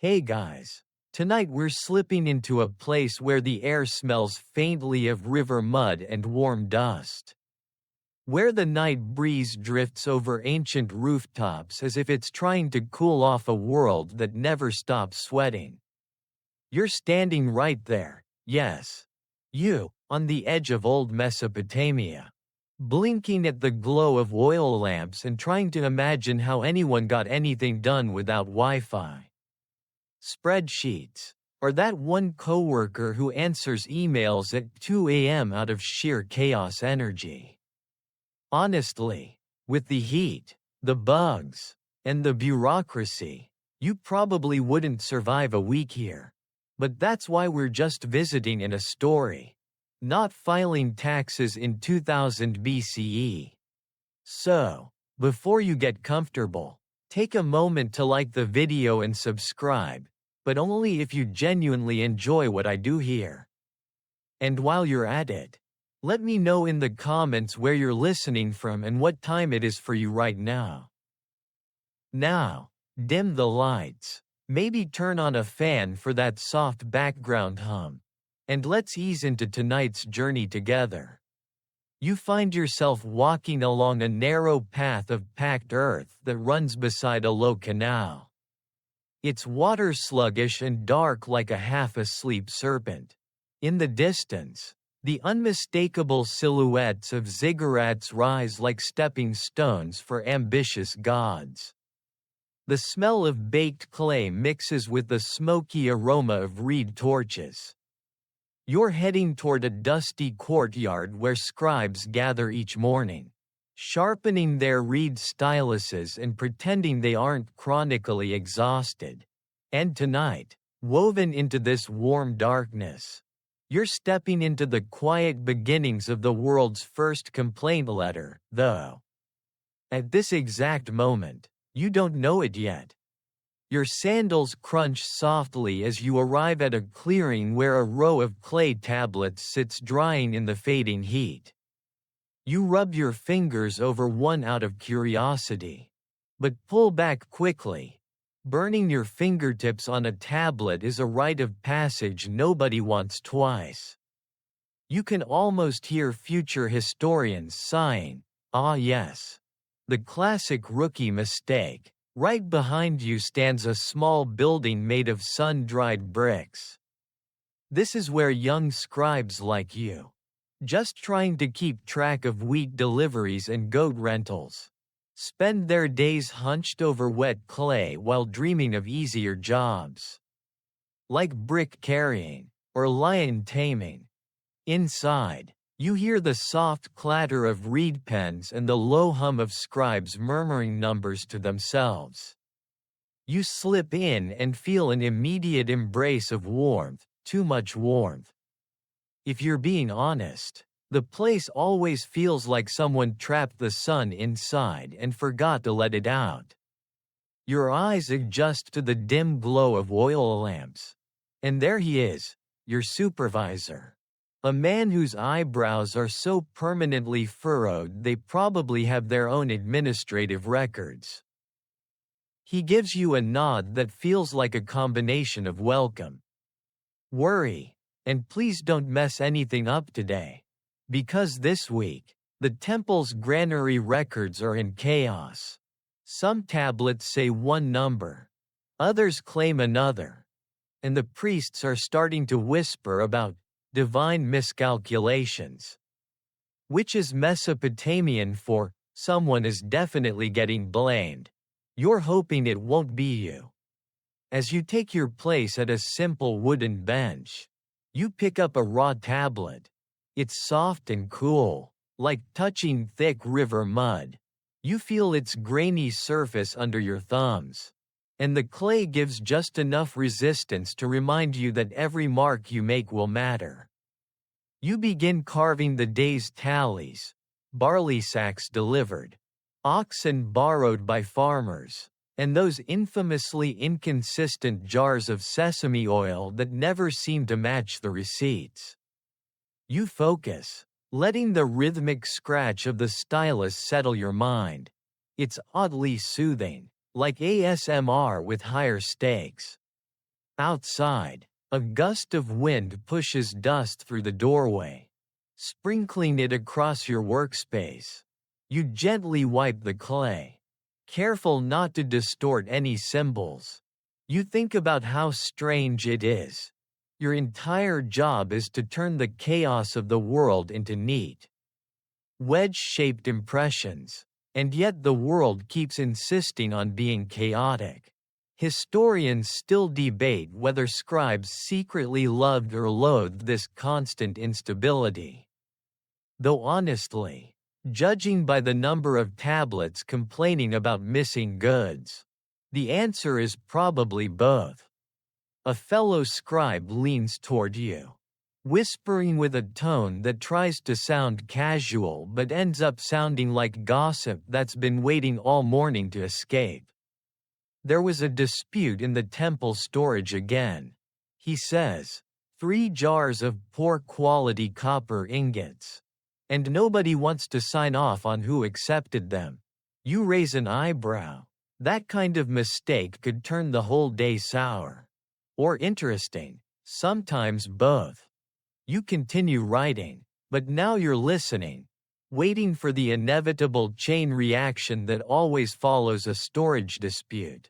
Hey guys. Tonight we're slipping into a place where the air smells faintly of river mud and warm dust. Where the night breeze drifts over ancient rooftops as if it's trying to cool off a world that never stops sweating. You're standing right there, yes. You, on the edge of old Mesopotamia. Blinking at the glow of oil lamps and trying to imagine how anyone got anything done without Wi-Fi. Spreadsheets, or that one coworker who answers emails at 2 a.m. out of sheer chaos energy. Honestly, with the heat, the bugs, and the bureaucracy, you probably wouldn't survive a week here. But that's why we're just visiting in a story, not filing taxes in 2000 BCE. So, before you get comfortable, take a moment to like the video and subscribe, but only if you genuinely enjoy what I do here. And while you're at it, let me know in the comments where you're listening from and what time it is for you right now. Now, dim the lights, maybe turn on a fan for that soft background hum, and let's ease into tonight's journey together. You find yourself walking along a narrow path of packed earth that runs beside a low canal. Its water sluggish and dark like a half-asleep serpent. In the distance, the unmistakable silhouettes of ziggurats rise like stepping stones for ambitious gods. The smell of baked clay mixes with the smoky aroma of reed torches. You're heading toward a dusty courtyard where scribes gather each morning, sharpening their reed styluses and pretending they aren't chronically exhausted. And tonight, woven into this warm darkness, you're stepping into the quiet beginnings of the world's first complaint letter, though. At this exact moment, you don't know it yet. Your sandals crunch softly as you arrive at a clearing where a row of clay tablets sits drying in the fading heat. You rub your fingers over one out of curiosity, but pull back quickly. Burning your fingertips on a tablet is a rite of passage nobody wants twice. You can almost hear future historians sighing, "Ah yes." The classic rookie mistake. Right behind you stands a small building made of sun-dried bricks. This is where young scribes like you, just trying to keep track of wheat deliveries and goat rentals, spend their days hunched over wet clay while dreaming of easier jobs. Like brick carrying, or lion taming. Inside, you hear the soft clatter of reed pens and the low hum of scribes murmuring numbers to themselves. You slip in and feel an immediate embrace of warmth, too much warmth. If you're being honest, the place always feels like someone trapped the sun inside and forgot to let it out. Your eyes adjust to the dim glow of oil lamps. And there he is, your supervisor. A man whose eyebrows are so permanently furrowed they probably have their own administrative records. He gives you a nod that feels like a combination of welcome, worry, and please don't mess anything up today. Because this week, the temple's granary records are in chaos. Some tablets say one number, others claim another, and the priests are starting to whisper about divine miscalculations. Which is Mesopotamian for, someone is definitely getting blamed. You're hoping it won't be you. As you take your place at a simple wooden bench, you pick up a raw tablet. It's soft and cool, like touching thick river mud. You feel its grainy surface under your thumbs. And the clay gives just enough resistance to remind you that every mark you make will matter. You begin carving the day's tallies, barley sacks delivered, oxen borrowed by farmers, and those infamously inconsistent jars of sesame oil that never seem to match the receipts. You focus, letting the rhythmic scratch of the stylus settle your mind. It's oddly soothing. Like ASMR with higher stakes. Outside, a gust of wind pushes dust through the doorway, sprinkling it across your workspace. You gently wipe the clay, careful not to distort any symbols. You think about how strange it is. Your entire job is to turn the chaos of the world into neat, wedge-shaped impressions, and yet the world keeps insisting on being chaotic. Historians still debate whether scribes secretly loved or loathed this constant instability. Though honestly, judging by the number of tablets complaining about missing goods, the answer is probably both. A fellow scribe leans toward you, whispering with a tone that tries to sound casual but ends up sounding like gossip that's been waiting all morning to escape. There was a dispute in the temple storage again, he says. 3 jars of poor quality copper ingots. And nobody wants to sign off on who accepted them. You raise an eyebrow. That kind of mistake could turn the whole day sour. Or interesting, sometimes both. You continue writing, but now you're listening, waiting for the inevitable chain reaction that always follows a storage dispute.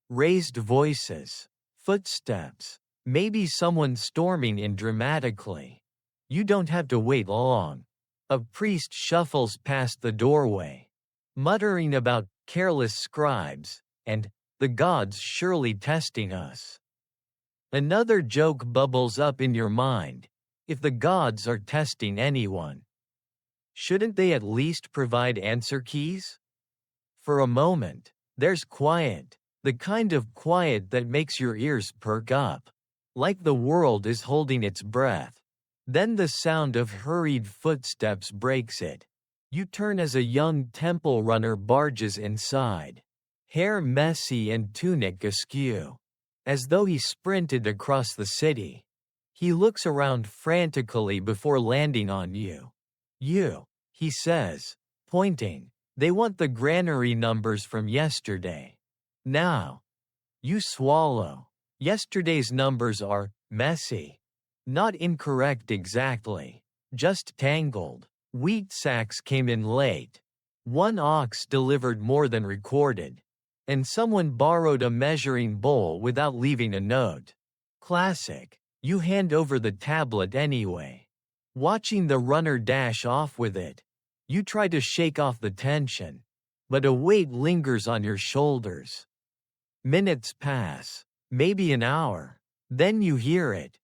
Raised voices, footsteps, maybe someone storming in dramatically. You don't have to wait long. A priest shuffles past the doorway, muttering about careless scribes and the gods surely testing us. Another joke bubbles up in your mind. If the gods are testing anyone, shouldn't they at least provide answer keys? For a moment, there's quiet, the kind of quiet that makes your ears perk up, like the world is holding its breath. Then the sound of hurried footsteps breaks it. You turn as a young temple runner barges inside, hair messy and tunic askew, as though he sprinted across the city. He looks around frantically before landing on you. You, he says, pointing, they want the granary numbers from yesterday. Now. You swallow. Yesterday's numbers are messy. Not incorrect exactly, just tangled. Wheat sacks came in late. 1 ox delivered more than recorded. And someone borrowed a measuring bowl without leaving a note. Classic. You hand over the tablet anyway. Watching the runner dash off with it, you try to shake off the tension, but a weight lingers on your shoulders. Minutes pass, maybe an hour. Then you hear it.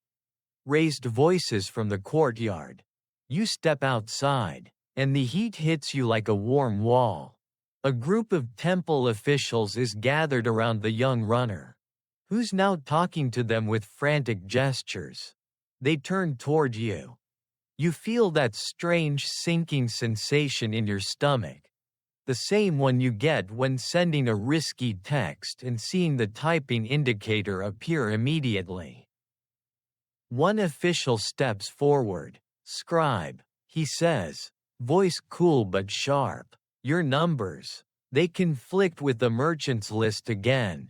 Raised voices from the courtyard. You step outside, and the heat hits you like a warm wall. A group of temple officials is gathered around the young runner, who's now talking to them with frantic gestures. They turn toward you. You feel that strange sinking sensation in your stomach, the same one you get when sending a risky text and seeing the typing indicator appear immediately. One official steps forward. Scribe, he says, voice cool but sharp. Your numbers, they conflict with the merchant's list again.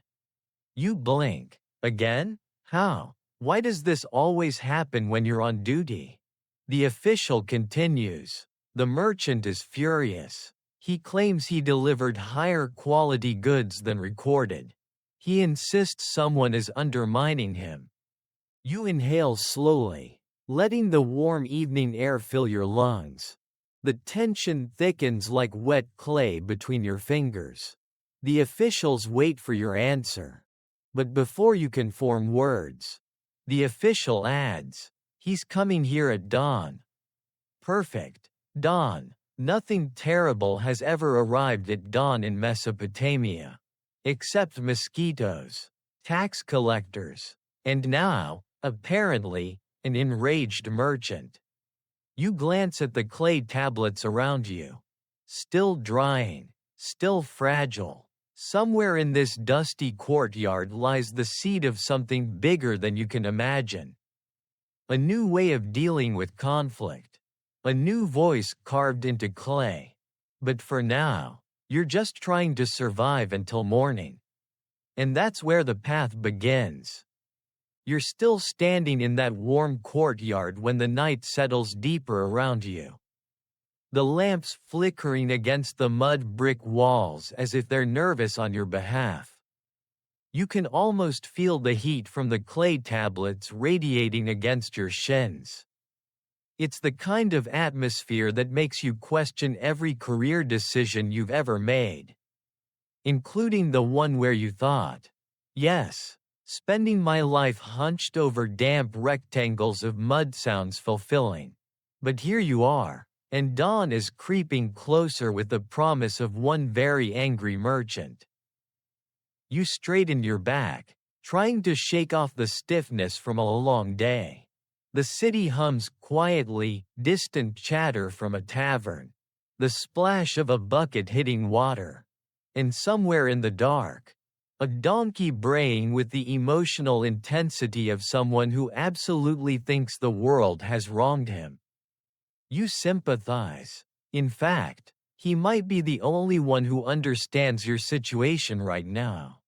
You blink. Again? How? Why does this always happen when you're on duty? The official continues. The merchant is furious. He claims he delivered higher quality goods than recorded. He insists someone is undermining him. You inhale slowly, letting the warm evening air fill your lungs. The tension thickens like wet clay between your fingers. The officials wait for your answer. But before you can form words, the official adds, he's coming here at dawn. Perfect. Dawn. Nothing terrible has ever arrived at dawn in Mesopotamia. Except mosquitoes, tax collectors, and now, apparently, an enraged merchant. You glance at the clay tablets around you. Still drying, still fragile. Somewhere in this dusty courtyard lies the seed of something bigger than you can imagine. A new way of dealing with conflict. A new voice carved into clay. But for now, you're just trying to survive until morning. And that's where the path begins. You're still standing in that warm courtyard when the night settles deeper around you. The lamps flickering against the mud brick walls as if they're nervous on your behalf. You can almost feel the heat from the clay tablets radiating against your shins. It's the kind of atmosphere that makes you question every career decision you've ever made, including the one where you thought, yes, spending my life hunched over damp rectangles of mud sounds fulfilling. But here you are, and dawn is creeping closer with the promise of one very angry merchant. You straighten your back, trying to shake off the stiffness from a long day. The city hums quietly, distant chatter from a tavern, the splash of a bucket hitting water, and somewhere in the dark, a donkey braying with the emotional intensity of someone who absolutely thinks the world has wronged him. You sympathize. In fact, he might be the only one who understands your situation right now.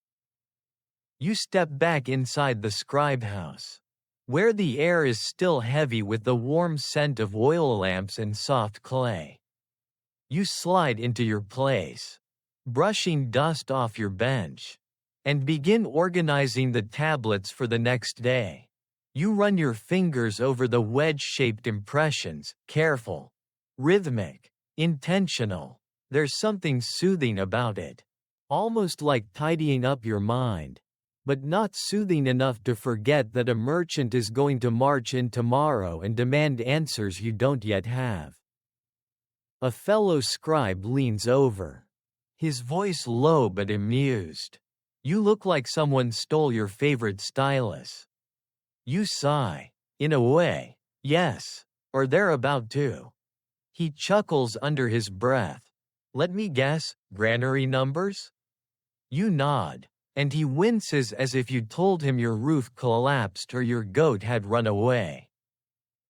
You step back inside the scribe house, where the air is still heavy with the warm scent of oil lamps and soft clay. You slide into your place, brushing dust off your bench, and begin organizing the tablets for the next day. You run your fingers over the wedge-shaped impressions, careful, rhythmic, intentional. There's something soothing about it, almost like tidying up your mind, but not soothing enough to forget that a merchant is going to march in tomorrow and demand answers you don't yet have. A fellow scribe leans over, his voice low but amused. You look like someone stole your favorite stylus. You sigh. In a way, yes, or they're about to. He chuckles under his breath. Let me guess, granary numbers? You nod, and he winces as if you told him your roof collapsed or your goat had run away.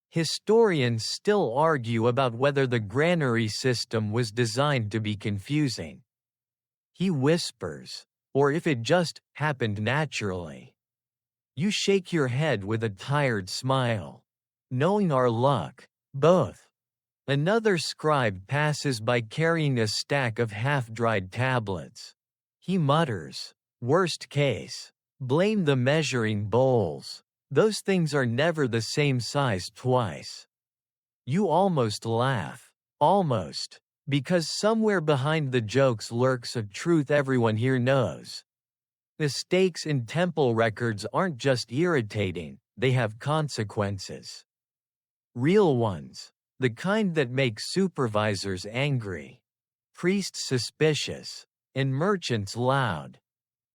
Historians still argue about whether the granary system was designed to be confusing. He whispers, or if it just happened naturally. You shake your head with a tired smile. Knowing our luck, both. Another scribe passes by carrying a stack of half-dried tablets. He mutters, worst case, blame the measuring bowls. Those things are never the same size twice. You almost laugh. Almost. Because somewhere behind the jokes lurks a truth everyone here knows. Mistakes in temple records aren't just irritating, they have consequences. Real ones. The kind that make supervisors angry, priests suspicious, and merchants loud.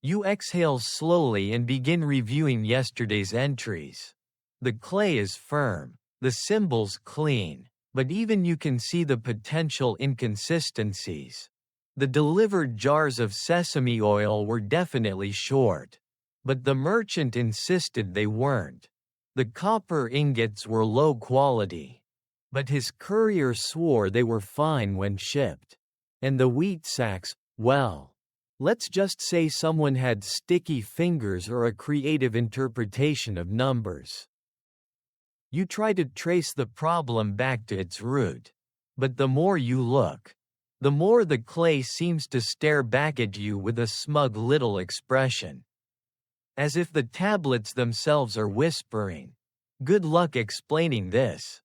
You exhale slowly and begin reviewing yesterday's entries. The clay is firm, the symbols clean, but even you can see the potential inconsistencies. The delivered jars of sesame oil were definitely short, but the merchant insisted they weren't. The copper ingots were low quality, but his courier swore they were fine when shipped. And the wheat sacks, well, let's just say someone had sticky fingers or a creative interpretation of numbers. You try to trace the problem back to its root, but the more you look, the more the clay seems to stare back at you with a smug little expression. As if the tablets themselves are whispering, "Good luck explaining this."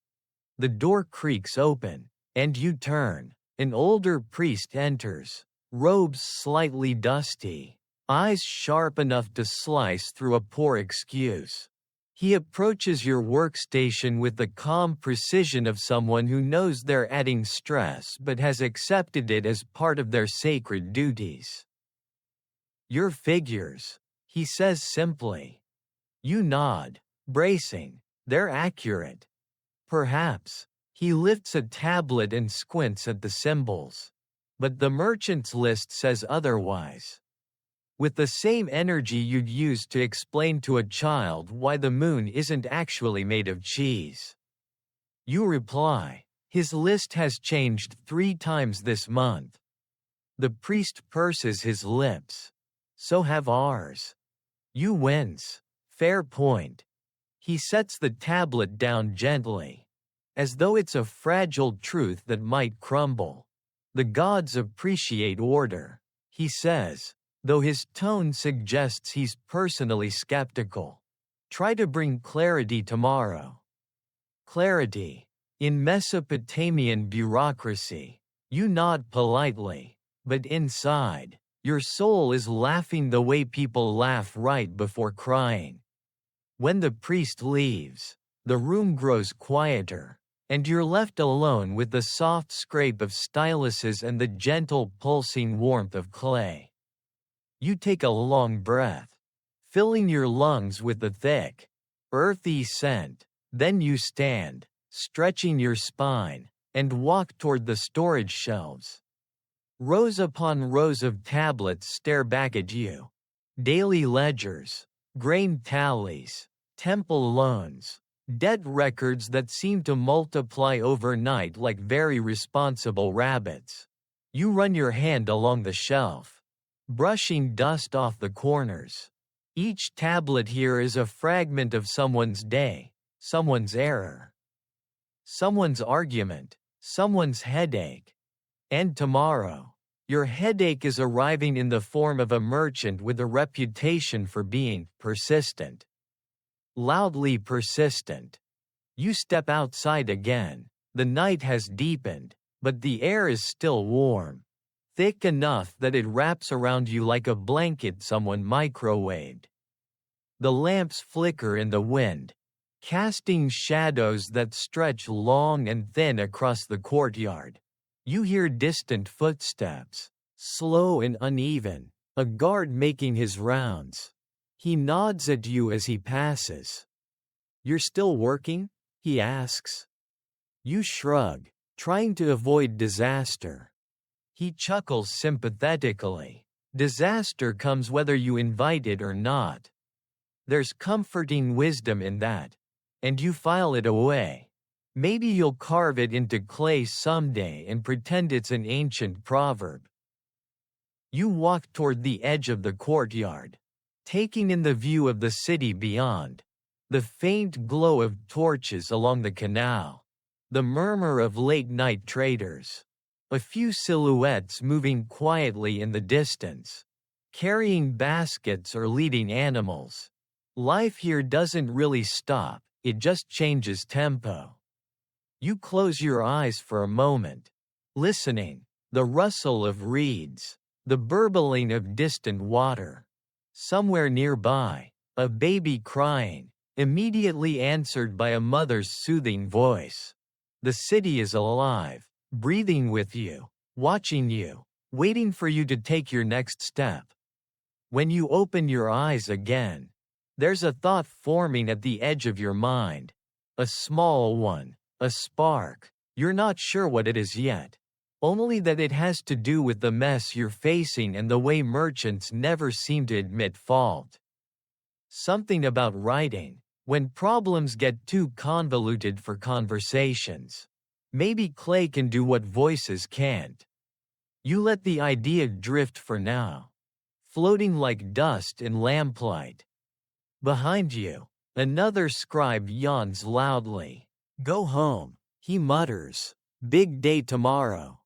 The door creaks open, and you turn. An older priest enters, robes slightly dusty, eyes sharp enough to slice through a poor excuse. He approaches your workstation with the calm precision of someone who knows they're adding stress but has accepted it as part of their sacred duties. "Your figures," he says simply. You nod, bracing. "They're accurate." Perhaps. He lifts a tablet and squints at the symbols. But the merchant's list says otherwise. With the same energy you'd use to explain to a child why the moon isn't actually made of cheese. You reply, "His list has changed 3 times this month." The priest purses his lips. "So have ours." You wince. Fair point. He sets the tablet down gently, as though it's a fragile truth that might crumble. The gods appreciate order, he says, though his tone suggests he's personally skeptical. Try to bring clarity tomorrow. Clarity. In Mesopotamian bureaucracy, you nod politely, but inside, your soul is laughing the way people laugh right before crying. When the priest leaves, the room grows quieter, and you're left alone with the soft scrape of styluses and the gentle pulsing warmth of clay. You take a long breath, filling your lungs with the thick, earthy scent, then you stand, stretching your spine, and walk toward the storage shelves. Rows upon rows of tablets stare back at you. Daily ledgers, grain tallies, temple loans, debt records that seem to multiply overnight like very responsible rabbits. You run your hand along the shelf, brushing dust off the corners. Each tablet here is a fragment of someone's day, someone's error, someone's argument, someone's headache. And tomorrow, your headache is arriving in the form of a merchant with a reputation for being persistent. Loudly persistent. You step outside again. The night has deepened, but the air is still warm, thick enough that it wraps around you like a blanket someone microwaved. The lamps flicker in the wind, casting shadows that stretch long and thin across the courtyard. You hear distant footsteps, slow and uneven, a guard making his rounds. He nods at you as he passes. "You're still working?" he asks. You shrug, trying to avoid disaster. He chuckles sympathetically. Disaster comes whether you invite it or not. There's comforting wisdom in that. And you file it away. Maybe you'll carve it into clay someday and pretend it's an ancient proverb. You walk toward the edge of the courtyard, taking in the view of the city beyond. The faint glow of torches along the canal. The murmur of late-night traders. A few silhouettes moving quietly in the distance, carrying baskets or leading animals. Life here doesn't really stop, it just changes tempo. You close your eyes for a moment, listening, the rustle of reeds, the burbling of distant water. Somewhere nearby, a baby crying, immediately answered by a mother's soothing voice. The city is alive, breathing with you, watching you, waiting for you to take your next step. When you open your eyes again, there's a thought forming at the edge of your mind. A small one, a spark. You're not sure what it is yet. Only that it has to do with the mess you're facing and the way merchants never seem to admit fault. Something about writing, when problems get too convoluted for conversations. Maybe clay can do what voices can't. You let the idea drift for now, floating like dust in lamplight. Behind you, another scribe yawns loudly. "Go home," he mutters. "Big day tomorrow."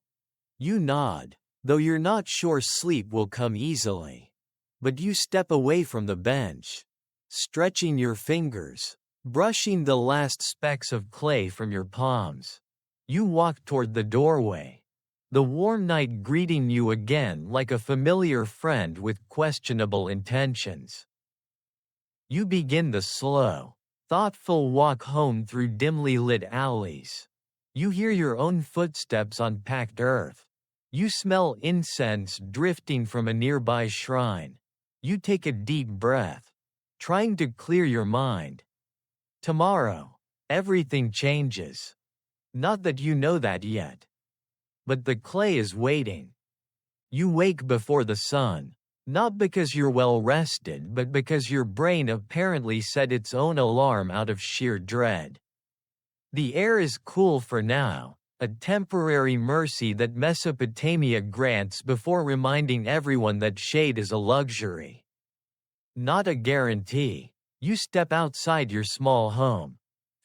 You nod, though you're not sure sleep will come easily. But you step away from the bench, stretching your fingers, brushing the last specks of clay from your palms. You walk toward the doorway, the warm night greeting you again like a familiar friend with questionable intentions. You begin the slow, thoughtful walk home through dimly lit alleys. You hear your own footsteps on packed earth. You smell incense drifting from a nearby shrine. You take a deep breath, trying to clear your mind. Tomorrow, everything changes. Not that you know that yet. But the clay is waiting. You wake before the sun. Not because you're well rested, but because your brain apparently set its own alarm out of sheer dread. The air is cool for now, a temporary mercy that Mesopotamia grants before reminding everyone that shade is a luxury. Not a guarantee. You step outside your small home,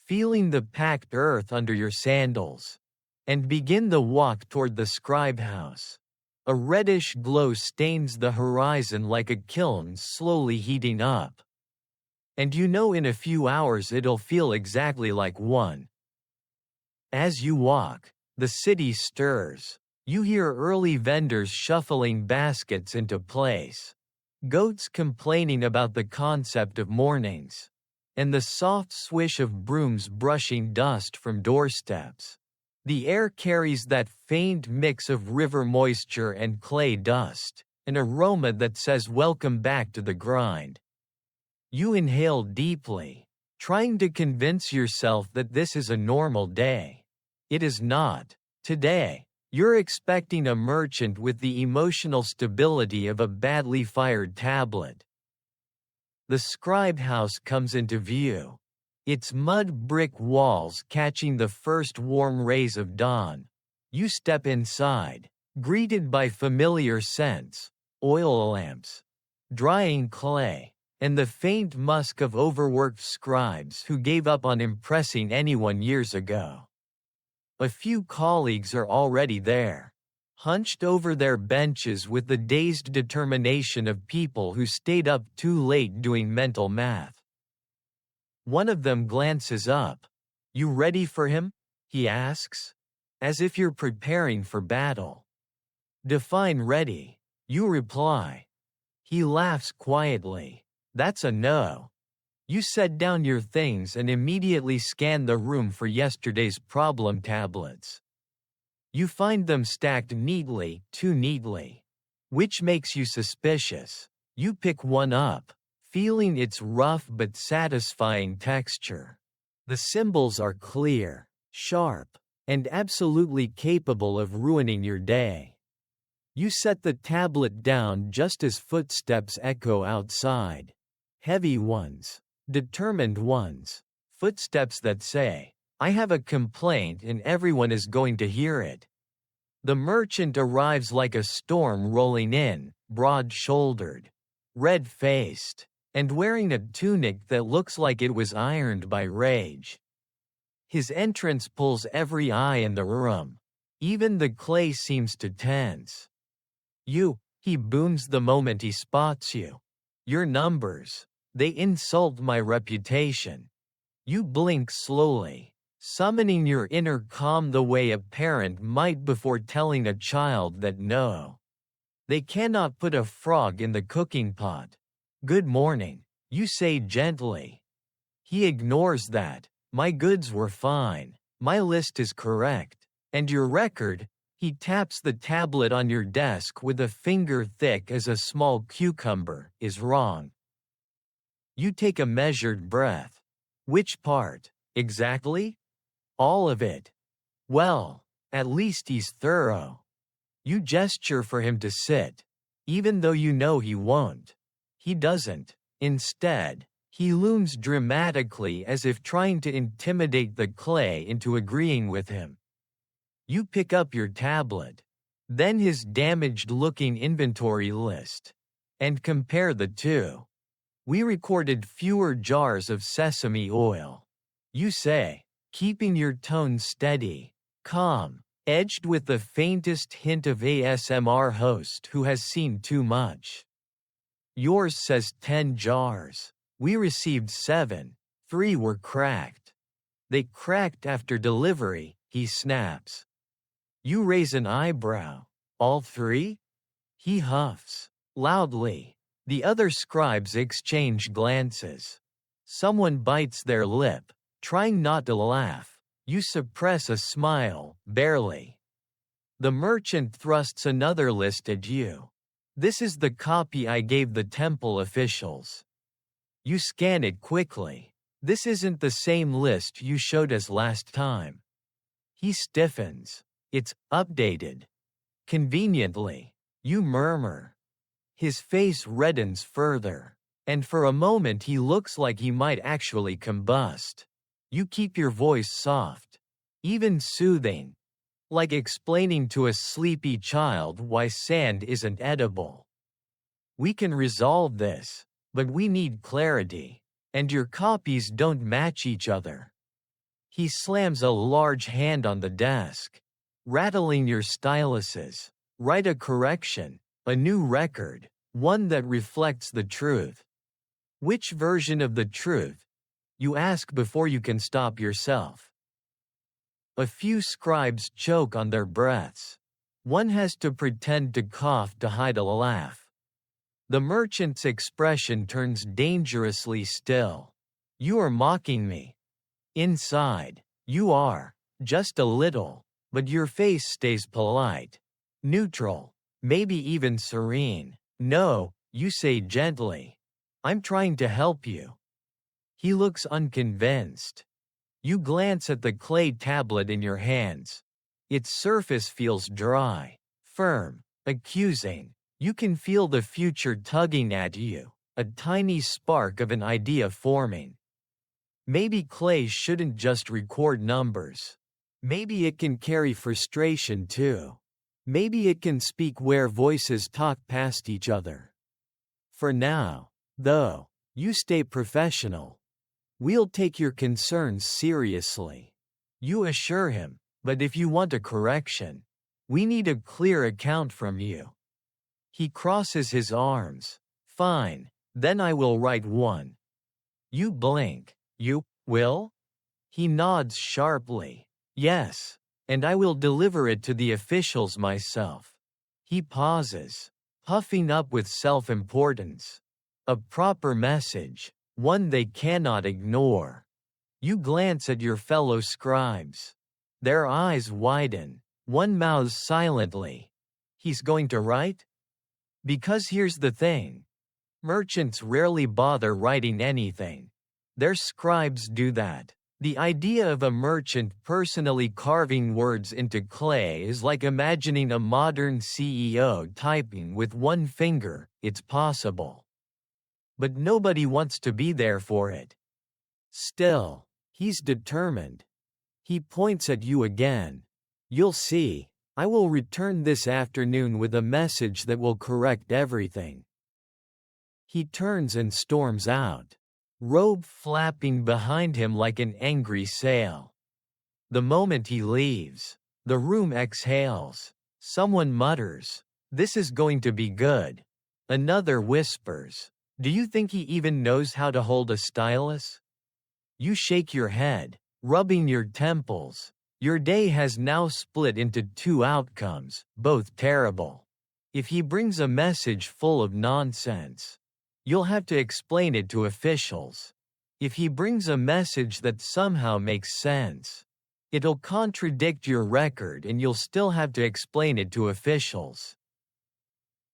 feeling the packed earth under your sandals, and begin the walk toward the scribe house. A reddish glow stains the horizon like a kiln slowly heating up. And you know in a few hours it'll feel exactly like one. As you walk, the city stirs. You hear early vendors shuffling baskets into place, goats complaining about the concept of mornings, and the soft swish of brooms brushing dust from doorsteps. The air carries that faint mix of river moisture and clay dust, an aroma that says welcome back to the grind. You inhale deeply, trying to convince yourself that this is a normal day. It is not. Today, you're expecting a merchant with the emotional stability of a badly fired tablet. The scribe house comes into view, its mud brick walls catching the first warm rays of dawn. You step inside, greeted by familiar scents, oil lamps, drying clay, and the faint musk of overworked scribes who gave up on impressing anyone years ago. A few colleagues are already there, hunched over their benches with the dazed determination of people who stayed up too late doing mental math. One of them glances up. "You ready for him?" he asks, as if you're preparing for battle. "Define ready," you reply. He laughs quietly. "That's a no." You set down your things and immediately scan the room for yesterday's problem tablets. You find them stacked neatly, too neatly. Which makes you suspicious. You pick one up, feeling its rough but satisfying texture. The symbols are clear, sharp, and absolutely capable of ruining your day. You set the tablet down just as footsteps echo outside. Heavy ones. Determined ones. Footsteps that say, "I have a complaint and everyone is going to hear it." The merchant arrives like a storm rolling in, broad-shouldered, red-faced, and wearing a tunic that looks like it was ironed by rage. His entrance pulls every eye in the room. Even the clay seems to tense. He booms the moment he spots you. "Your numbers. They insult my reputation." You blink slowly, summoning your inner calm the way a parent might before telling a child that no, they cannot put a frog in the cooking pot. "Good morning," you say gently. He ignores that. "My goods were fine. My list is correct. And your record?" He taps the tablet on your desk with a finger thick as a small cucumber, "is wrong." You take a measured breath. "Which part, exactly?" "All of it." "Well, at least he's thorough." You gesture for him to sit, even though you know he won't. He doesn't. Instead, he looms dramatically as if trying to intimidate the clay into agreeing with him. You pick up your tablet, then his damaged-looking inventory list, and compare the two. "We recorded fewer jars of sesame oil," you say, keeping your tone steady, calm, edged with the faintest hint of ASMR host who has seen too much. "Yours says 10 jars. We received 7. 3 were cracked." "They cracked after delivery," he snaps. You raise an eyebrow. "All 3? He huffs loudly. The other scribes exchange glances. Someone bites their lip, trying not to laugh. You suppress a smile, barely. The merchant thrusts another list at you. "This is the copy I gave the temple officials." You scan it quickly. "This isn't the same list you showed us last time." He stiffens. "It's updated." Conveniently, you murmur. His face reddens further, and for a moment he looks like he might actually combust. You keep your voice soft, even soothing, like explaining to a sleepy child why sand isn't edible. "We can resolve this, but we need clarity. and your copies don't match each other. He slams a large hand on the desk, rattling your styluses. Write a correction, a new record, one that reflects the truth. Which version of the truth? You ask before you can stop yourself. A few scribes choke on their breaths. One has to pretend to cough to hide a laugh. The merchant's expression turns dangerously still. You are mocking me. Inside, you are, just a little, but your face stays polite. Neutral, maybe even serene. No, you say gently. I'm trying to help you. He looks unconvinced. You glance at the clay tablet in your hands. Its surface feels dry, firm, accusing. You can feel the future tugging at you, a tiny spark of an idea forming. Maybe clay shouldn't just record numbers. Maybe it can carry frustration too. Maybe it can speak where voices talk past each other. For now, though, you stay professional. We'll take your concerns seriously. You assure him, but if you want a correction, we need a clear account from you. He crosses his arms. Fine, then I will write one. You blink. You will? He nods sharply. Yes, and I will deliver it to the officials myself. He pauses, puffing up with self-importance. A proper message, one they cannot ignore. You glance at your fellow scribes. Their eyes widen. One mouths silently. He's going to write? Because here's the thing. Merchants rarely bother writing anything. Their scribes do that. The idea of a merchant personally carving words into clay is like imagining a modern CEO typing with one finger. It's possible. But nobody wants to be there for it. Still, he's determined. He points at you again. You'll see, I will return this afternoon with a message that will correct everything. He turns and storms out, robe flapping behind him like an angry sail. The moment he leaves, the room exhales. Someone mutters, "This is going to be good." Another whispers, "Do you think he even knows how to hold a stylus?" You shake your head, rubbing your temples. Your day has now split into two outcomes, both terrible. If he brings a message full of nonsense, you'll have to explain it to officials. If he brings a message that somehow makes sense, it'll contradict your record and you'll still have to explain it to officials.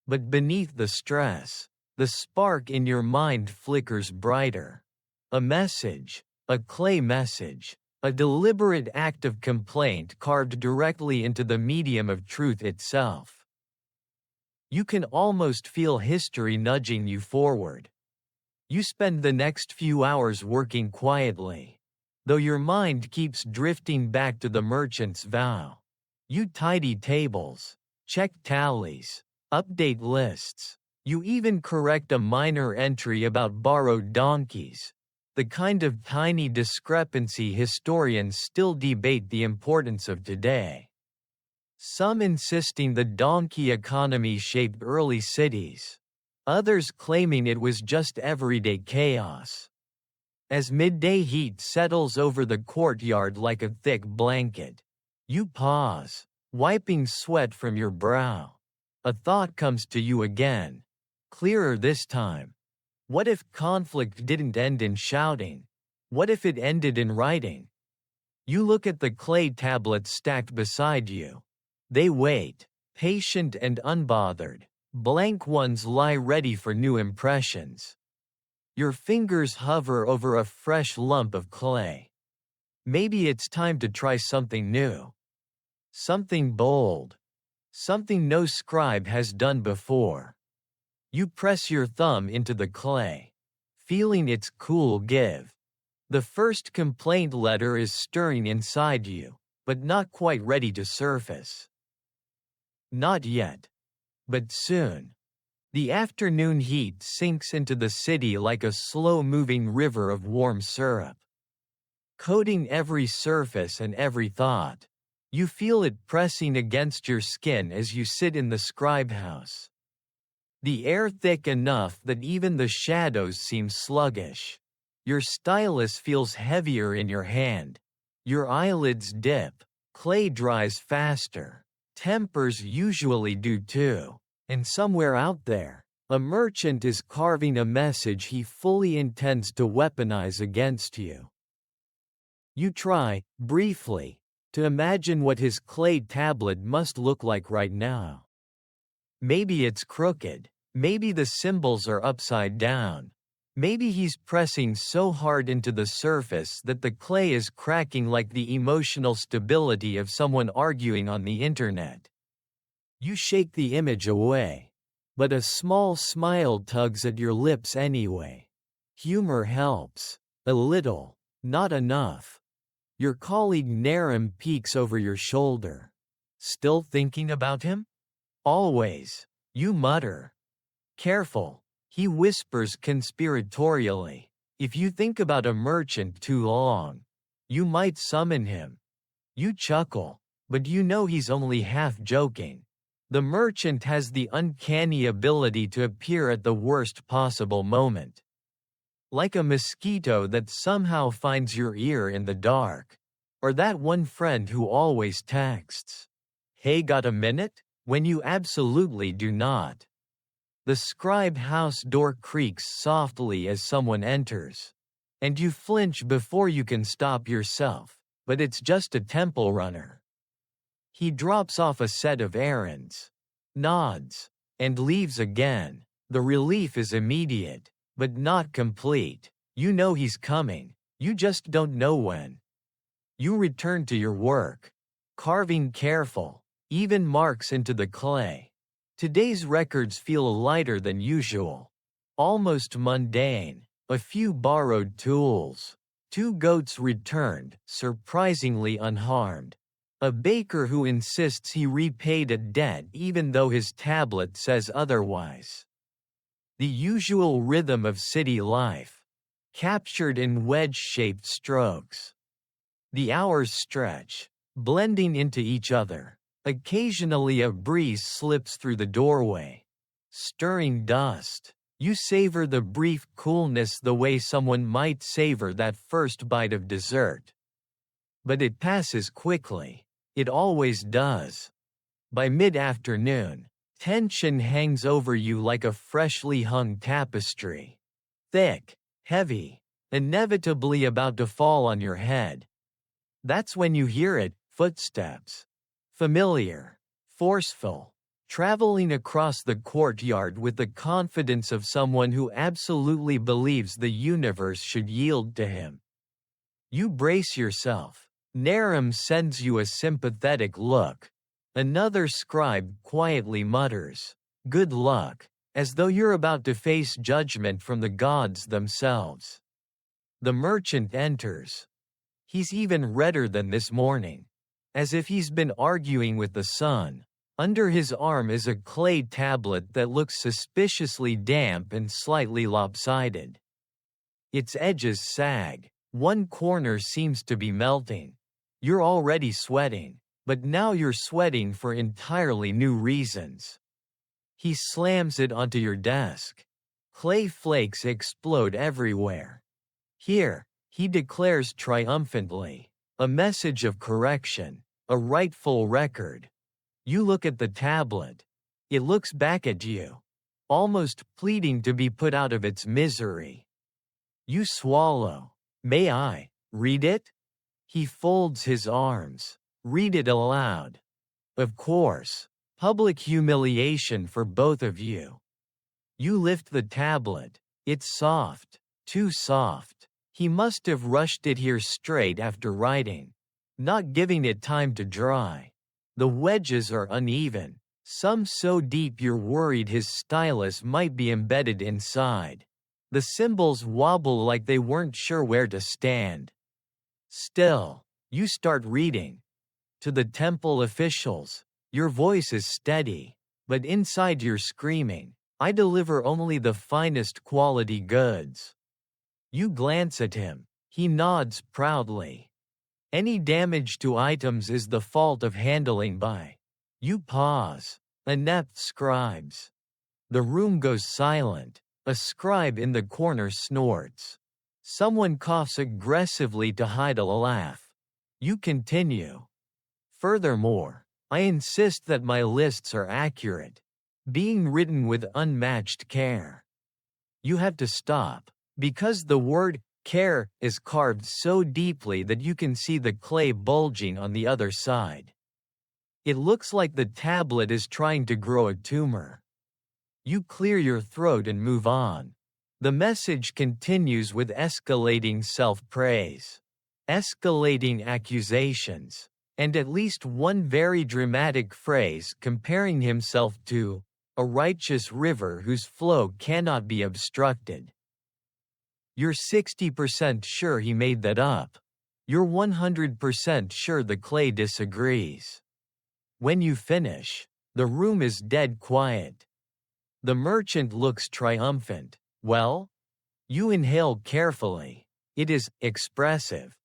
But beneath the stress, the spark in your mind flickers brighter. A message, a clay message, a deliberate act of complaint carved directly into the medium of truth itself. You can almost feel history nudging you forward. You spend the next few hours working quietly, though your mind keeps drifting back to the merchant's vow. You tidy tables, check tallies, update lists. You even correct a minor entry about borrowed donkeys, the kind of tiny discrepancy historians still debate the importance of today. Some insisting the donkey economy shaped early cities, others claiming it was just everyday chaos. As midday heat settles over the courtyard like a thick blanket, you pause, wiping sweat from your brow. A thought comes to you again, clearer this time. What if conflict didn't end in shouting? What if it ended in writing? You look at the clay tablets stacked beside you. They wait, patient and unbothered. Blank ones lie ready for new impressions. Your fingers hover over a fresh lump of clay. Maybe it's time to try something new. Something bold. Something no scribe has done before. You press your thumb into the clay, feeling its cool give. The first complaint letter is stirring inside you, but not quite ready to surface. Not yet. But soon. The afternoon heat sinks into the city like a slow-moving river of warm syrup, coating every surface and every thought. You feel it pressing against your skin as you sit in the scribe house. The air thick enough that even the shadows seem sluggish. Your stylus feels heavier in your hand. Your eyelids dip. Clay dries faster. Tempers usually do too. And somewhere out there, a merchant is carving a message he fully intends to weaponize against you. You try, briefly, to imagine what his clay tablet must look like right now. Maybe it's crooked. Maybe the symbols are upside down. Maybe he's pressing so hard into the surface that the clay is cracking like the emotional stability of someone arguing on the internet. You shake the image away, but a small smile tugs at your lips anyway. Humor helps. A little, not enough. Your colleague Naram peeks over your shoulder. Still thinking about him? Always. You mutter. Careful, he whispers conspiratorially. If you think about a merchant too long, you might summon him. You chuckle, but you know he's only half joking. The merchant has the uncanny ability to appear at the worst possible moment. Like a mosquito that somehow finds your ear in the dark. Or that one friend who always texts, "Hey, got a minute?" when you absolutely do not. The scribe house door creaks softly as someone enters. And you flinch before you can stop yourself, but it's just a temple runner. He drops off a set of errands, nods, and leaves again. The relief is immediate, but not complete. You know he's coming, you just don't know when. You return to your work, carving careful, even marks into the clay. Today's records feel lighter than usual. Almost mundane. A few borrowed tools. 2 goats returned, surprisingly unharmed. A baker who insists he repaid a debt even though his tablet says otherwise. The usual rhythm of city life, captured in wedge-shaped strokes. The hours stretch, blending into each other. Occasionally a breeze slips through the doorway, stirring dust. You savor the brief coolness the way someone might savor that first bite of dessert. But it passes quickly. It always does. By mid-afternoon, tension hangs over you like a freshly hung tapestry. Thick, heavy, inevitably about to fall on your head. That's when you hear it, footsteps. Familiar, forceful, traveling across the courtyard with the confidence of someone who absolutely believes the universe should yield to him. You brace yourself. Naram sends you a sympathetic look. Another scribe quietly mutters, "Good luck," as though you're about to face judgment from the gods themselves. The merchant enters. He's even redder than this morning. As if he's been arguing with the sun. Under his arm is a clay tablet that looks suspiciously damp and slightly lopsided. Its edges sag. One corner seems to be melting. You're already sweating, but now you're sweating for entirely new reasons. He slams it onto your desk. Clay flakes explode everywhere. Here, he declares triumphantly. A message of correction, a rightful record. You look at the tablet. It looks back at you, almost pleading to be put out of its misery. You swallow. "May I read it?" He folds his arms. "Read it aloud." Of course, public humiliation for both of you. You lift the tablet. It's soft, too soft. He must have rushed it here straight after writing, not giving it time to dry. The wedges are uneven, some so deep you're worried his stylus might be embedded inside. The symbols wobble like they weren't sure where to stand. Still, you start reading. To the temple officials, your voice is steady, but inside you're screaming, I deliver only the finest quality goods. You glance at him. He nods proudly. Any damage to items is the fault of handling by. You pause. Inept scribes. The room goes silent. A scribe in the corner snorts. Someone coughs aggressively to hide a laugh. You continue. Furthermore, I insist that my lists are accurate, being written with unmatched care. You have to stop, because the word care is carved so deeply that you can see the clay bulging on the other side. It looks like the tablet is trying to grow a tumor. You clear your throat and move on. The message continues with escalating self-praise, escalating accusations, and at least one very dramatic phrase comparing himself to a righteous river whose flow cannot be obstructed. You're 60% sure he made that up. You're 100% sure the clay disagrees. When you finish, the room is dead quiet. The merchant looks triumphant. Well? You inhale carefully. It is expressive.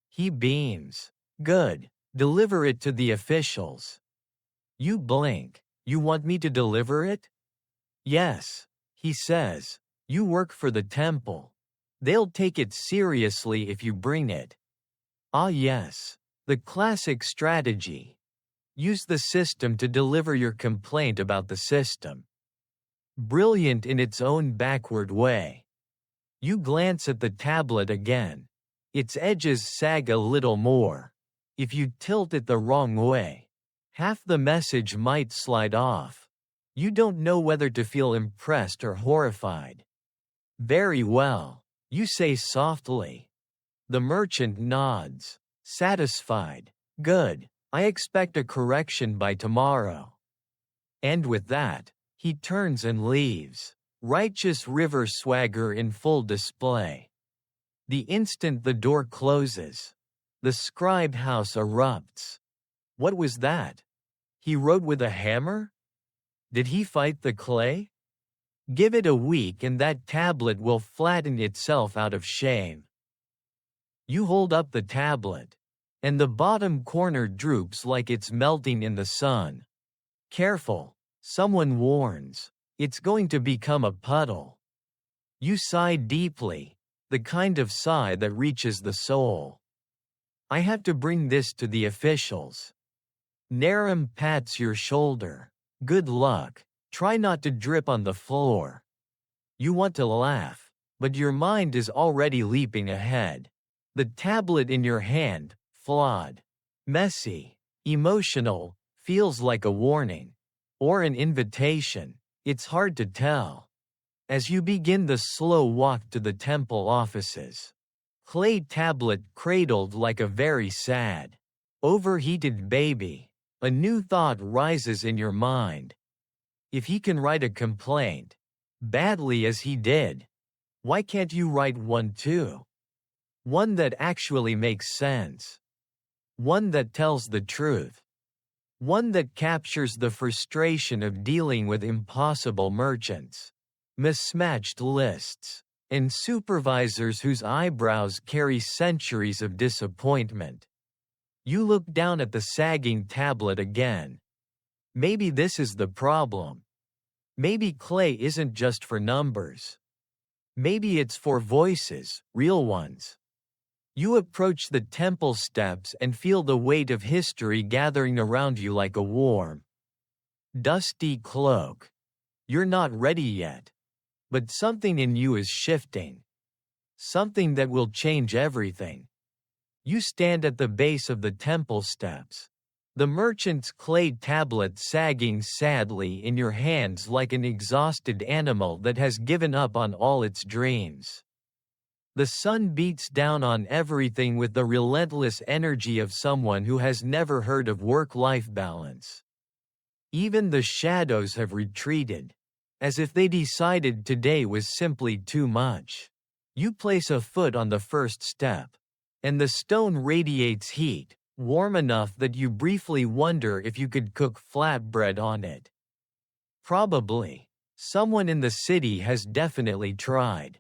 He beams. Good. Deliver it to the officials. You blink. You want me to deliver it? Yes, he says. You work for the temple. They'll take it seriously if you bring it. Ah yes. The classic strategy. Use the system to deliver your complaint about the system. Brilliant in its own backward way. You glance at the tablet again. Its edges sag a little more. If you tilt it the wrong way, half the message might slide off. You don't know whether to feel impressed or horrified. Very well, you say softly. The merchant nods. Satisfied. Good. I expect a correction by tomorrow. And with that, he turns and leaves. Righteous river swagger in full display. The instant the door closes, the scribe house erupts. What was that? He wrote with a hammer? Did he fight the clay? Give it a week and that tablet will flatten itself out of shame. You hold up the tablet, and the bottom corner droops like it's melting in the sun. Careful, someone warns. It's going to become a puddle. You sigh deeply, the kind of sigh that reaches the soul. I have to bring this to the officials. Naram pats your shoulder. Good luck. Try not to drip on the floor. You want to laugh, but your mind is already leaping ahead. The tablet in your hand, flawed, messy, emotional, feels like a warning. Or an invitation. It's hard to tell. As you begin the slow walk to the temple offices, clay tablet cradled like a very sad, overheated baby, a new thought rises in your mind. If he can write a complaint, badly as he did, why can't you write one too? One that actually makes sense. One that tells the truth. One that captures the frustration of dealing with impossible merchants, mismatched lists, and supervisors whose eyebrows carry centuries of disappointment. You look down at the sagging tablet again. Maybe this is the problem. Maybe clay isn't just for numbers. Maybe it's for voices, real ones. You approach the temple steps and feel the weight of history gathering around you like a warm, dusty cloak. You're not ready yet. But something in you is shifting. Something that will change everything. You stand at the base of the temple steps. The merchant's clay tablet sagging sadly in your hands like an exhausted animal that has given up on all its dreams. The sun beats down on everything with the relentless energy of someone who has never heard of work-life balance. Even the shadows have retreated, as if they decided today was simply too much. You place a foot on the first step, and the stone radiates heat, warm enough that you briefly wonder if you could cook flatbread on it. Probably. Someone in the city has definitely tried.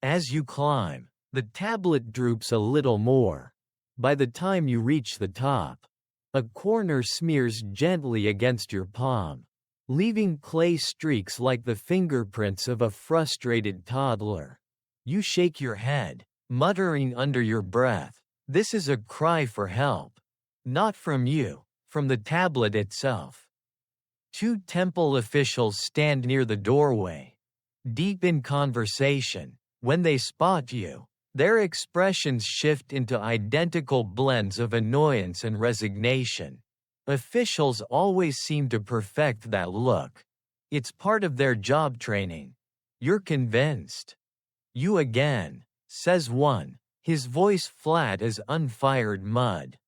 As you climb, the tablet droops a little more. By the time you reach the top, a corner smears gently against your palm, leaving clay streaks like the fingerprints of a frustrated toddler. You shake your head, muttering under your breath, "This is a cry for help." Not from you, from the tablet itself. Two temple officials stand near the doorway, deep in conversation. When they spot you, their expressions shift into identical blends of annoyance and resignation. Officials always seem to perfect that look. It's part of their job training. You're convinced. "You again," says one, his voice flat as unfired mud.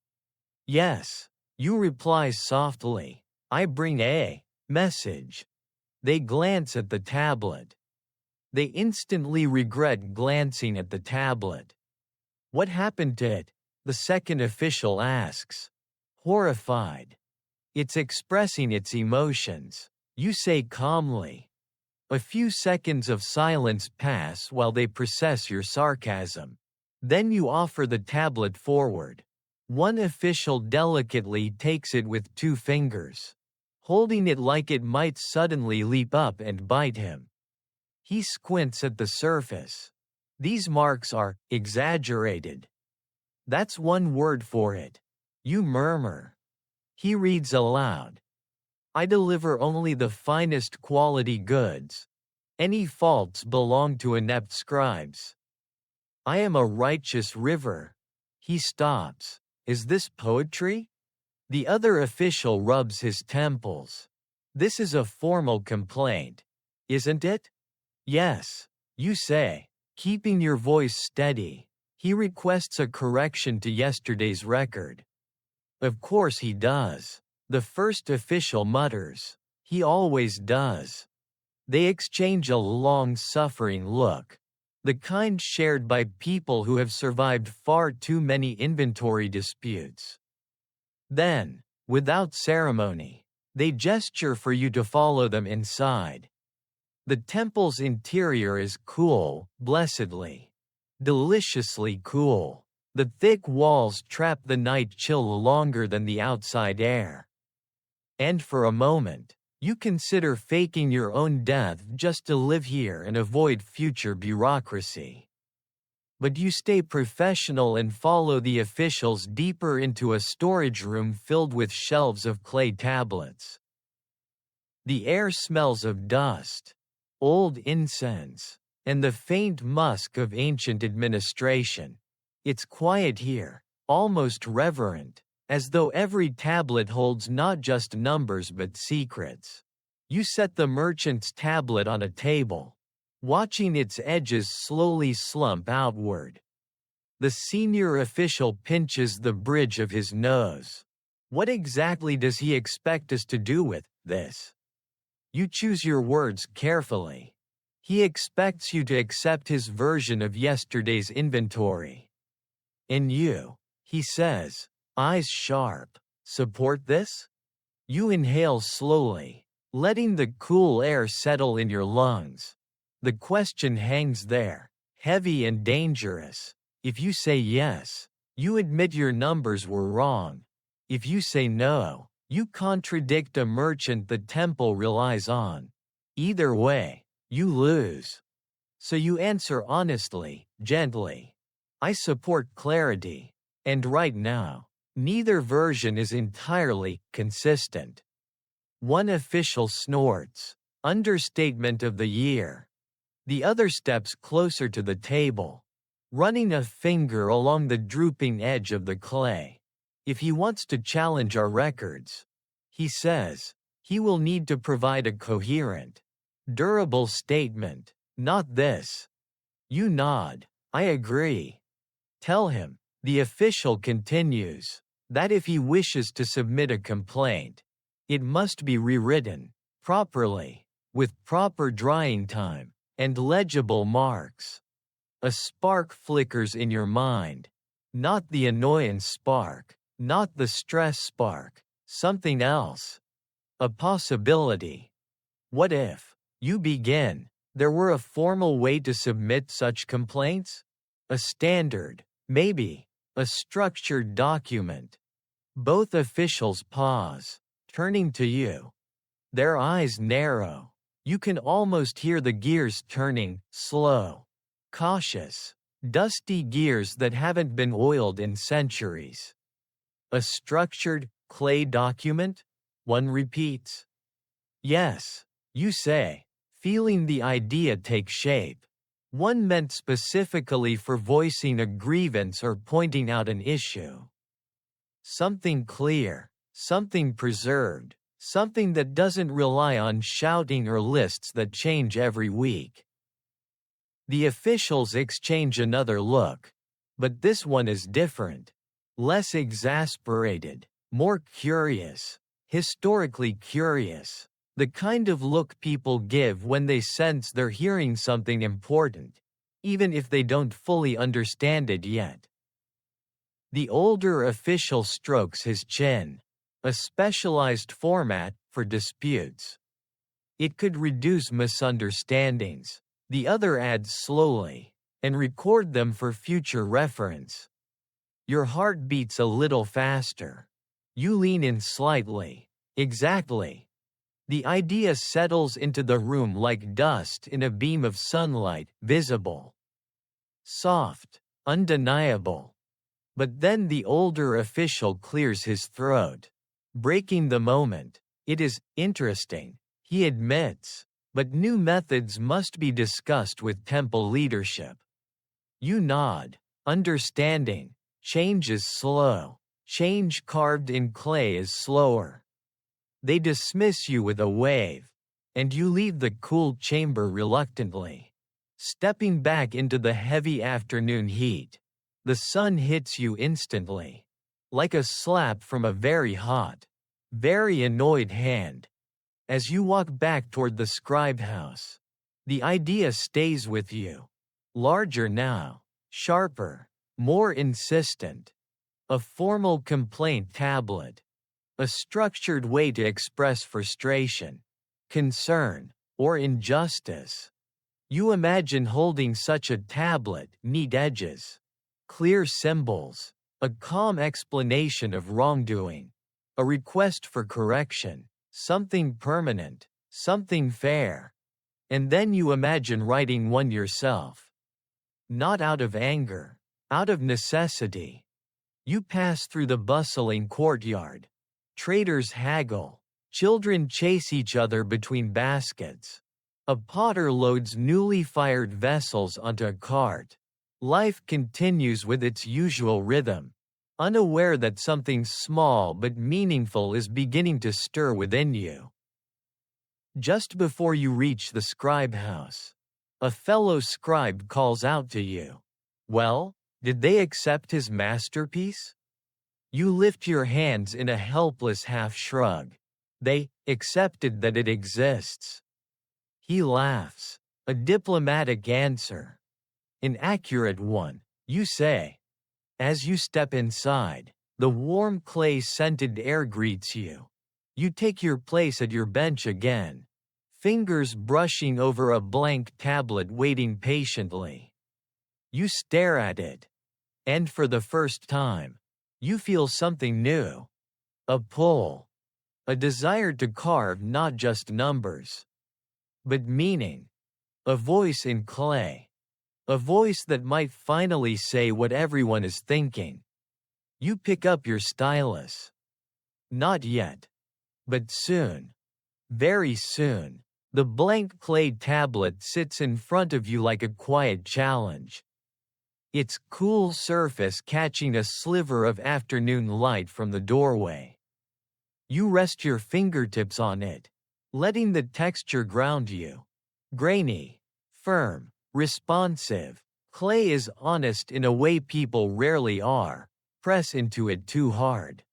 "Yes," you reply softly. "I bring a message." They glance at the tablet. They instantly regret glancing at the tablet. "What happened to it?" the second official asks. Horrified. "It's expressing its emotions," you say calmly. A few seconds of silence pass while they process your sarcasm. Then you offer the tablet forward. One official delicately takes it with 2 fingers, holding it like it might suddenly leap up and bite him. He squints at the surface. "These marks are exaggerated." "That's one word for it," you murmur. He reads aloud. "I deliver only the finest quality goods. Any faults belong to inept scribes. I am a righteous river." He stops. "Is this poetry?" The other official rubs his temples. "This is a formal complaint, isn't it?" "Yes," you say, keeping your voice steady. He requests a correction to yesterday's record. "Of course he does," the first official mutters. "He always does." They exchange a long-suffering look, the kind shared by people who have survived far too many inventory disputes. Then, without ceremony, they gesture for you to follow them inside. The temple's interior is cool, blessedly, deliciously cool. The thick walls trap the night chill longer than the outside air. And for a moment, you consider faking your own death just to live here and avoid future bureaucracy. But you stay professional and follow the officials deeper into a storage room filled with shelves of clay tablets. The air smells of dust, old incense, and the faint musk of ancient administration. It's quiet here, almost reverent, as though every tablet holds not just numbers but secrets. You set the merchant's tablet on a table, watching its edges slowly slump outward. The senior official pinches the bridge of his nose. "What exactly does he expect us to do with this?" You choose your words carefully. He expects you to accept his version of yesterday's inventory. "And you," he says, eyes sharp, "support this?" You inhale slowly, letting the cool air settle in your lungs. The question hangs there, heavy and dangerous. If you say yes, you admit your numbers were wrong. If you say no, you contradict a merchant the temple relies on. Either way, you lose. So you answer honestly, gently. "I support clarity. And right now, neither version is entirely consistent." One official snorts, understatement of the year. The other steps closer to the table, running a finger along the drooping edge of the clay. "If he wants to challenge our records," he says, "he will need to provide a coherent, durable statement, not this." You nod. "I agree." "Tell him," the official continues, "that if he wishes to submit a complaint, it must be rewritten, properly, with proper drying time, and legible marks." A spark flickers in your mind. Not the annoyance spark, not the stress spark, something else. A possibility. What if? You begin. There were a formal way to submit such complaints? A standard, maybe, a structured document. Both officials pause, turning to you. Their eyes narrow. You can almost hear the gears turning, slow, cautious, dusty gears that haven't been oiled in centuries. A structured, clay document? One repeats. Yes, you say, feeling the idea take shape. One meant specifically for voicing a grievance or pointing out an issue. Something clear, something preserved, something that doesn't rely on shouting or lists that change every week. The officials exchange another look. But this one is different. Less exasperated, more curious, historically curious. The kind of look people give when they sense they're hearing something important, even if they don't fully understand it yet. The older official strokes his chin, a specialized format for disputes. It could reduce misunderstandings. The other adds slowly, and record them for future reference. Your heart beats a little faster. You lean in slightly. Exactly. The idea settles into the room like dust in a beam of sunlight, visible, soft, undeniable. But then the older official clears his throat, breaking the moment. It is interesting, he admits, but new methods must be discussed with temple leadership. You nod, understanding. Change is slow. Change carved in clay is slower. They dismiss you with a wave, and you leave the cool chamber reluctantly, stepping back into the heavy afternoon heat. The sun hits you instantly, like a slap from a very hot, very annoyed hand. As you walk back toward the scribe house, the idea stays with you. Larger now, sharper, more insistent. A formal complaint tablet. A structured way to express frustration, concern, or injustice. You imagine holding such a tablet, neat edges, clear symbols, a calm explanation of wrongdoing, a request for correction, something permanent, something fair. And then you imagine writing one yourself. Not out of anger, out of necessity. You pass through the bustling courtyard. Traders haggle. Children chase each other between baskets. A potter loads newly fired vessels onto a cart. Life continues with its usual rhythm, unaware that something small but meaningful is beginning to stir within you. Just before you reach the scribe house, a fellow scribe calls out to you. Well, did they accept his masterpiece? You lift your hands in a helpless half-shrug. They accepted that it exists. He laughs. A diplomatic answer. An accurate one, you say. As you step inside, the warm clay-scented air greets you. You take your place at your bench again, fingers brushing over a blank tablet waiting patiently. You stare at it. And for the first time, you feel something new. A pull. A desire to carve not just numbers, but meaning. A voice in clay. A voice that might finally say what everyone is thinking. You pick up your stylus. Not yet. But soon. Very soon. The blank clay tablet sits in front of you like a quiet challenge. Its cool surface catching a sliver of afternoon light from the doorway. You rest your fingertips on it, letting the texture ground you. Grainy, firm, responsive. Clay is honest in a way people rarely are. Press into it too hard.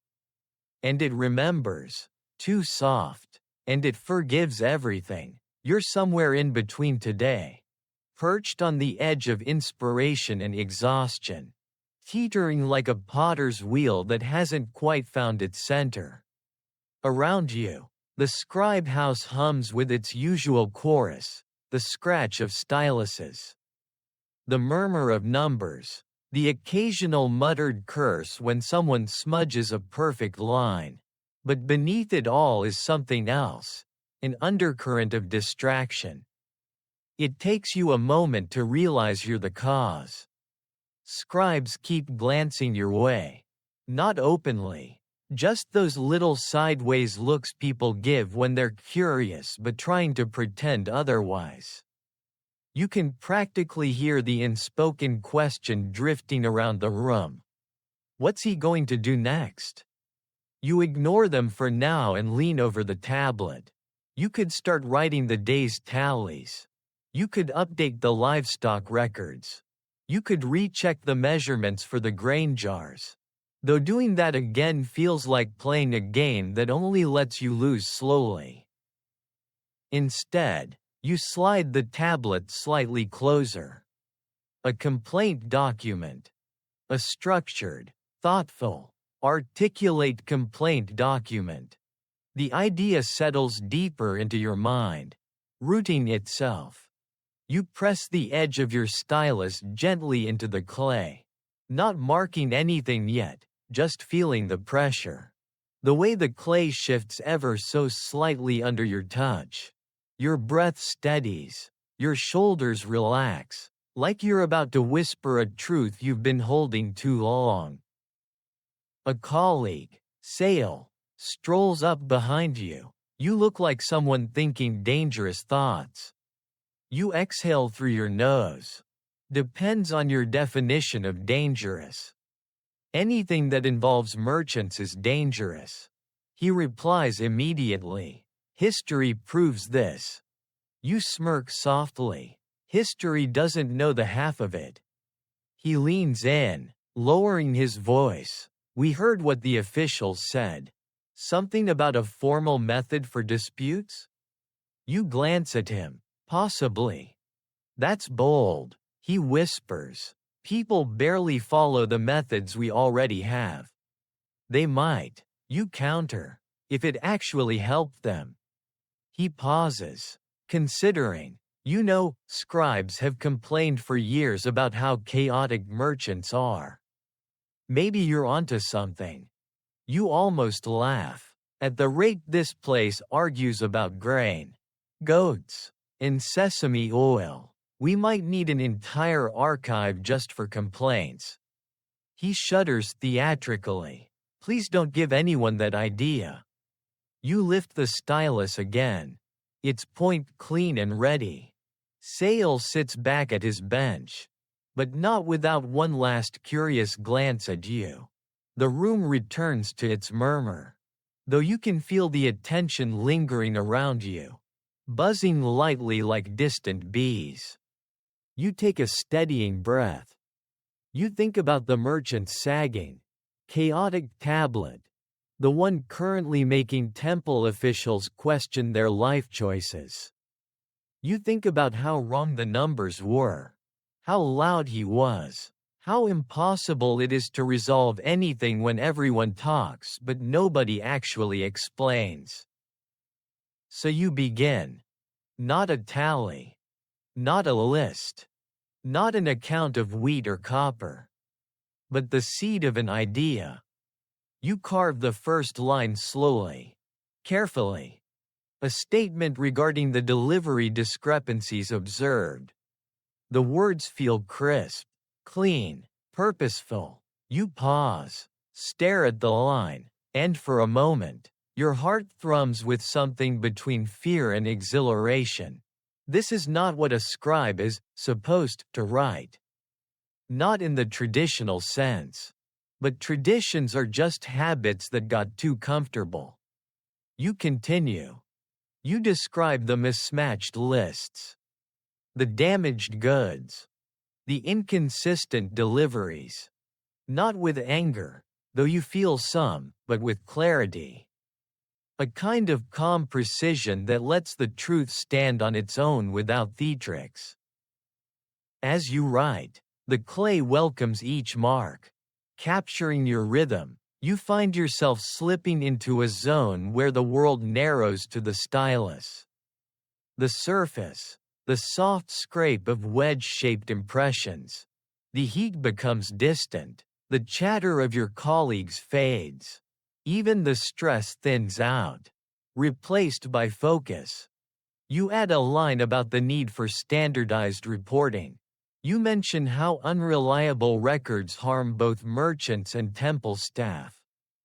And it remembers. Too soft. And it forgives everything. You're somewhere in between today. Perched on the edge of inspiration and exhaustion, teetering like a potter's wheel that hasn't quite found its center. Around you, The scribe house hums with its usual chorus, the scratch of styluses, the murmur of numbers, the occasional muttered curse when someone smudges a perfect line. But beneath it all is something else, an undercurrent of distraction. It takes you a moment to realize you're the cause. Scribes keep glancing your way. Not openly. Just those little sideways looks people give when they're curious but trying to pretend otherwise. You can practically hear the unspoken question drifting around the room. What's he going to do next? You ignore them for now and lean over the tablet. You could start writing the day's tallies. You could update the livestock records. You could recheck the measurements for the grain jars. Though doing that again feels like playing a game that only lets you lose slowly. Instead, you slide the tablet slightly closer. A complaint document. A structured, thoughtful, articulate complaint document. The idea settles deeper into your mind, rooting itself. You press the edge of your stylus gently into the clay, not marking anything yet, just feeling the pressure. The way the clay shifts ever so slightly under your touch. Your breath steadies, your shoulders relax, like you're about to whisper a truth you've been holding too long. A colleague, Sale, strolls up behind you. You look like someone thinking dangerous thoughts. You exhale through your nose. Depends on your definition of dangerous. Anything that involves merchants is dangerous. He replies immediately. History proves this. You smirk softly. History doesn't know the half of it. He leans in, lowering his voice. We heard what the officials said. Something about a formal method for disputes? You glance at him. Possibly. That's bold, he whispers. People barely follow the methods we already have. They might, you counter, if it actually helped them. He pauses, considering. You know, scribes have complained for years about how chaotic merchants are. Maybe you're onto something. You almost laugh. At the rate this place argues about grain, goats, and sesame oil, we might need an entire archive just for complaints. He shudders theatrically. Please don't give anyone that idea. You lift the stylus again. Its point clean and ready. Sale sits back at his bench, but not without one last curious glance at you. The room returns to its murmur, though you can feel the attention lingering around you, buzzing lightly like distant bees. You take a steadying breath. You think about the merchant's sagging, chaotic tablet, the one currently making temple officials question their life choices. You think about how wrong the numbers were, how loud he was, how impossible it is to resolve anything when everyone talks but nobody actually explains. So you begin. Not a tally. Not a list. Not an account of wheat or copper. But the seed of an idea. You carve the first line slowly, carefully. A statement regarding the delivery discrepancies observed. The words feel crisp, clean, purposeful. You pause, stare at the line, and for a moment, your heart thrums with something between fear and exhilaration. This is not what a scribe is supposed to write. Not in the traditional sense. But traditions are just habits that got too comfortable. You continue. You describe the mismatched lists, the damaged goods, the inconsistent deliveries. Not with anger, though you feel some, but with clarity. A kind of calm precision that lets the truth stand on its own without theatrics. As you write, the clay welcomes each mark, capturing your rhythm, You find yourself slipping into a zone where the world narrows to the stylus. The surface, the soft scrape of wedge-shaped impressions. The heat becomes distant, the chatter of your colleagues fades. Even the stress thins out, replaced by focus. You add a line about the need for standardized reporting. You mention how unreliable records harm both merchants and temple staff.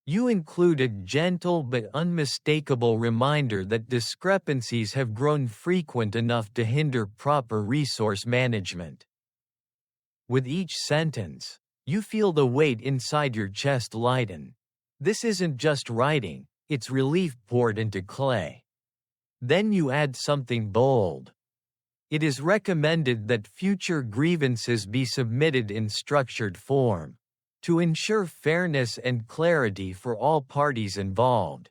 You include a gentle but unmistakable reminder that discrepancies have grown frequent enough to hinder proper resource management. With each sentence, you feel the weight inside your chest lighten. This isn't just writing, it's relief poured into clay. Then you add something bold. It is recommended that future grievances be submitted in structured form, to ensure fairness and clarity for all parties involved.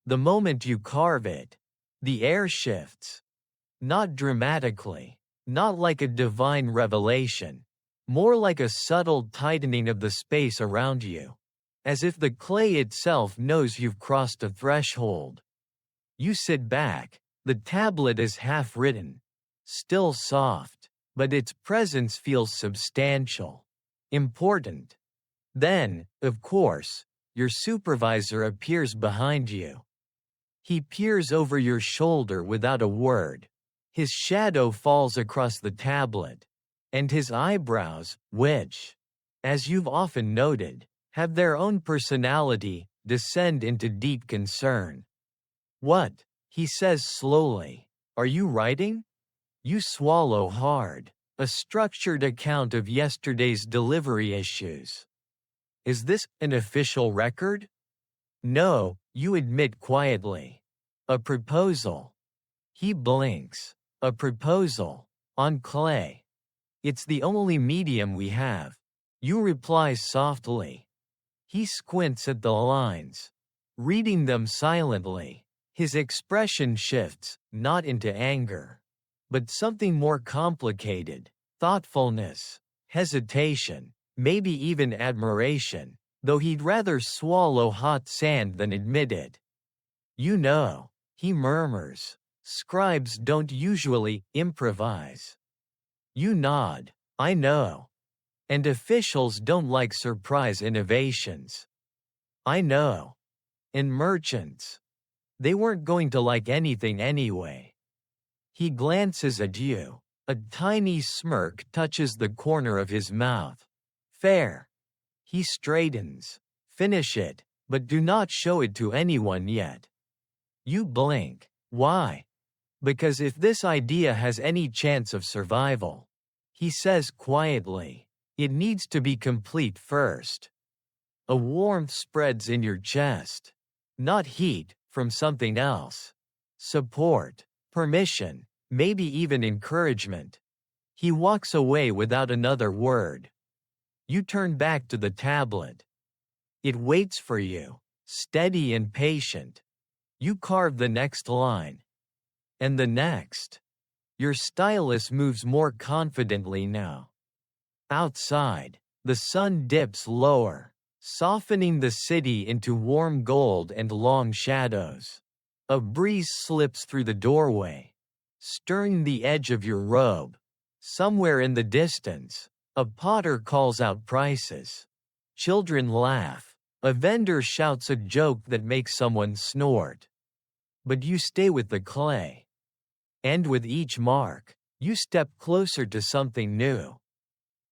The moment you carve it, the air shifts. Not dramatically, not like a divine revelation, more like a subtle tightening of the space around you, as if the clay itself knows you've crossed a threshold. You sit back, the tablet is half written, still soft, but its presence feels substantial, important. Then, of course, your supervisor appears behind you. He peers over your shoulder without a word. His shadow falls across the tablet, and his eyebrows, which, as you've often noted, have their own personality, descend into deep concern. "What?" he says slowly. "Are you writing?" You swallow hard. A structured account of yesterday's delivery issues. "Is this an official record?" "No," you admit quietly. "A proposal." He blinks. "A proposal. On clay. It's the only medium we have." You reply softly. He squints at the lines, reading them silently. His expression shifts, not into anger, but something more complicated: thoughtfulness, hesitation, maybe even admiration, though he'd rather swallow hot sand than admit it. "You know," he murmurs, "scribes don't usually improvise." You nod. "I know. And officials don't like surprise innovations." "I know. And merchants. They weren't going to like anything anyway." He glances at you. A tiny smirk touches the corner of his mouth. "Fair." He straightens. "Finish it, but do not show it to anyone yet." You blink. "Why?" "Because if this idea has any chance of survival," he says quietly, "it needs to be complete first." A warmth spreads in your chest. Not heat, from something else. Support, permission, maybe even encouragement. He walks away without another word. You turn back to the tablet. It waits for you, steady and patient. You carve the next line. And the next. Your stylus moves more confidently now. Outside, the sun dips lower, softening the city into warm gold and long shadows. A breeze slips through the doorway, stirring the edge of your robe. Somewhere in the distance, a potter calls out prices. Children laugh. A vendor shouts a joke that makes someone snort. But you stay with the clay. And with each mark, you step closer to something new.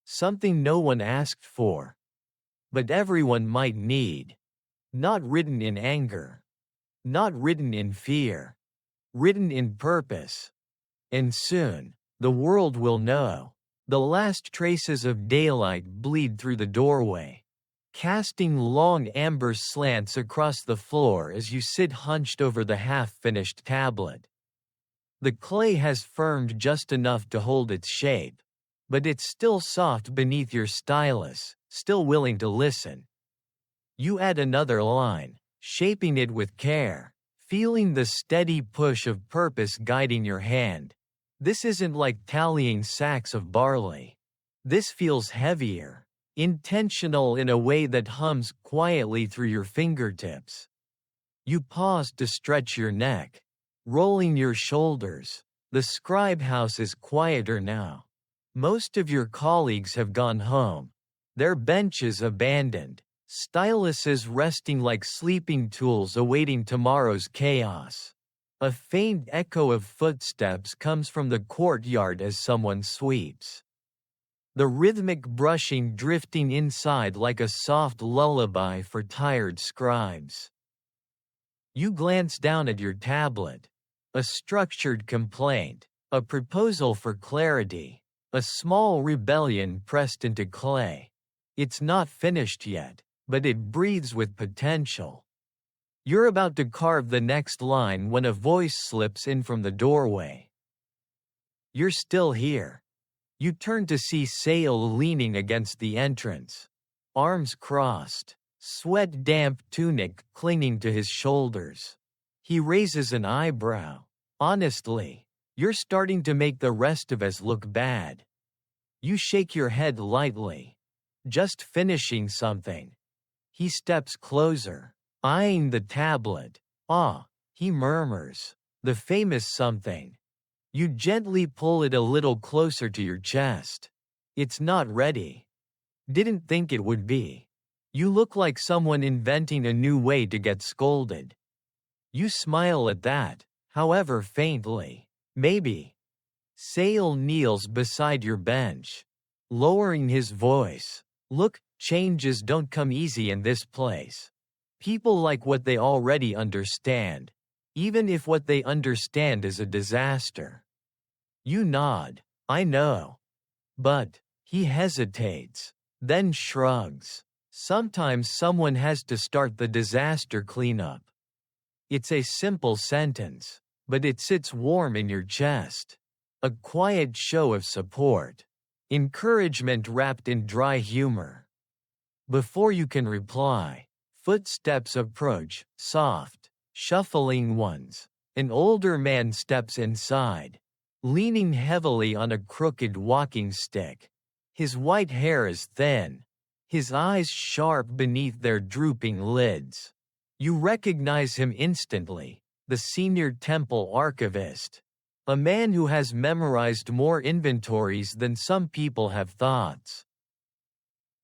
Something no one asked for, but everyone might need. Not written in anger. Not written in fear. Written in purpose. And soon, the world will know. The last traces of daylight bleed through the doorway, casting long amber slants across the floor as you sit hunched over the half-finished tablet. The clay has firmed just enough to hold its shape, but it's still soft beneath your stylus, still willing to listen. You add another line, shaping it with care, feeling the steady push of purpose guiding your hand. This isn't like tallying sacks of barley. This feels heavier. intentional in a way that hums quietly through your fingertips. You pause to stretch your neck, rolling your shoulders. The scribe house is quieter now. Most of your colleagues have gone home, their benches abandoned, styluses resting like sleeping tools awaiting tomorrow's chaos. A faint echo of footsteps comes from the courtyard as someone sweeps. The rhythmic brushing drifting inside like a soft lullaby for tired scribes. You glance down at your tablet. A structured complaint, a proposal for clarity, a small rebellion pressed into clay. It's not finished yet, but it breathes with potential. You're about to carve the next line when a voice slips in from the doorway. You're still here. You turn to see Sale leaning against the entrance. Arms crossed, sweat-damp tunic clinging to his shoulders. He raises an eyebrow. Honestly, you're starting to make the rest of us look bad. You shake your head lightly. Just finishing something. He steps closer, eyeing the tablet. Ah, he murmurs. The famous something. You gently pull it a little closer to your chest. It's not ready. Didn't think it would be. You look like someone inventing a new way to get scolded. You smile at that, however faintly. Maybe. Sale kneels beside your bench, lowering his voice. Look, changes don't come easy in this place. People like what they already understand, even if what they understand is a disaster. You nod. I know. But, he hesitates, then shrugs. Sometimes someone has to start the disaster cleanup. It's a simple sentence, but it sits warm in your chest. A quiet show of support. Encouragement wrapped in dry humor. Before you can reply, footsteps approach, soft, shuffling ones. An older man steps inside, leaning heavily on a crooked walking stick. His white hair is thin, his eyes sharp beneath their drooping lids. You recognize him instantly, the senior temple archivist. A man who has memorized more inventories than some people have thoughts.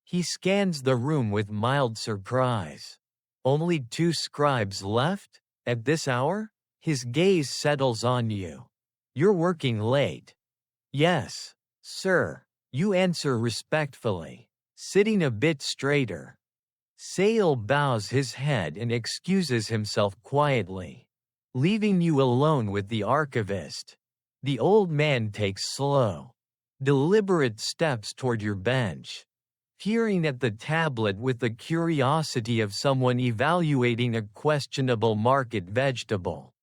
He scans the room with mild surprise. Only 2 scribes left? At this hour? His gaze settles on you. You're working late. Yes, sir, you answer respectfully, sitting a bit straighter. Sale bows his head and excuses himself quietly, leaving you alone with the archivist. The old man takes slow, deliberate steps toward your bench, peering at the tablet with the curiosity of someone evaluating a questionable market vegetable.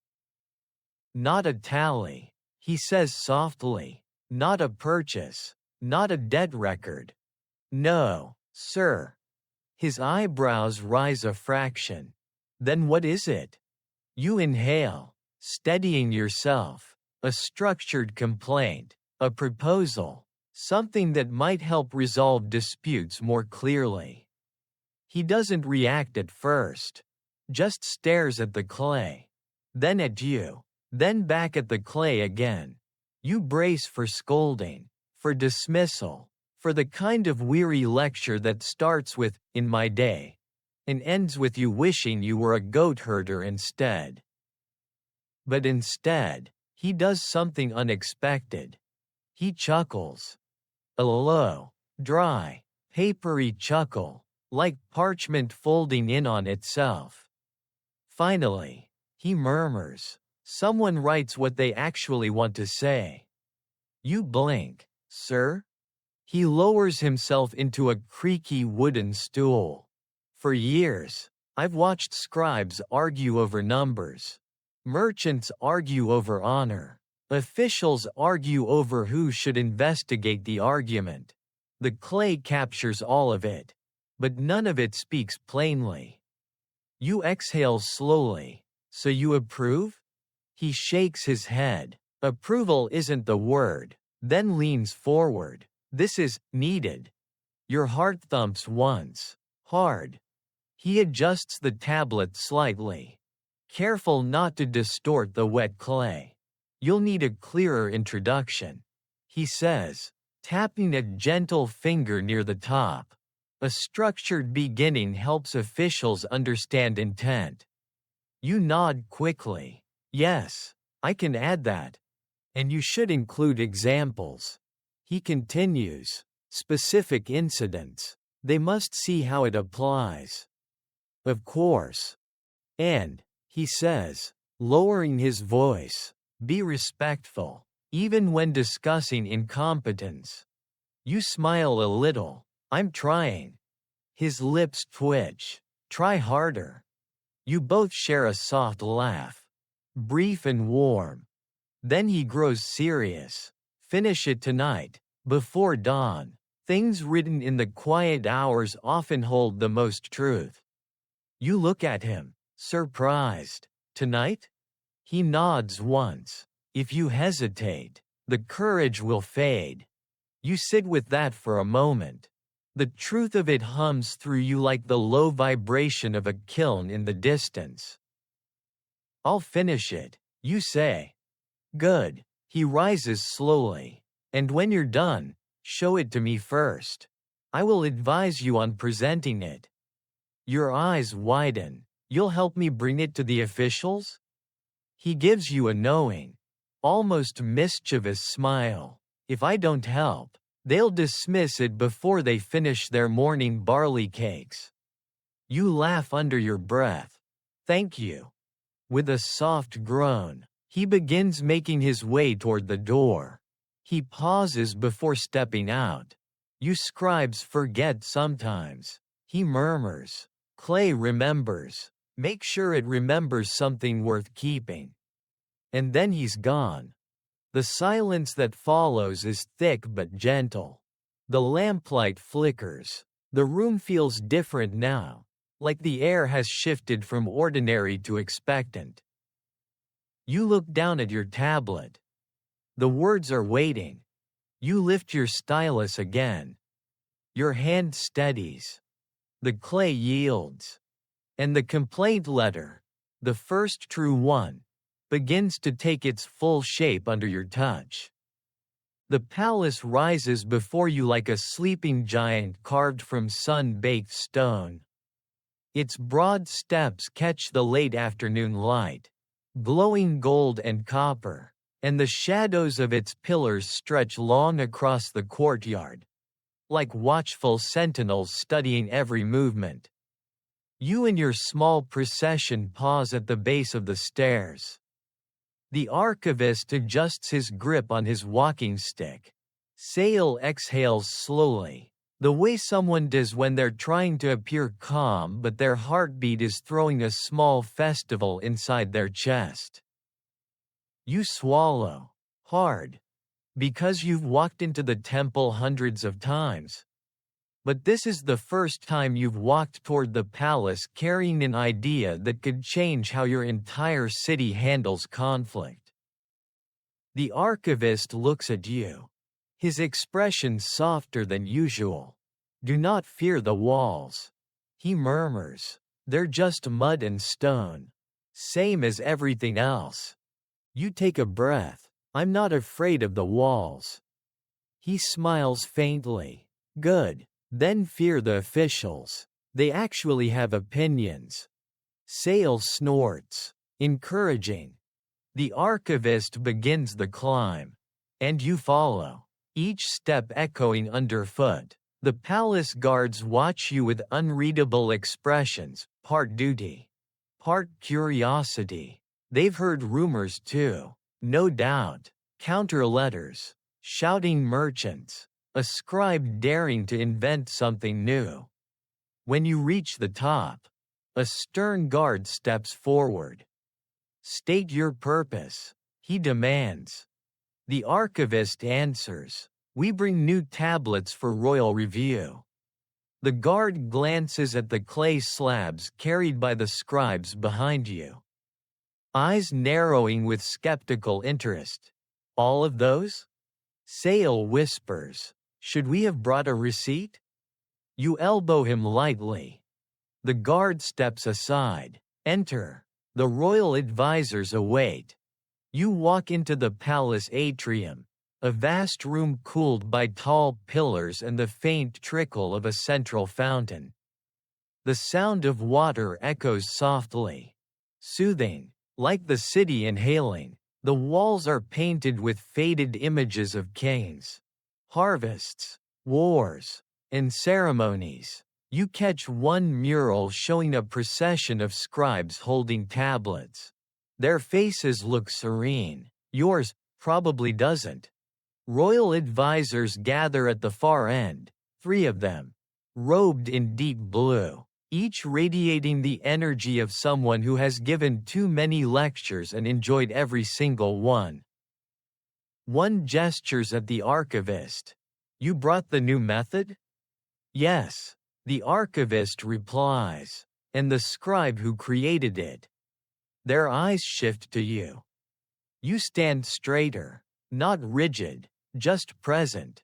Not a tally, he says softly. Not a purchase, not a debt record. No, sir. His eyebrows rise a fraction. Then what is it? You inhale, steadying yourself. A structured complaint, a proposal, something that might help resolve disputes more clearly. He doesn't react at first, just stares at the clay, then at you, then back at the clay again. You brace for scolding, for dismissal, for the kind of weary lecture that starts with, "in my day," and ends with you wishing you were a goat herder instead. But instead, he does something unexpected. He chuckles. A low, dry, papery chuckle, like parchment folding in on itself. Finally, he murmurs. Someone writes what they actually want to say. You blink. Sir? He lowers himself into a creaky wooden stool. For years, I've watched scribes argue over numbers. Merchants argue over honor. Officials argue over who should investigate the argument. The clay captures all of it, but none of it speaks plainly. You exhale slowly. So you approve? He shakes his head. Approval isn't the word, then leans forward. This is needed. Your heart thumps once. Hard. He adjusts the tablet slightly. Careful not to distort the wet clay. You'll need a clearer introduction, he says, tapping a gentle finger near the top. A structured beginning helps officials understand intent. You nod quickly. Yes, I can add that. And you should include examples. He continues. Specific incidents. They must see how it applies. Of course. And, he says, lowering his voice, be respectful, even when discussing incompetence. You smile a little. I'm trying. His lips twitch. Try harder. You both share a soft laugh. Brief and warm. Then he grows serious. Finish it tonight, before dawn. Things written in the quiet hours often hold the most truth. You look at him, surprised. Tonight? He nods once. If you hesitate, the courage will fade. You sit with that for a moment. The truth of it hums through you like the low vibration of a kiln in the distance. I'll finish it, you say. Good. He rises slowly. And when you're done, show it to me first. I will advise you on presenting it. Your eyes widen. You'll help me bring it to the officials? He gives you a knowing, almost mischievous smile. If I don't help, they'll dismiss it before they finish their morning barley cakes. You laugh under your breath. Thank you. With a soft groan, he begins making his way toward the door. He pauses before stepping out. You scribes forget sometimes, he murmurs. Clay remembers. Make sure it remembers something worth keeping. And then he's gone. The silence that follows is thick but gentle. The lamplight flickers. The room feels different now, like the air has shifted from ordinary to expectant. You look down at your tablet. The words are waiting. You lift your stylus again. Your hand steadies. The clay yields. And the complaint letter, the first true one, begins to take its full shape under your touch. The palace rises before you like a sleeping giant carved from sun-baked stone. Its broad steps catch the late afternoon light, glowing gold and copper, and the shadows of its pillars stretch long across the courtyard, like watchful sentinels studying every movement. You and your small procession pause at the base of the stairs. The archivist adjusts his grip on his walking stick. Sale exhales slowly, the way someone does when they're trying to appear calm but their heartbeat is throwing a small festival inside their chest. You swallow, hard, because you've walked into the temple hundreds of times. But this is the first time you've walked toward the palace carrying an idea that could change how your entire city handles conflict. The archivist looks at you. His expression softer than usual. Do not fear the walls. He murmurs. They're just mud and stone. Same as everything else. You take a breath. I'm not afraid of the walls. He smiles faintly. Good. Then fear the officials. They actually have opinions. Sale snorts. Encouraging. The archivist begins the climb. And you follow. Each step echoing underfoot. The palace guards watch you with unreadable expressions, part duty, part curiosity. They've heard rumors too. No doubt. Counter letters. Shouting merchants. A scribe daring to invent something new. When you reach the top, a stern guard steps forward. State your purpose, he demands. The archivist answers, we bring new tablets for royal review. The guard glances at the clay slabs carried by the scribes behind you. Eyes narrowing with skeptical interest. All of those? Sale whispers. Should we have brought a receipt? You elbow him lightly. The guard steps aside. Enter. The royal advisors await. You walk into the palace atrium, a vast room cooled by tall pillars and the faint trickle of a central fountain. The sound of water echoes softly, soothing, like the city inhaling. The walls are painted with faded images of kings, harvests, wars, and ceremonies. You catch one mural showing a procession of scribes holding tablets. Their faces look serene. Yours probably doesn't. Royal advisors gather at the far end, 3 of them, robed in deep blue, each radiating the energy of someone who has given too many lectures and enjoyed every single one. One gestures at the archivist. You brought the new method? Yes, the archivist replies, and the scribe who created it. Their eyes shift to you. You stand straighter, not rigid, just present.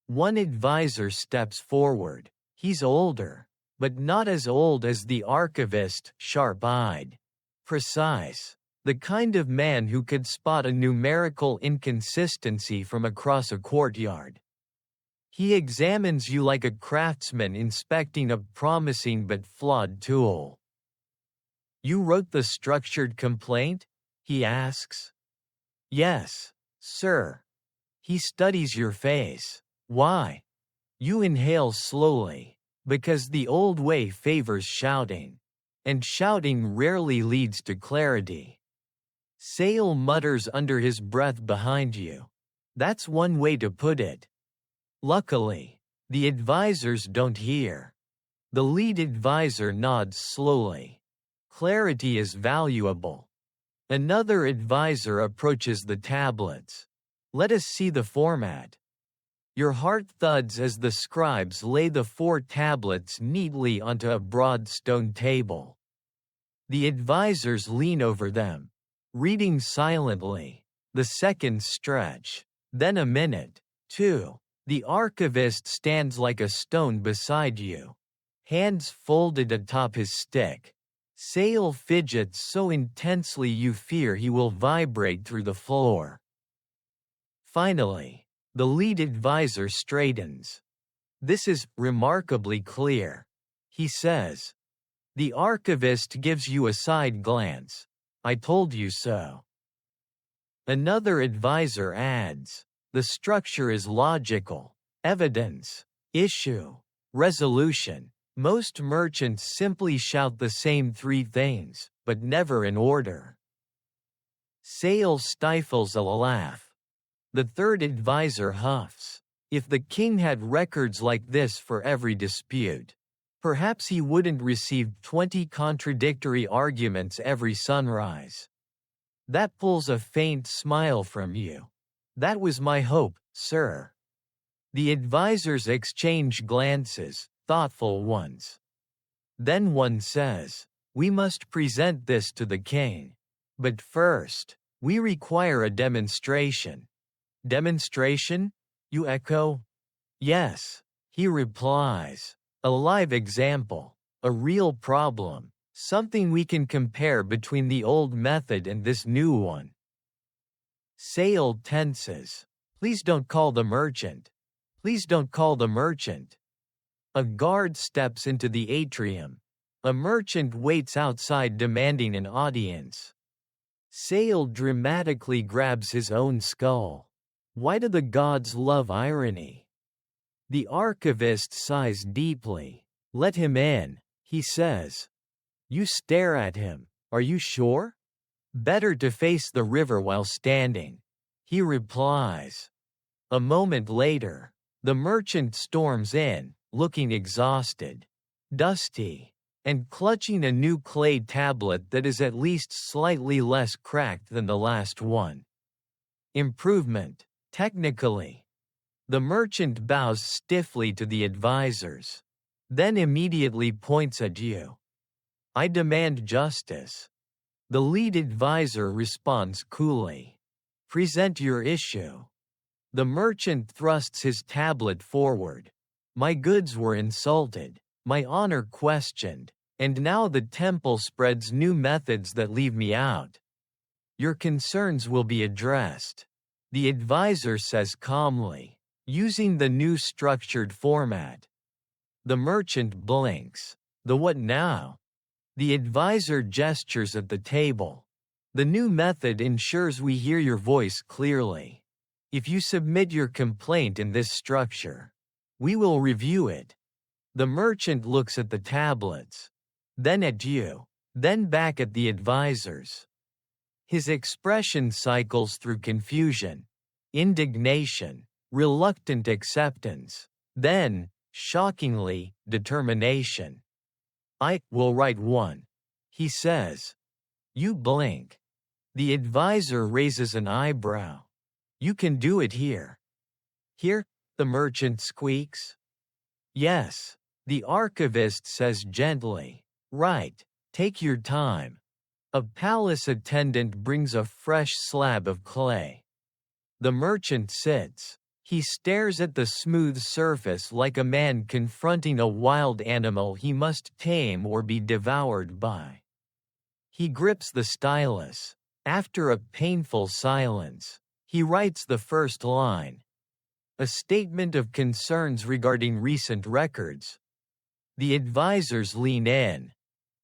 One advisor steps forward. He's older, but not as old as the archivist, sharp-eyed, precise, the kind of man who could spot a numerical inconsistency from across a courtyard. He examines you like a craftsman inspecting a promising but flawed tool. You wrote the structured complaint? He asks. Yes, sir. He studies your face. Why? You inhale slowly, because the old way favors shouting, and shouting rarely leads to clarity. Sale mutters under his breath behind you. That's one way to put it. Luckily, the advisors don't hear. The lead advisor nods slowly. Clarity is valuable. Another advisor approaches the tablets. Let us see the format. Your heart thuds as the scribes lay the 4 tablets neatly onto a broad stone table. The advisors lean over them, reading silently. The seconds stretch. Then a minute, 2. The archivist stands like a stone beside you, hands folded atop his stick. Sale fidgets so intensely you fear he will vibrate through the floor. Finally, the lead advisor straightens. This is remarkably clear, he says. The archivist gives you a side glance. I told you so. Another advisor adds, the structure is logical. Evidence, issue, resolution. Most merchants simply shout the same 3 things, but never in order. Sale stifles a laugh. The third advisor huffs. If the king had records like this for every dispute, perhaps he wouldn't receive 20 contradictory arguments every sunrise. That pulls a faint smile from you. That was my hope, sir. The advisors exchange glances, thoughtful ones. Then one says, we must present this to the king. But first, we require a demonstration. Demonstration? You echo? Yes, he replies. A live example, a real problem, something we can compare between the old method and this new one. Sale tenses. Please don't call the merchant. Please don't call the merchant. A guard steps into the atrium. A merchant waits outside demanding an audience. Sale dramatically grabs his own skull. Why do the gods love irony? The archivist sighs deeply. Let him in, he says. You stare at him. Are you sure? Better to face the river while standing, he replies. A moment later, the merchant storms in, looking exhausted, dusty, and clutching a new clay tablet that is at least slightly less cracked than the last one. Improvement, technically. The merchant bows stiffly to the advisors, then immediately points at you. I demand justice. The lead advisor responds coolly. Present your issue. The merchant thrusts his tablet forward. My goods were insulted, my honor questioned, and now the temple spreads new methods that leave me out. Your concerns will be addressed, the advisor says calmly, using the new structured format. The merchant blinks. The what now? The advisor gestures at the table. The new method ensures we hear your voice clearly. If you submit your complaint in this structure, we will review it. The merchant looks at the tablets, then at you, then back at the advisors. His expression cycles through confusion, indignation, reluctant acceptance, then, shockingly, determination. I will write one, he says. You blink. The advisor raises an eyebrow. You can do it here. Here, the merchant squeaks. Yes, the archivist says gently. Right, take your time. A palace attendant brings a fresh slab of clay. The merchant sits. He stares at the smooth surface like a man confronting a wild animal he must tame or be devoured by. He grips the stylus. After a painful silence, he writes the first line. A statement of concerns regarding recent records. The advisors lean in.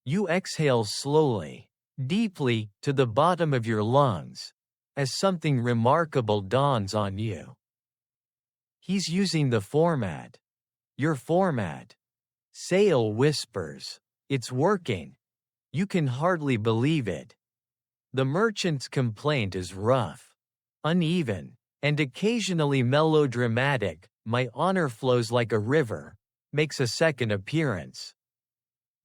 You exhale slowly, deeply, to the bottom of your lungs, as something remarkable dawns on you. He's using the format. Your format. Sale whispers. It's working. You can hardly believe it. The merchant's complaint is rough, uneven, and occasionally melodramatic. My honor flows like a river, makes a second appearance.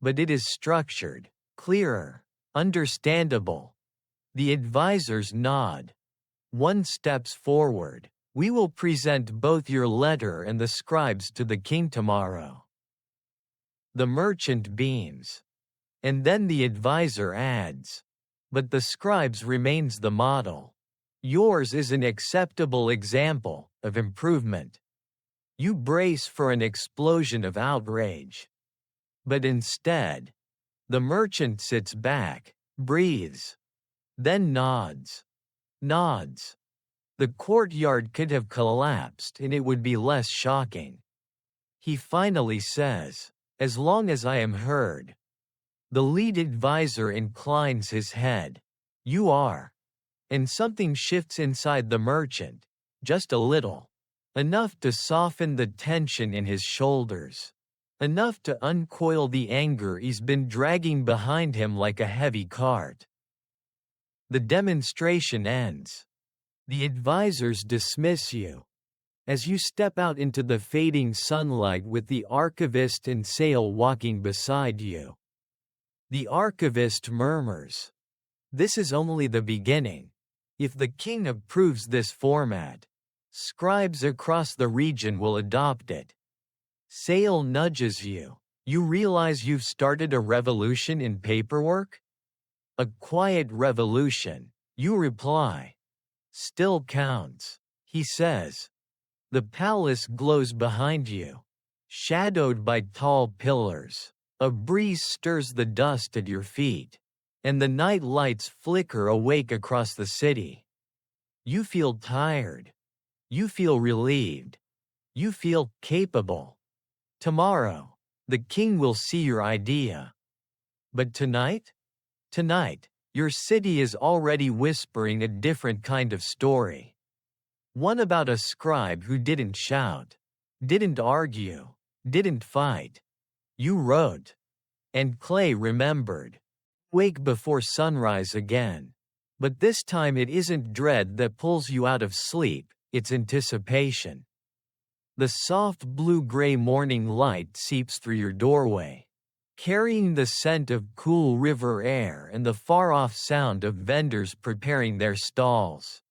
But it is structured, clearer, understandable. The advisors nod. One steps forward. We will present both your letter and the scribes to the king tomorrow. The merchant beams. And then the advisor adds. But the scribes remains the model. Yours is an acceptable example of improvement. You brace for an explosion of outrage. But instead, the merchant sits back, breathes, then nods. Nods. The courtyard could have collapsed and it would be less shocking. He finally says, as long as I am heard. The lead advisor inclines his head. You are. And something shifts inside the merchant, just a little. Enough to soften the tension in his shoulders. Enough to uncoil the anger he's been dragging behind him like a heavy cart. The demonstration ends. The advisors dismiss you. As you step out into the fading sunlight with the archivist and Sale walking beside you. The archivist murmurs. This is only the beginning. If the king approves this format, scribes across the region will adopt it. Sale nudges you. You realize you've started a revolution in paperwork? A quiet revolution, you reply. Still counts, he says. The palace glows behind you, shadowed by tall pillars. A breeze stirs the dust at your feet, and the night lights flicker awake across the city. You feel tired. You feel relieved. You feel capable. Tomorrow, the king will see your idea. But tonight? Tonight, your city is already whispering a different kind of story. One about a scribe who didn't shout, didn't argue, didn't fight. You wrote. And Clay remembered. Wake before sunrise again. But this time it isn't dread that pulls you out of sleep, it's anticipation. The soft blue-gray morning light seeps through your doorway, carrying the scent of cool river air and the far-off sound of vendors preparing their stalls.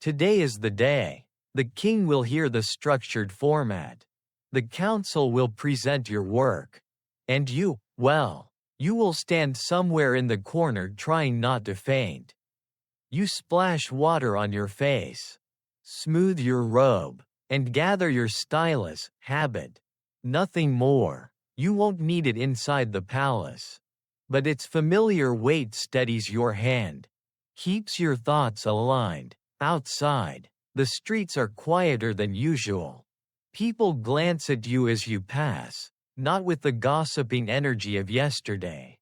Today is the day. The king will hear the structured format. The council will present your work. And you, well, you will stand somewhere in the corner trying not to faint. You splash water on your face, smooth your robe, and gather your stylus, habit, Nothing more. You won't need it inside the palace. But its familiar weight steadies your hand, keeps your thoughts aligned. Outside, the streets are quieter than usual. People glance at you as you pass, not with the gossiping energy of yesterday,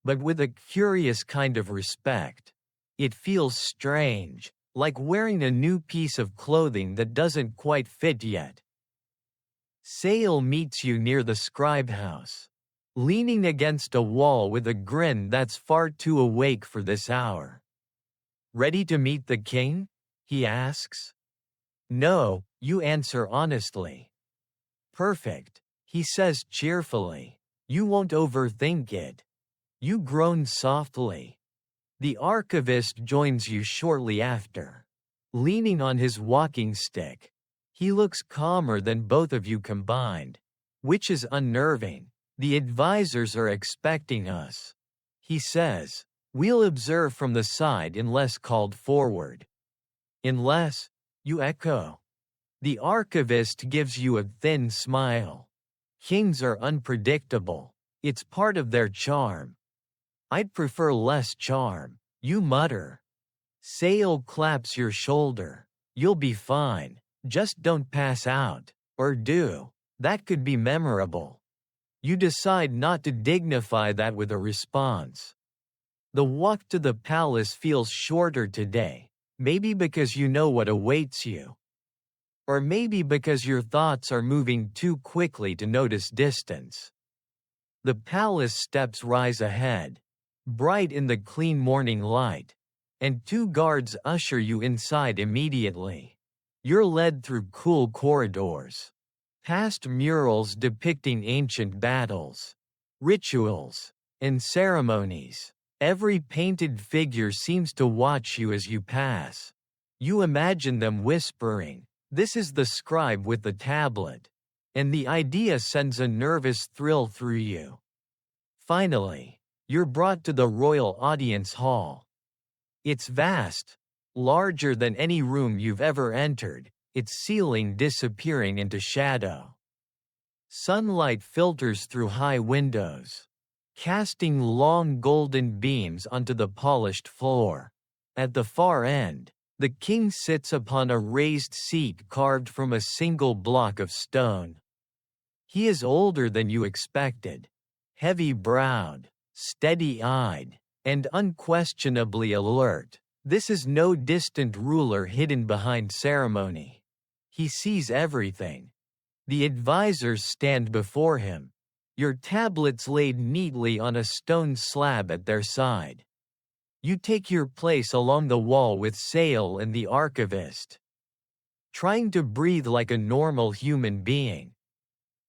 but with a curious kind of respect. It feels strange, like wearing a new piece of clothing that doesn't quite fit yet. Sale meets you near the scribe house, leaning against a wall with a grin that's far too awake for this hour. "Ready to meet the king?" he asks. "No," you answer honestly. "Perfect," he says cheerfully. "You won't overthink it." You groan softly. The archivist joins you shortly after, leaning on his walking stick. He looks calmer than both of you combined, which is unnerving. "The advisors are expecting us," he says. "We'll observe from the side unless called forward." "Unless?" you echo. The archivist gives you a thin smile. "Kings are unpredictable. It's part of their charm." "I'd prefer less charm," you mutter. Sale claps your shoulder. "You'll be fine. Just don't pass out. Or do. That could be memorable." You decide not to dignify that with a response. The walk to the palace feels shorter today, maybe because you know what awaits you. Or maybe because your thoughts are moving too quickly to notice distance. The palace steps rise ahead, bright in the clean morning light, and two guards usher you inside immediately. You're led through cool corridors, past murals depicting ancient battles, rituals, and ceremonies. Every painted figure seems to watch you as you pass. You imagine them whispering, "This is the scribe with the tablet," and the idea sends a nervous thrill through you. Finally, you're brought to the royal audience hall. It's vast, larger than any room you've ever entered, its ceiling disappearing into shadow. Sunlight filters through high windows, casting long golden beams onto the polished floor. At the far end, the king sits upon a raised seat carved from a single block of stone. He is older than you expected, heavy-browed, steady-eyed, and unquestionably alert. This is no distant ruler hidden behind ceremony. He sees everything. The advisors stand before him, your tablets laid neatly on a stone slab at their side. You take your place along the wall with Sale and the archivist, trying to breathe like a normal human being.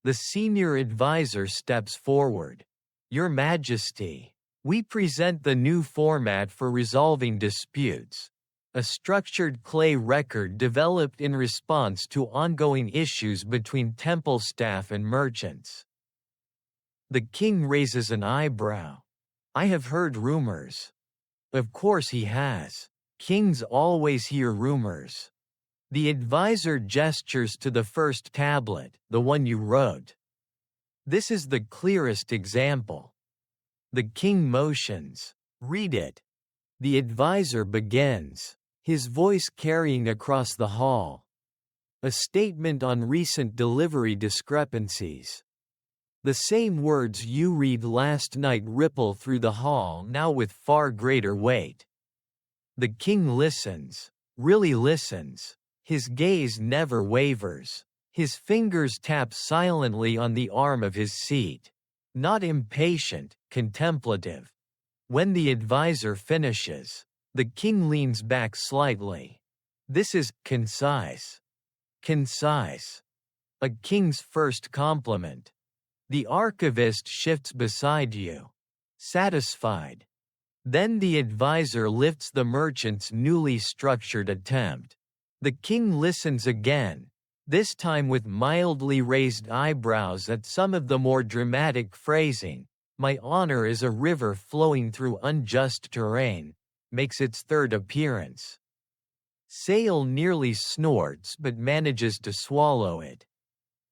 The senior advisor steps forward. "Your Majesty, we present the new format for resolving disputes, a structured clay record developed in response to ongoing issues between temple staff and merchants." The king raises an eyebrow. "I have heard rumors." Of course he has. Kings always hear rumors. The advisor gestures to the first tablet, the one you wrote. "This is the clearest example." The king motions. "Read it." The advisor begins, his voice carrying across the hall. "A statement on recent delivery discrepancies." The same words you read last night ripple through the hall now with far greater weight. The king listens, really listens. His gaze never wavers. His fingers tap silently on the arm of his seat. Not impatient, contemplative. When the advisor finishes, the king leans back slightly. This is concise. Concise. A king's first compliment. The archivist shifts beside you, satisfied. Then the advisor lifts the merchant's newly structured attempt. The king listens again, this time with mildly raised eyebrows at some of the more dramatic phrasing. "My honor is a river flowing through unjust terrain," makes its third appearance. Sale nearly snorts but manages to swallow it.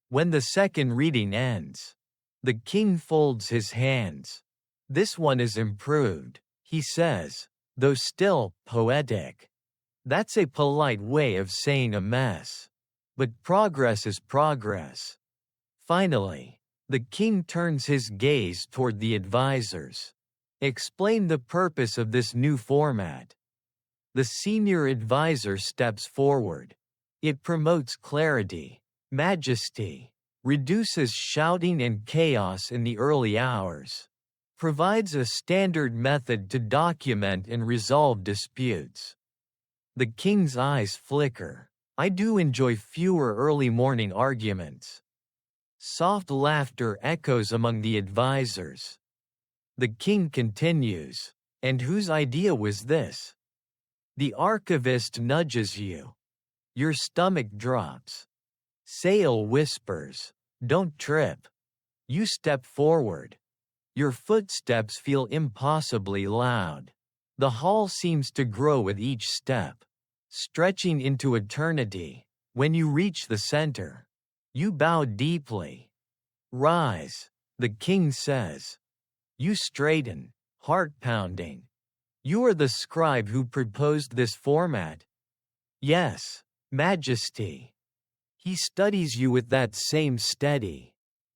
When the second reading ends, the king folds his hands. This one is improved, he says, though still poetic. That's a polite way of saying a mess. But progress is progress. Finally, the king turns his gaze toward the advisors. Explain the purpose of this new format. The senior advisor steps forward. It promotes clarity, majesty, reduces shouting and chaos in the early hours, provides a standard method to document and resolve disputes. The king's eyes flicker. I do enjoy fewer early morning arguments. Soft laughter echoes among the advisors. The king continues. And whose idea was this? The archivist nudges you. Your stomach drops. Sale whispers, "Don't trip." You step forward. Your footsteps feel impossibly loud. The hall seems to grow with each step, stretching into eternity. When you reach the center, you bow deeply. "Rise," the king says. You straighten, heart pounding. You are the scribe who proposed this format? Yes, Majesty. He studies you with that same steady,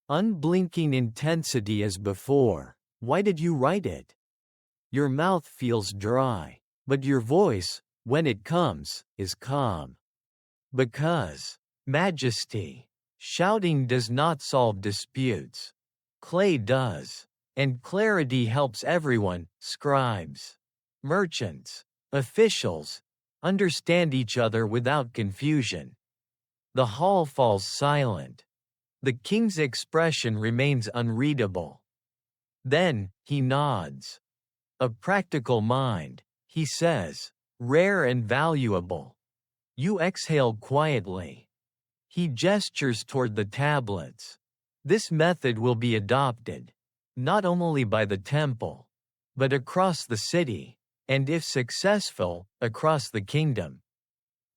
unblinking intensity as before. Why did you write it? Your mouth feels dry, but your voice, when it comes, is calm. Because, Majesty, shouting does not solve disputes. Clay does. And clarity helps everyone, scribes, merchants, officials, understand each other without confusion. The hall falls silent. The king's expression remains unreadable. Then, he nods. A practical mind, he says, rare and valuable. You exhale quietly. He gestures toward the tablets. This method will be adopted, not only by the temple, but across the city, and if successful, across the kingdom.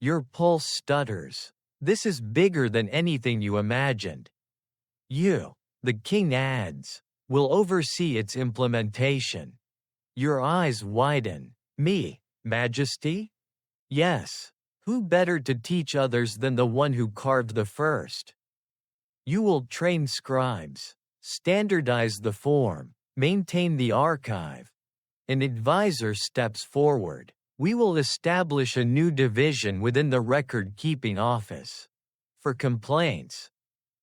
Your pulse stutters. This is bigger than anything you imagined. You, the king adds, will oversee its implementation. Your eyes widen. Me, Majesty? Yes. Who better to teach others than the one who carved the first? You will train scribes, standardize the form, maintain the archive. An advisor steps forward. We will establish a new division within the record-keeping office. For complaints,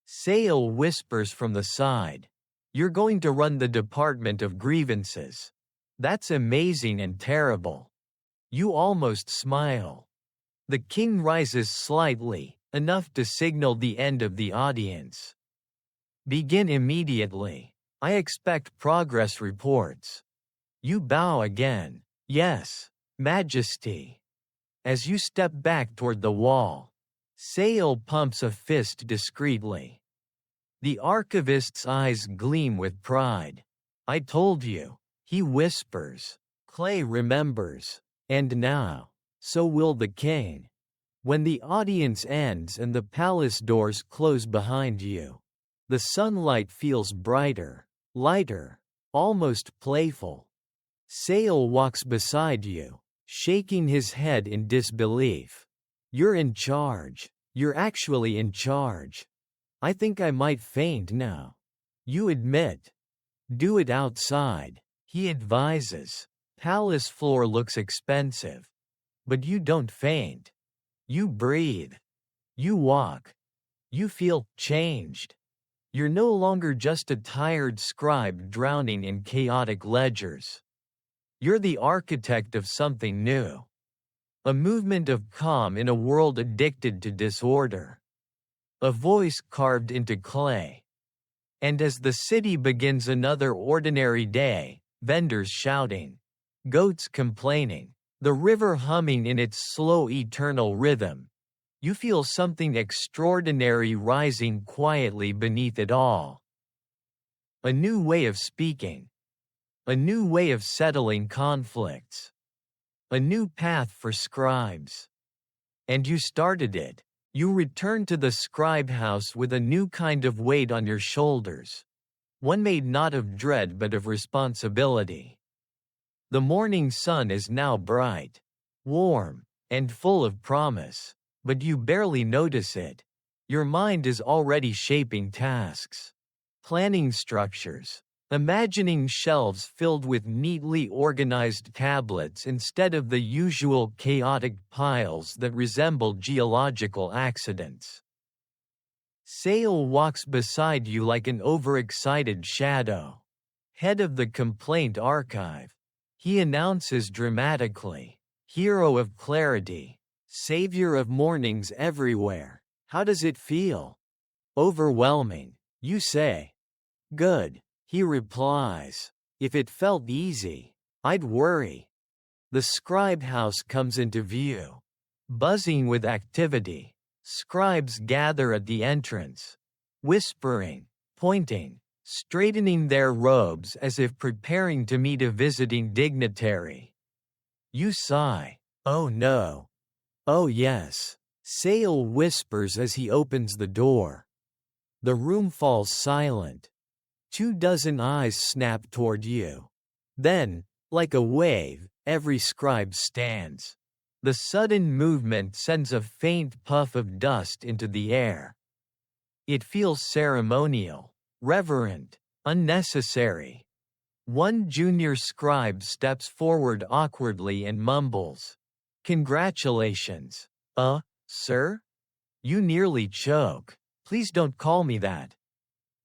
Sale whispers from the side. You're going to run the Department of Grievances. That's amazing and terrible. You almost smile. The king rises slightly, enough to signal the end of the audience. Begin immediately. I expect progress reports. You bow again. Yes, Majesty. As you step back toward the wall, Sale pumps a fist discreetly. The archivist's eyes gleam with pride. I told you, he whispers. Clay remembers. And now, so will the king. When the audience ends and the palace doors close behind you, the sunlight feels brighter, lighter, almost playful. Sale walks beside you, shaking his head in disbelief. You're in charge. You're actually in charge. I think I might faint now. You admit. Do it outside, he advises. Palace floor looks expensive. But you don't faint. You breathe. You walk. You feel changed. You're no longer just a tired scribe drowning in chaotic ledgers. You're the architect of something new. A movement of calm in a world addicted to disorder. A voice carved into clay. And as the city begins another ordinary day, vendors shouting, goats complaining, the river humming in its slow eternal rhythm, you feel something extraordinary rising quietly beneath it all. A new way of speaking. A new way of settling conflicts. A new path for scribes. And you started it. You return to the scribe house with a new kind of weight on your shoulders, one made not of dread but of responsibility. The morning sun is now bright, warm, and full of promise, but you barely notice it. Your mind is already shaping tasks, planning structures, imagining shelves filled with neatly organized tablets instead of the usual chaotic piles that resemble geological accidents. Sale walks beside you like an overexcited shadow. Head of the complaint archive, he announces dramatically, hero of clarity, savior of mornings everywhere. How does it feel? Overwhelming, you say. Good, he replies. If it felt easy, I'd worry. The scribe house comes into view. Buzzing with activity, scribes gather at the entrance, whispering, pointing, straightening their robes as if preparing to meet a visiting dignitary. You sigh. Oh no. Oh yes. Sale whispers as he opens the door. The room falls silent. 24 eyes snap toward you. Then, like a wave, every scribe stands. The sudden movement sends a faint puff of dust into the air. It feels ceremonial, reverent, unnecessary. One junior scribe steps forward awkwardly and mumbles, "Congratulations, sir?" You nearly choke. "Please don't call me that."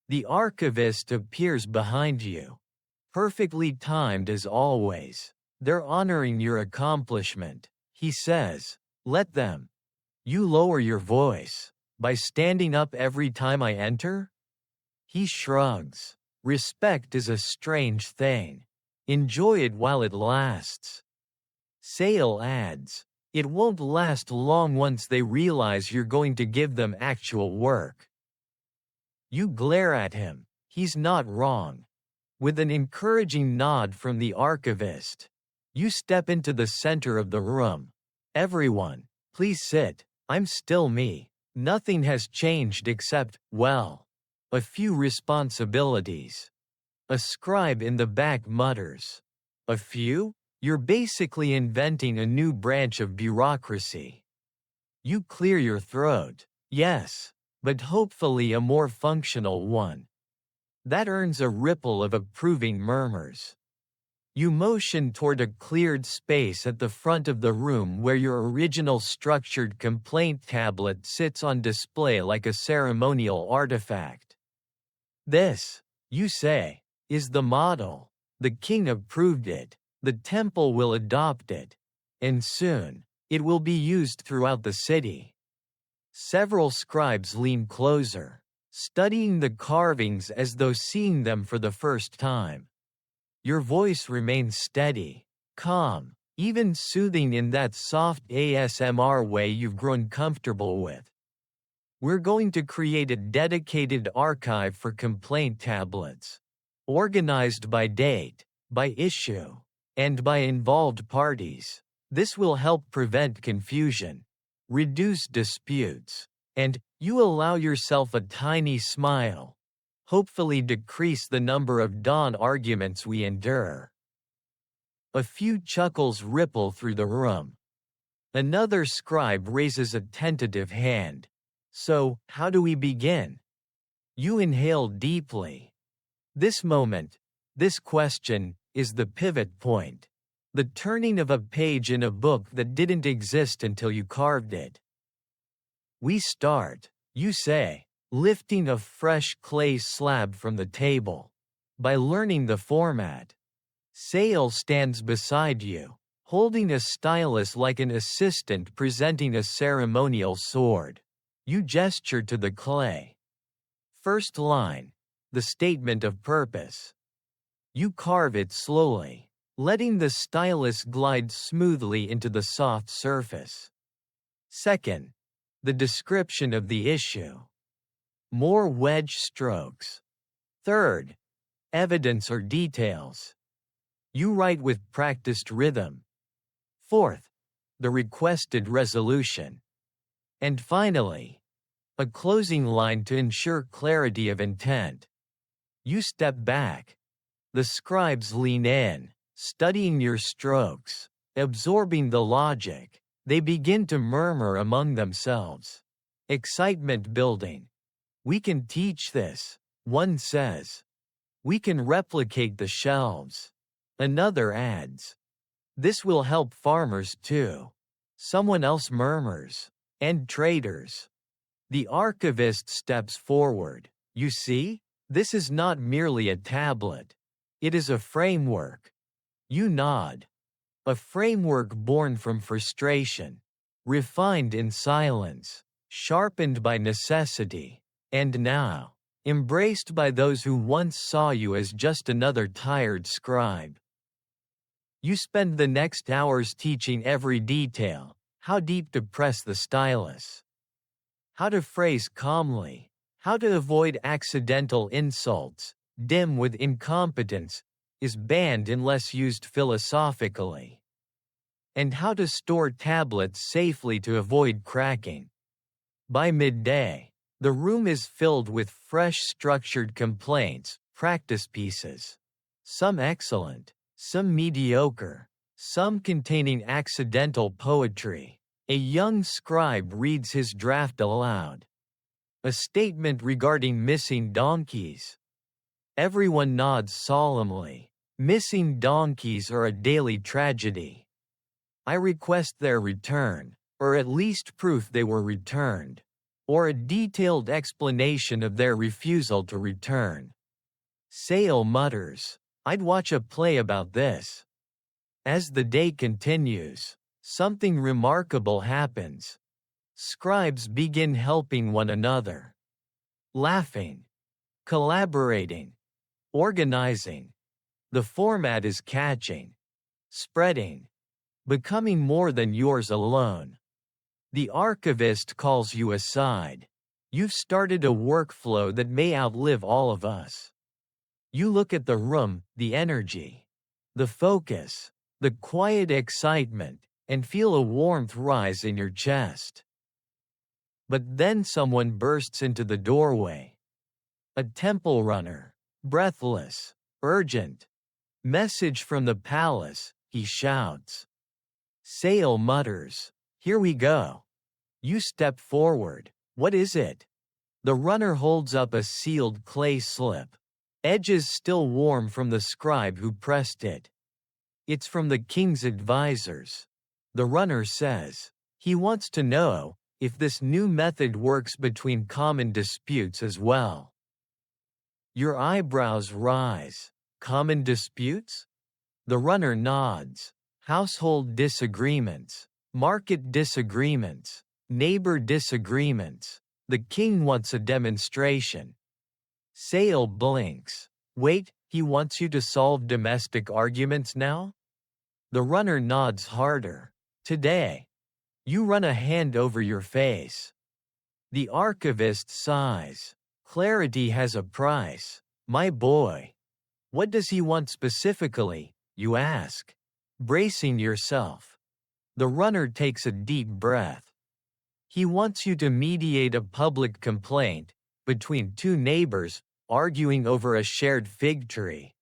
The archivist appears behind you. Perfectly timed as always. They're honoring your accomplishment, he says. Let them. You lower your voice. By standing up every time I enter? He shrugs. Respect is a strange thing. Enjoy it while it lasts. Sale adds, it won't last long once they realize you're going to give them actual work. You glare at him. He's not wrong. With an encouraging nod from the archivist, you step into the center of the room. Everyone, please sit. I'm still me. Nothing has changed except, well, a few responsibilities. A scribe in the back mutters. A few? You're basically inventing a new branch of bureaucracy. You clear your throat. Yes, but hopefully a more functional one. That earns a ripple of approving murmurs. You motion toward a cleared space at the front of the room where your original structured complaint tablet sits on display like a ceremonial artifact. This, you say, is the model. The king approved it. The temple will adopt it. And soon, it will be used throughout the city. Several scribes lean closer, studying the carvings as though seeing them for the first time. Your voice remains steady, calm, even soothing in that soft ASMR way you've grown comfortable with. We're going to create a dedicated archive for complaint tablets, organized by date, by issue, and by involved parties. This will help prevent confusion, reduce disputes, and you allow yourself a tiny smile. Hopefully decrease the number of dawn arguments we endure. A few chuckles ripple through the room. Another scribe raises a tentative hand. So, how do we begin? You inhale deeply. This moment, this question, is the pivot point. The turning of a page in a book that didn't exist until you carved it. We start, you say, lifting a fresh clay slab from the table. By learning the format. Sale stands beside you, holding a stylus like an assistant presenting a ceremonial sword. You gesture to the clay. First line, the statement of purpose. You carve it slowly, letting the stylus glide smoothly into the soft surface. Second, the description of the issue. More wedge strokes. Third, evidence or details. You write with practiced rhythm. Fourth, the requested resolution. And finally, a closing line to ensure clarity of intent. You step back. The scribes lean in, studying your strokes, absorbing the logic. They begin to murmur among themselves. Excitement building. We can teach this, one says. We can replicate the shelves. Another adds. This will help farmers too. Someone else murmurs. And traders. The archivist steps forward. You see, this is not merely a tablet. It is a framework. You nod. A framework born from frustration. Refined in silence. Sharpened by necessity. And now, embraced by those who once saw you as just another tired scribe. You spend the next hours teaching every detail, how deep to press the stylus, how to phrase calmly, how to avoid accidental insults, dim with incompetence, is banned unless used philosophically, and how to store tablets safely to avoid cracking. By midday, the room is filled with fresh structured complaints, practice pieces. Some excellent, some mediocre, some containing accidental poetry. A young scribe reads his draft aloud. A statement regarding missing donkeys. Everyone nods solemnly. Missing donkeys are a daily tragedy. I request their return, or at least proof they were returned, or a detailed explanation of their refusal to return. Sale mutters, I'd watch a play about this. As the day continues, something remarkable happens. Scribes begin helping one another. Laughing. Collaborating. Organizing. The format is catching. Spreading. Becoming more than yours alone. The archivist calls you aside. You've started a workflow that may outlive all of us. You look at the room, the energy, the focus, the quiet excitement, and feel a warmth rise in your chest. But then someone bursts into the doorway. A temple runner, breathless, urgent. Message from the palace, he shouts. Sale mutters, here we go. You step forward. What is it? The runner holds up a sealed clay slip. Edges still warm from the scribe who pressed it. It's from the king's advisors. The runner says. He wants to know if this new method works between common disputes as well. Your eyebrows rise. Common disputes? The runner nods. Household disagreements. Market disagreements. Neighbor disagreements. The king wants a demonstration. Sale blinks. Wait, he wants you to solve domestic arguments now? The runner nods harder. Today. You run a hand over your face. The archivist sighs. Clarity has a price, my boy. What does he want specifically, you ask? Bracing yourself. The runner takes a deep breath. He wants you to mediate a public complaint between two neighbors arguing over a shared fig tree.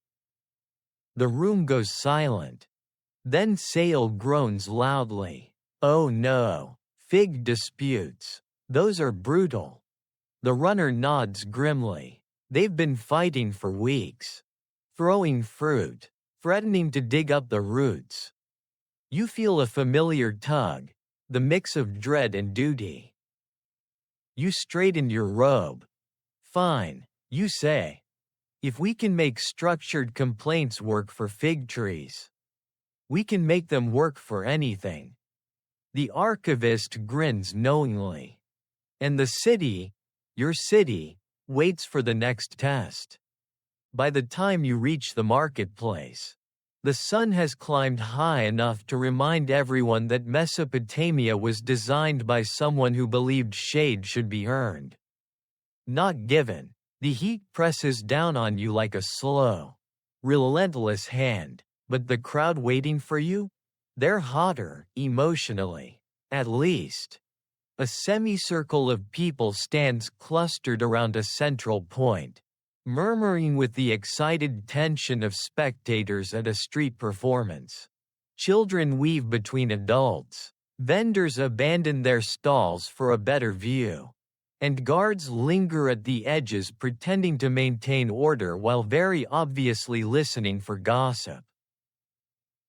The room goes silent. Then Sale groans loudly. Oh no, fig disputes. Those are brutal. The runner nods grimly. They've been fighting for weeks. Throwing fruit. Threatening to dig up the roots. You feel a familiar tug. The mix of dread and duty. You straighten your robe. Fine, you say. If we can make structured complaints work for fig trees, we can make them work for anything. The archivist grins knowingly. And the city, your city, waits for the next test. By the time you reach the marketplace, the sun has climbed high enough to remind everyone that Mesopotamia was designed by someone who believed shade should be earned, not given. The heat presses down on you like a slow, relentless hand, but the crowd waiting for you? They're hotter, emotionally, at least. A semicircle of people stands clustered around a central point, murmuring with the excited tension of spectators at a street performance. Children weave between adults. Vendors abandon their stalls for a better view. And guards linger at the edges pretending to maintain order while very obviously listening for gossip.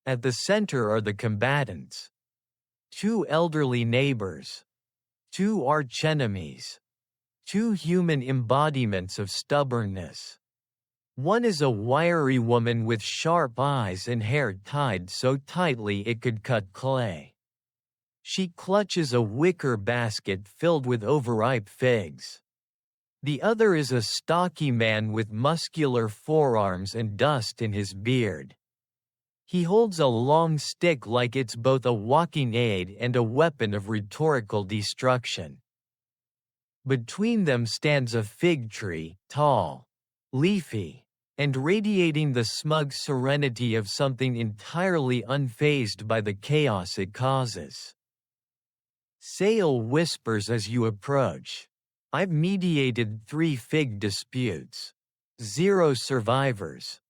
At the center are the combatants. Two elderly neighbors. Two archenemies. Two human embodiments of stubbornness. One is a wiry woman with sharp eyes and hair tied so tightly it could cut clay. She clutches a wicker basket filled with overripe figs. The other is a stocky man with muscular forearms and dust in his beard. He holds a long stick like it's both a walking aid and a weapon of rhetorical destruction. Between them stands a fig tree, tall, leafy, and radiating the smug serenity of something entirely unfazed by the chaos it causes. Sale whispers as you approach. I've mediated 3 fig disputes. 0 survivors.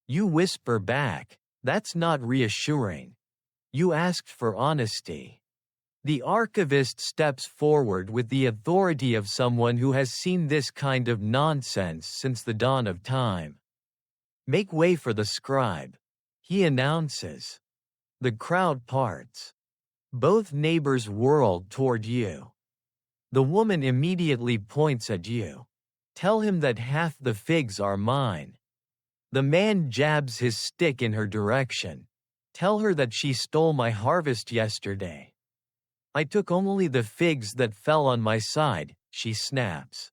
You whisper back, that's not reassuring. You asked for honesty. The archivist steps forward with the authority of someone who has seen this kind of nonsense since the dawn of time. Make way for the scribe, he announces. The crowd parts. Both neighbors whirl toward you. The woman immediately points at you. Tell him that half the figs are mine. The man jabs his stick in her direction. Tell her that she stole my harvest yesterday. I took only the figs that fell on my side, she snaps.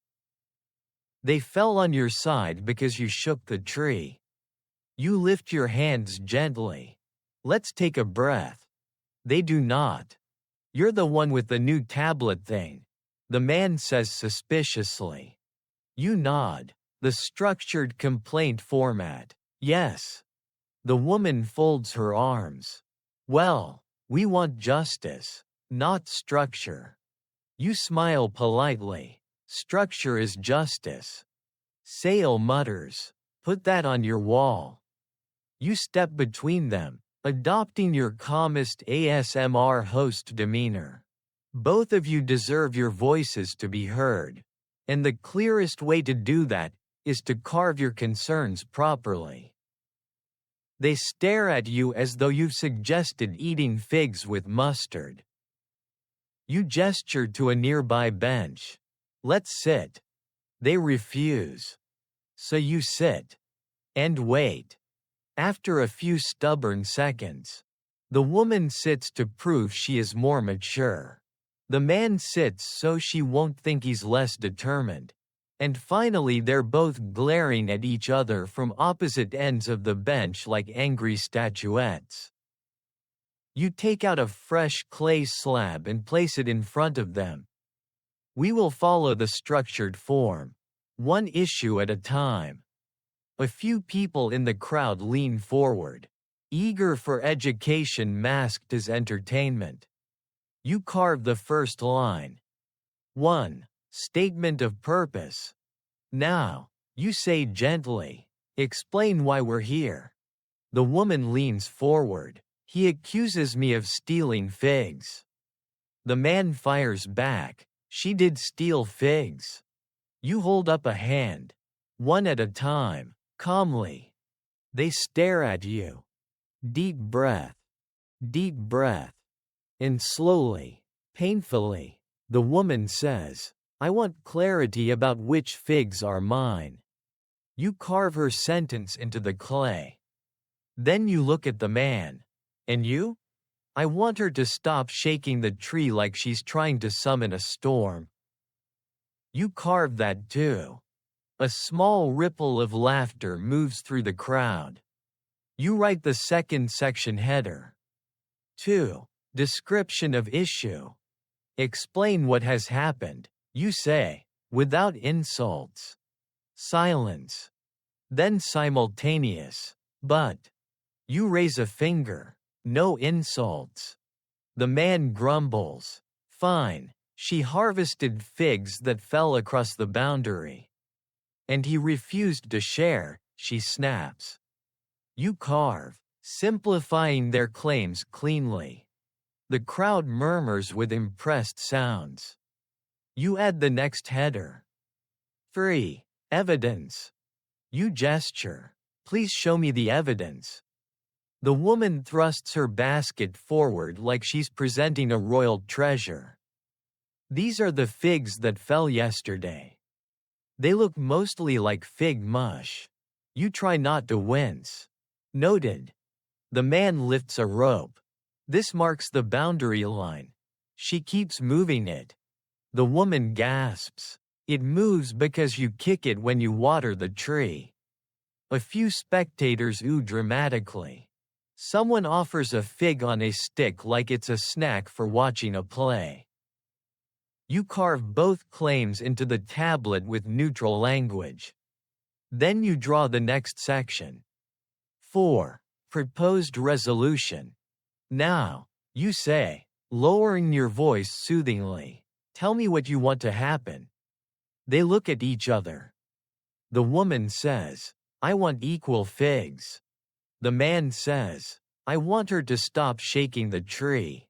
They fell on your side because you shook the tree. You lift your hands gently. Let's take a breath. They do not. You're the one with the new tablet thing, the man says suspiciously. You nod. The structured complaint format. Yes. The woman folds her arms. Well, we want justice, not structure. You smile politely. Structure is justice. Sale mutters. Put that on your wall. You step between them, adopting your calmest ASMR host demeanor. Both of you deserve your voices to be heard. And the clearest way to do that is to carve your concerns properly. They stare at you as though you've suggested eating figs with mustard. You gesture to a nearby bench. Let's sit. They refuse. So you sit. And wait. After a few stubborn seconds, the woman sits to prove she is more mature. The man sits so she won't think he's less determined. And finally they're both glaring at each other from opposite ends of the bench like angry statuettes. You take out a fresh clay slab and place it in front of them. We will follow the structured form, one issue at a time. A few people in the crowd lean forward, eager for education masked as entertainment. You carve the first line. 1. Statement of purpose. Now, you say gently, explain why we're here. The woman leans forward. He accuses me of stealing figs. The man fires back. She did steal figs. You hold up a hand. One at a time, calmly. They stare at you. Deep breath. Deep breath. And slowly, painfully, the woman says, I want clarity about which figs are mine. You carve her sentence into the clay. Then you look at the man. And you? I want her to stop shaking the tree like she's trying to summon a storm. You carve that too. A small ripple of laughter moves through the crowd. You write the second section header. 2. Description of issue. Explain what has happened, you say, without insults. Silence. Then simultaneous. But. You raise a finger. No insults. The man grumbles. Fine, She harvested figs that fell across the boundary. And he refused to share, she snaps. You carve, simplifying their claims cleanly. The crowd murmurs with impressed sounds. You add the next header. 3. Evidence. You gesture. Please show me the evidence. The woman thrusts her basket forward like she's presenting a royal treasure. These are the figs that fell yesterday. They look mostly like fig mush. You try not to wince. Noted. The man lifts a rope. This marks the boundary line. She keeps moving it. The woman gasps. It moves because you kick it when you water the tree. A few spectators ooh dramatically. Someone offers a fig on a stick like it's a snack for watching a play. You carve both claims into the tablet with neutral language. Then you draw the next section. 4. Proposed resolution. Now, you say, lowering your voice soothingly, tell me what you want to happen. They look at each other. The woman says, I want equal figs. The man says, I want her to stop shaking the tree.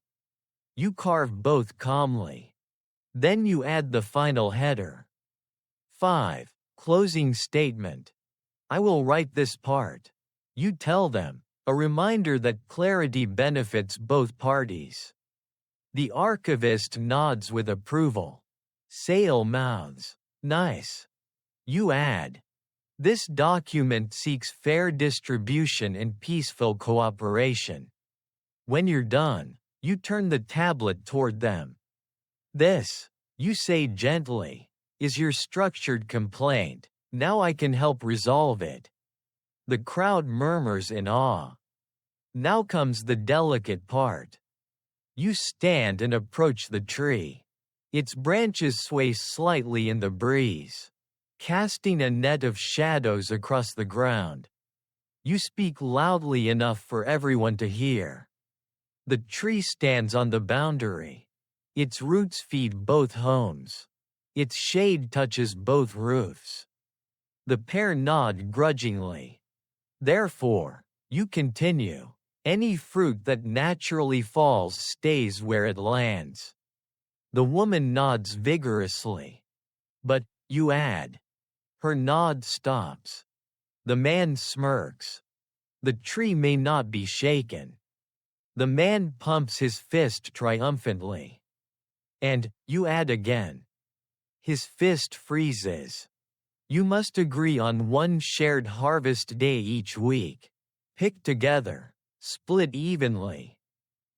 You carve both calmly. Then you add the final header. 5. Closing statement. I will write this part. You tell them, a reminder that clarity benefits both parties. The archivist nods with approval. Sale mouths. Nice. You add. This document seeks fair distribution and peaceful cooperation. When you're done, you turn the tablet toward them. This, you say gently, is your structured complaint. Now I can help resolve it. The crowd murmurs in awe. Now comes the delicate part. You stand and approach the tree. Its branches sway slightly in the breeze, casting a net of shadows across the ground. You speak loudly enough for everyone to hear. The tree stands on the boundary. Its roots feed both homes. Its shade touches both roofs. The pair nod grudgingly. Therefore, you continue. Any fruit that naturally falls stays where it lands. The woman nods vigorously. But, you add. Her nod stops. The man smirks. The tree may not be shaken. The man pumps his fist triumphantly. And, you add again. His fist freezes. You must agree on one shared harvest day each week. Pick together. Split evenly.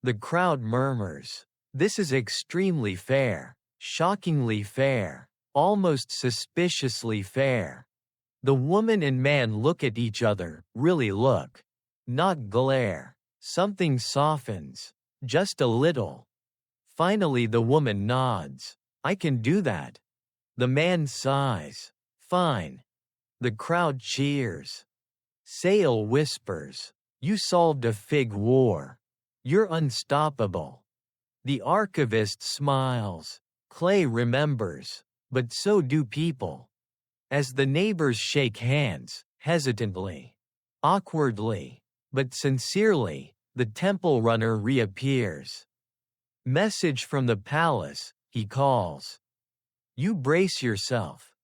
The crowd murmurs. This is extremely fair. Shockingly fair. Almost suspiciously fair. The woman and man look at each other, really look. Not glare. Something softens. Just a little. Finally the woman nods. I can do that. The man sighs. Fine. The crowd cheers. Sale whispers. You solved a fig war. You're unstoppable. The archivist smiles. Clay remembers. But so do people. As the neighbors shake hands, hesitantly, awkwardly, but sincerely, the temple runner reappears. Message from the palace, he calls. You brace yourself.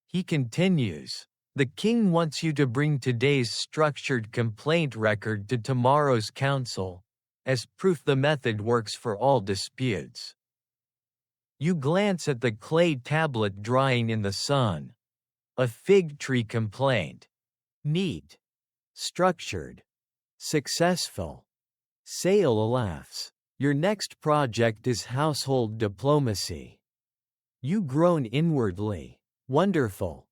He continues. The king wants you to bring today's structured complaint record to tomorrow's council, as proof the method works for all disputes. You glance at the clay tablet drying in the sun. A fig tree complaint. Neat. Structured. Successful. Sale laughs. Your next project is household diplomacy. You groan inwardly. Wonderful.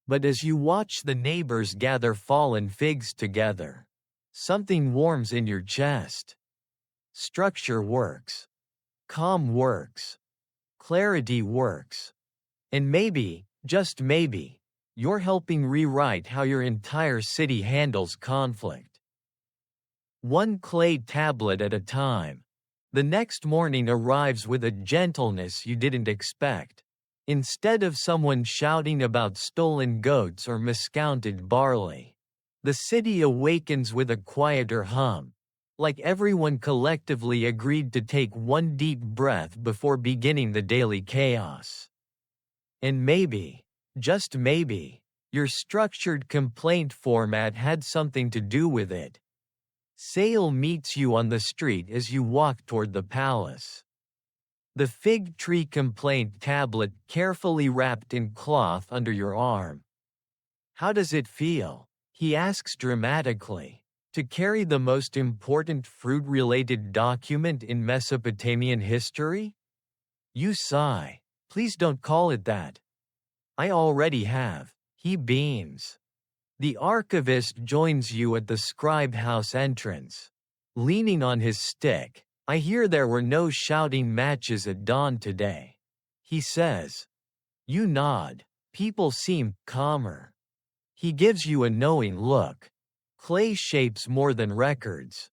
But as you watch the neighbors gather fallen figs together, something warms in your chest. Structure works. Calm works. Clarity works. And maybe, just maybe, you're helping rewrite how your entire city handles conflict. One clay tablet at a time. The next morning arrives with a gentleness you didn't expect. Instead of someone shouting about stolen goats or miscounted barley, the city awakens with a quieter hum, like everyone collectively agreed to take one deep breath before beginning the daily chaos. And maybe, just maybe, your structured complaint format had something to do with it. Sale meets you on the street as you walk toward the palace. The fig tree complaint tablet carefully wrapped in cloth under your arm. How does it feel? He asks dramatically. To carry the most important fruit-related document in Mesopotamian history? You sigh. Please don't call it that. I already have. He beams. The archivist joins you at the scribe house entrance. Leaning on his stick, I hear there were no shouting matches at dawn today. He says. You nod. People seem calmer. He gives you a knowing look. Clay shapes more than records.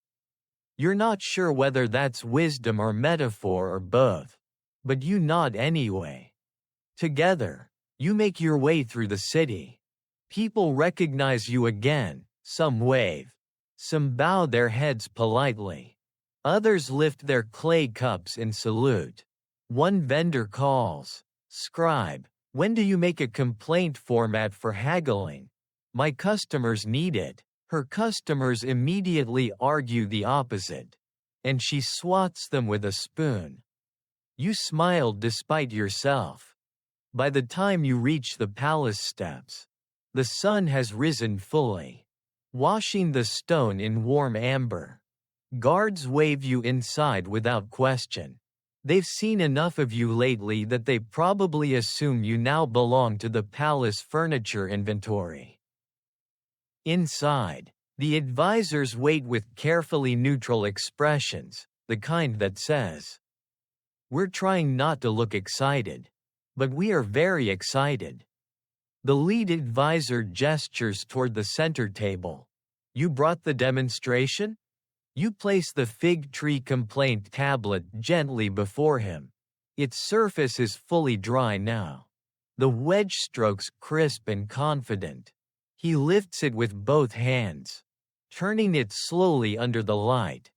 You're not sure whether that's wisdom or metaphor or both. But you nod anyway. Together, you make your way through the city. People recognize you again, some wave. Some bow their heads politely. Others lift their clay cups in salute. One vendor calls, Scribe, when do you make a complaint format for haggling? My customers need it. Her customers immediately argue the opposite. And she swats them with a spoon. You smiled despite yourself. By the time you reach the palace steps, the sun has risen fully, washing the stone in warm amber. Guards wave you inside without question. They've seen enough of you lately that they probably assume you now belong to the palace furniture inventory. Inside, the advisors wait with carefully neutral expressions, the kind that says, We're trying not to look excited. But we are very excited. The lead advisor gestures toward the center table. You brought the demonstration? You place the fig tree complaint tablet gently before him. Its surface is fully dry now. The wedge strokes crisp and confident. He lifts it with both hands, turning it slowly under the light.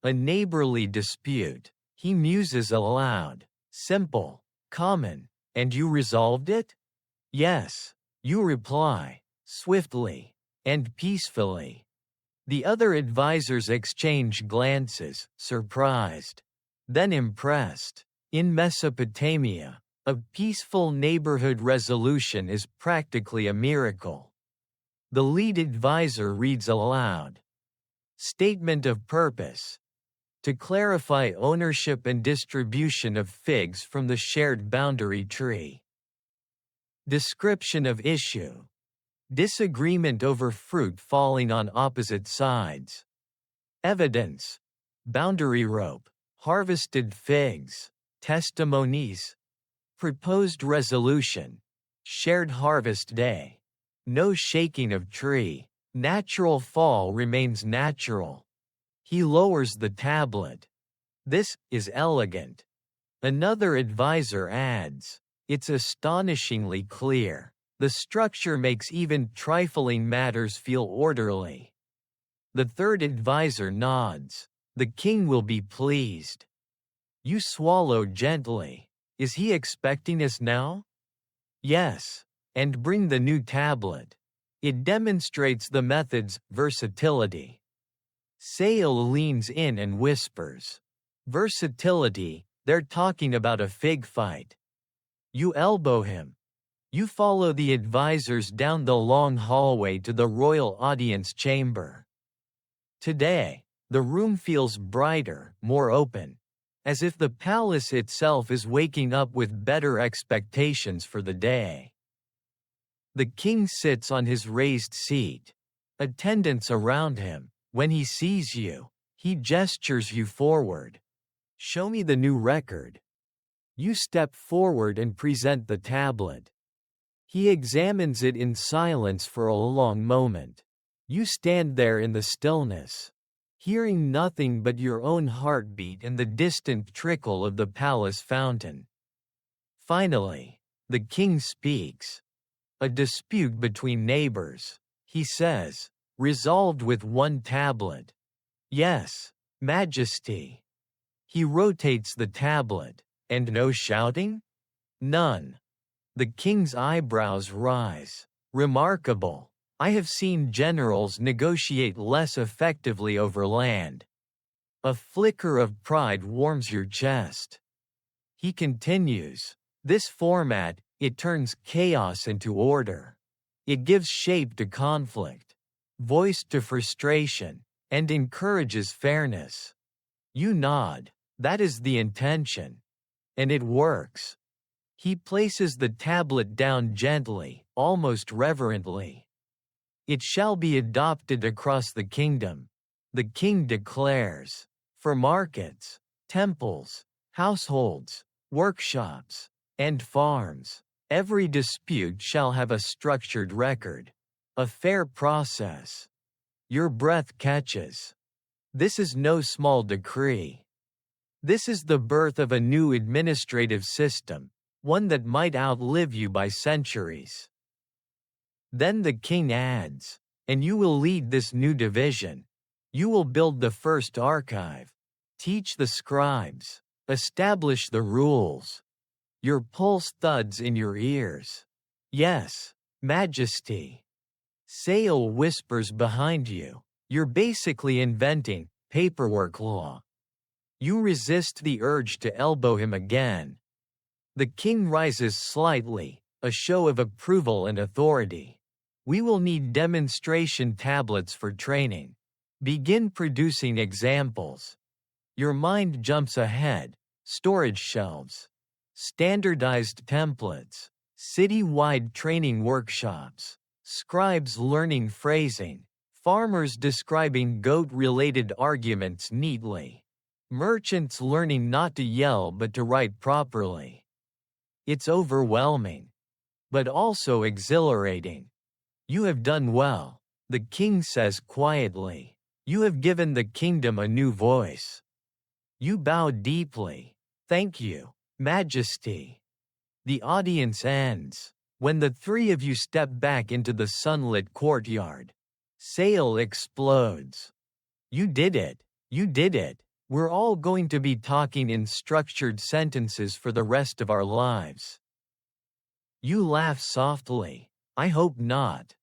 A neighborly dispute. He muses aloud. Simple. Common. And you resolved it? Yes. You reply, swiftly and peacefully. The other advisors exchange glances, surprised, then impressed. In Mesopotamia, a peaceful neighborhood resolution is practically a miracle. The lead advisor reads aloud. Statement of purpose. To clarify ownership and distribution of figs from the shared boundary tree. Description of issue. Disagreement over fruit falling on opposite sides. Evidence. Boundary rope. Harvested figs. Testimonies. Proposed resolution. Shared harvest day. No shaking of tree. Natural fall remains natural. He lowers the tablet. This is elegant. Another advisor adds, it's astonishingly clear. The structure makes even trifling matters feel orderly. The third advisor nods. The king will be pleased. You swallow gently. Is he expecting us now? Yes. And bring the new tablet. It demonstrates the method's versatility. Sale leans in and whispers. Versatility, they're talking about a fig fight. You elbow him. You follow the advisors down the long hallway to the royal audience chamber. Today, the room feels brighter, more open, as if the palace itself is waking up with better expectations for the day. The king sits on his raised seat. Attendants around him. When he sees you, he gestures you forward. Show me the new record. You step forward and present the tablet. He examines it in silence for a long moment. You stand there in the stillness. hearing nothing but your own heartbeat and the distant trickle of the palace fountain. Finally, the king speaks. A dispute between neighbors, he says, resolved with one tablet. Yes, Majesty. He rotates the tablet, and no shouting? None. The king's eyebrows rise. Remarkable. I have seen generals negotiate less effectively over land. A flicker of pride warms your chest. He continues. This format, it turns chaos into order. It gives shape to conflict, voice to frustration, and encourages fairness. You nod. That is the intention. And it works. He places the tablet down gently, almost reverently. It shall be adopted across the kingdom, the king declares, for markets, temples, households, workshops, and farms. Every dispute shall have a structured record, a fair process. Your breath catches. This is no small decree. This is the birth of a new administrative system, one that might outlive you by centuries. Then the king adds, and you will lead this new division. You will build the first archive, teach the scribes, establish the rules. Your pulse thuds in your ears. Yes, Majesty. Sale whispers behind you. You're basically inventing paperwork law. You resist the urge to elbow him again. The king rises slightly, a show of approval and authority. We will need demonstration tablets for training. Begin producing examples. Your mind jumps ahead. Storage shelves. Standardized templates. City-wide training workshops. Scribes learning phrasing. Farmers describing goat-related arguments neatly. Merchants learning not to yell but to write properly. It's overwhelming, but also exhilarating. You have done well, the king says quietly. You have given the kingdom a new voice. You bow deeply. Thank you, Majesty. The audience ends. When the three of you step back into the sunlit courtyard, Sale explodes. You did it. You did it. We're all going to be talking in structured sentences for the rest of our lives. You laugh softly. I hope not.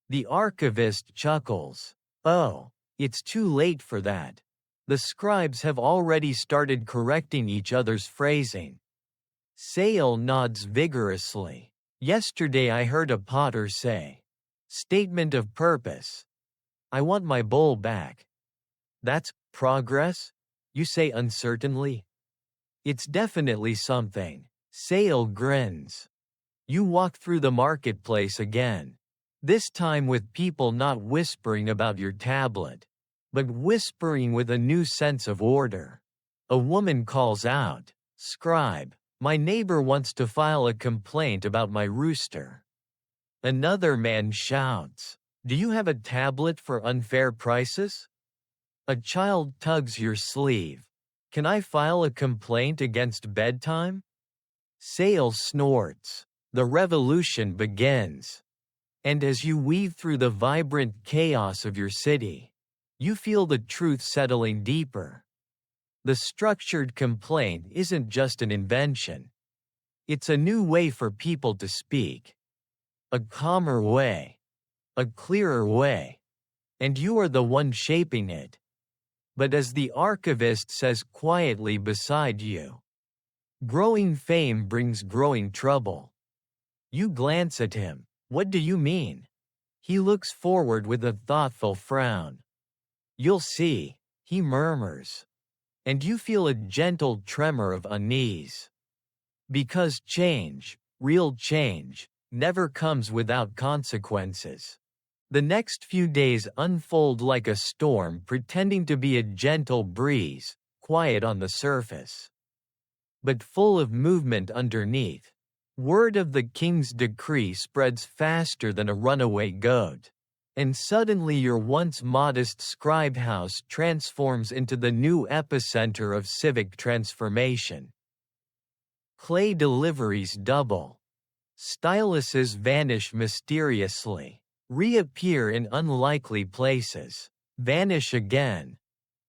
The archivist chuckles. Oh, it's too late for that. The scribes have already started correcting each other's phrasing. Sale nods vigorously. Yesterday I heard a potter say, statement of purpose. I want my bowl back. That's progress? You say uncertainly. It's definitely something. Sale grins. You walk through the marketplace again. This time with people not whispering about your tablet, but whispering with a new sense of order. A woman calls out, "Scribe, my neighbor wants to file a complaint about my rooster." Another man shouts, "Do you have a tablet for unfair prices?" A child tugs your sleeve. "Can I file a complaint against bedtime?" Sale snorts. The revolution begins. And as you weave through the vibrant chaos of your city, you feel the truth settling deeper. The structured complaint isn't just an invention. It's a new way for people to speak. A calmer way. A clearer way. And you are the one shaping it. But as the archivist says quietly beside you, growing fame brings growing trouble. You glance at him. What do you mean? He looks forward with a thoughtful frown. You'll see, he murmurs. And you feel a gentle tremor of unease. Because change, real change, never comes without consequences. The next few days unfold like a storm pretending to be a gentle breeze, quiet on the surface, but full of movement underneath. Word of the king's decree spreads faster than a runaway goat. And suddenly your once modest scribe house transforms into the new epicenter of civic transformation. Clay deliveries double. Styluses vanish mysteriously, reappear in unlikely places, vanish again.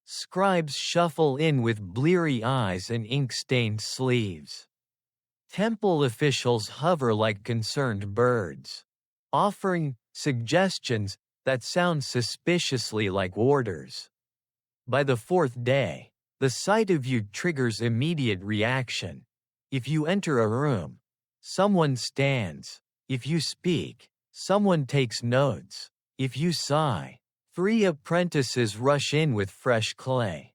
Scribes shuffle in with bleary eyes and ink-stained sleeves. Temple officials hover like concerned birds, offering suggestions that sound suspiciously like orders. By the fourth day, the sight of you triggers immediate reaction. If you enter a room, someone stands. If you speak, someone takes notes. If you sigh, 3 apprentices rush in with fresh clay.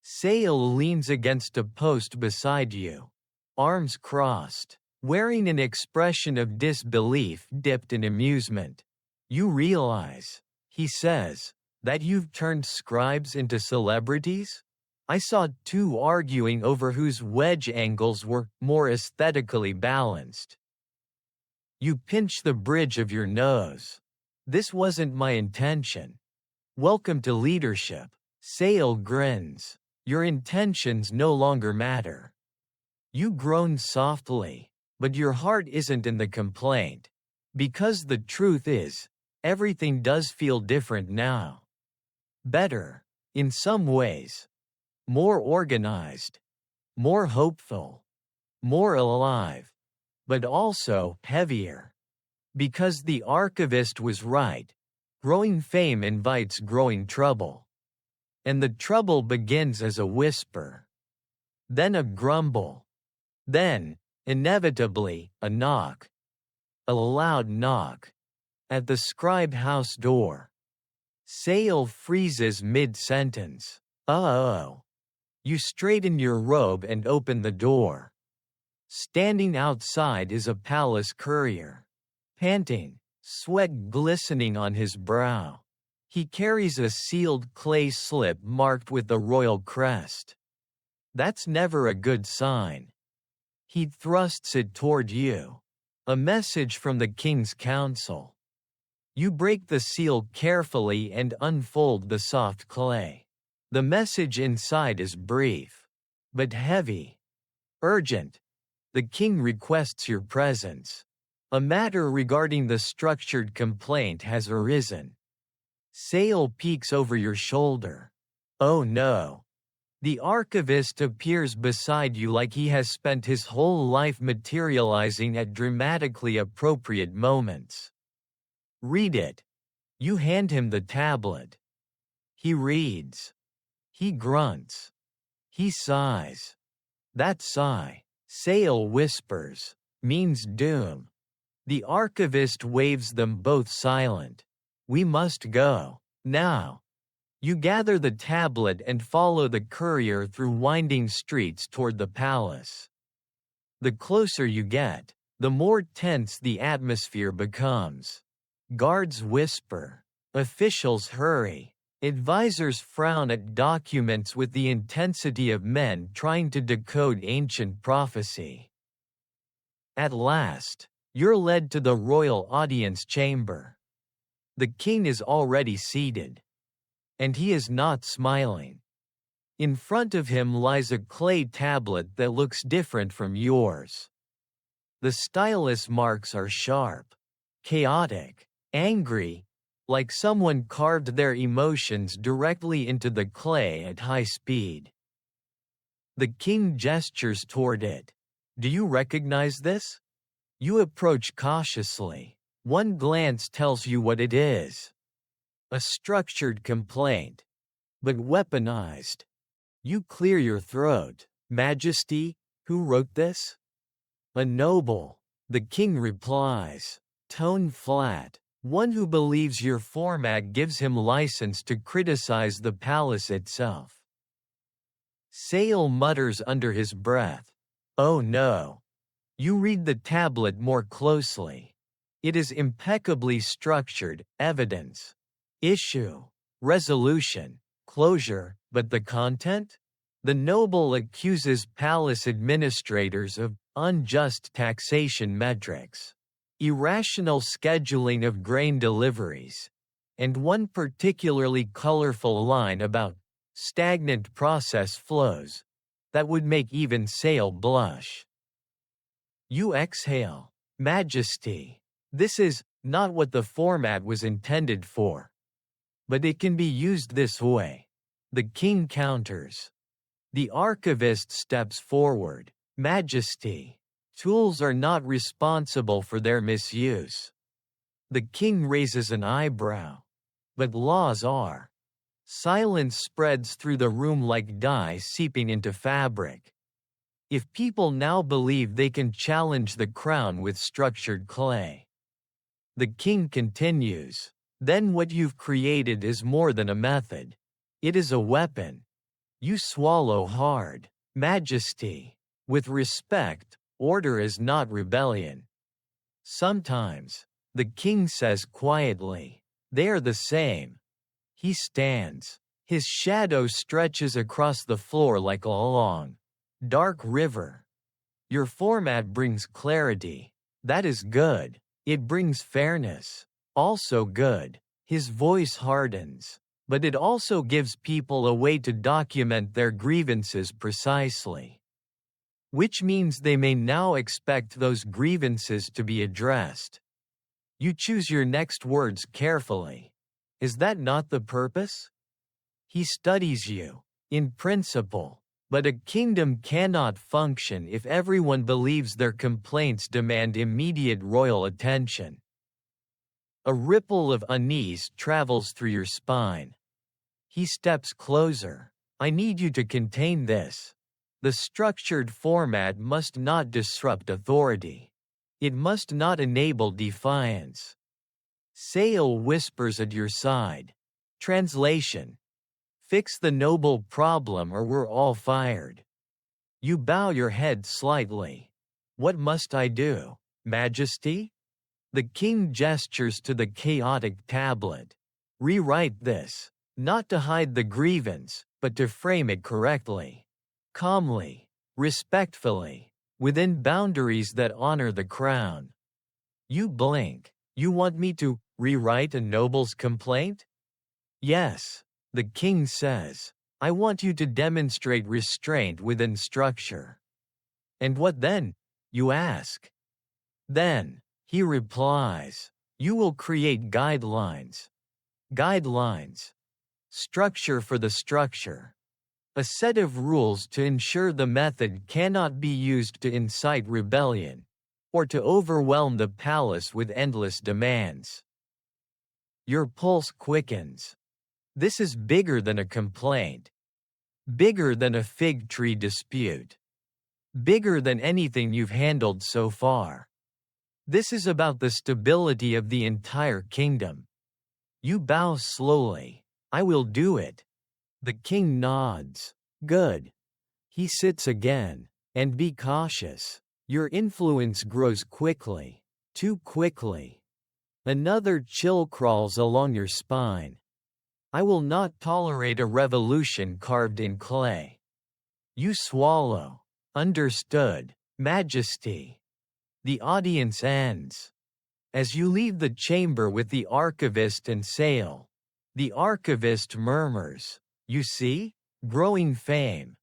Sale leans against a post beside you, arms crossed, wearing an expression of disbelief dipped in amusement. You realize, he says, that you've turned scribes into celebrities? I saw 2 arguing over whose wedge angles were more aesthetically balanced. You pinch the bridge of your nose. This wasn't my intention. Welcome to leadership. Sale grins. Your intentions no longer matter. You groan softly, but your heart isn't in the complaint. Because the truth is, everything does feel different now. Better, in some ways. More organized. More hopeful. More alive. But also heavier. Because the archivist was right. Growing fame invites growing trouble. And the trouble begins as a whisper. Then a grumble. Then, inevitably, a knock. A loud knock. At the scribe house door. Sale freezes mid-sentence. Uh-oh. You straighten your robe and open the door. Standing outside is a palace courier. Panting, sweat glistening on his brow. He carries a sealed clay slip marked with the royal crest. That's never a good sign. He thrusts it toward you. A message from the king's council. You break the seal carefully and unfold the soft clay. The message inside is brief, but heavy. Urgent. The king requests your presence. A matter regarding the structured complaint has arisen. Sale peeks over your shoulder. Oh no. The archivist appears beside you like he has spent his whole life materializing at dramatically appropriate moments. Read it. You hand him the tablet. He reads. He grunts. He sighs. That sigh, Sale whispers, means doom. The archivist waves them both silent. We must go, now. You gather the tablet and follow the courier through winding streets toward the palace. The closer you get, the more tense the atmosphere becomes. Guards whisper. Officials hurry. Advisors frown at documents with the intensity of men trying to decode ancient prophecy. At last, you're led to the royal audience chamber. The king is already seated. And he is not smiling. In front of him lies a clay tablet that looks different from yours. The stylus marks are sharp, chaotic, angry, like someone carved their emotions directly into the clay at high speed. The king gestures toward it. Do you recognize this? You approach cautiously. One glance tells you what it is. A structured complaint. But weaponized. You clear your throat. Majesty, who wrote this? A noble. The king replies. Tone flat. One who believes your format gives him license to criticize the palace itself. Sale mutters under his breath. Oh no. You read the tablet more closely. It is impeccably structured, evidence. Issue. Resolution. Closure, but the content? The noble accuses palace administrators of unjust taxation metrics. Irrational scheduling of grain deliveries, and one particularly colorful line about stagnant process flows that would make even Sale blush. You exhale. Majesty. This is not what the format was intended for. But it can be used this way. The king counters. The archivist steps forward. Majesty. Tools are not responsible for their misuse. The king raises an eyebrow. But laws are. Silence spreads through the room like dye seeping into fabric. If people now believe they can challenge the crown with structured clay. The king continues. Then what you've created is more than a method. It is a weapon. You swallow hard. Majesty. With respect, order is not rebellion. Sometimes, the king says quietly, they are the same. He stands. His shadow stretches across the floor like a long, dark river. Your format brings clarity. That is good. It brings fairness. Also good. His voice hardens. But it also gives people a way to document their grievances precisely. Which means they may now expect those grievances to be addressed. You choose your next words carefully. Is that not the purpose? He studies you, in principle, but a kingdom cannot function if everyone believes their complaints demand immediate royal attention. A ripple of unease travels through your spine. He steps closer. I need you to contain this. The structured format must not disrupt authority. It must not enable defiance. Sale whispers at your side. Translation. Fix the noble problem or we're all fired. You bow your head slightly. What must I do, Majesty? The king gestures to the chaotic tablet. Rewrite this, not to hide the grievance, but to frame it correctly. Calmly, respectfully, within boundaries that honor the crown. You blink. You want me to rewrite a noble's complaint? Yes, the king says. I want you to demonstrate restraint within structure. And what then? You ask. Then, he replies, you will create guidelines. Guidelines. Structure for the structure. A set of rules to ensure the method cannot be used to incite rebellion, or to overwhelm the palace with endless demands. Your pulse quickens. This is bigger than a complaint. Bigger than a fig tree dispute. Bigger than anything you've handled so far. This is about the stability of the entire kingdom. You bow slowly. I will do it. The king nods. Good. He sits again. And be cautious. Your influence grows quickly. Too quickly. Another chill crawls along your spine. I will not tolerate a revolution carved in clay. You swallow. Understood, Majesty. The audience ends. As you leave the chamber with the archivist and Sale, the archivist murmurs, you see, growing fame.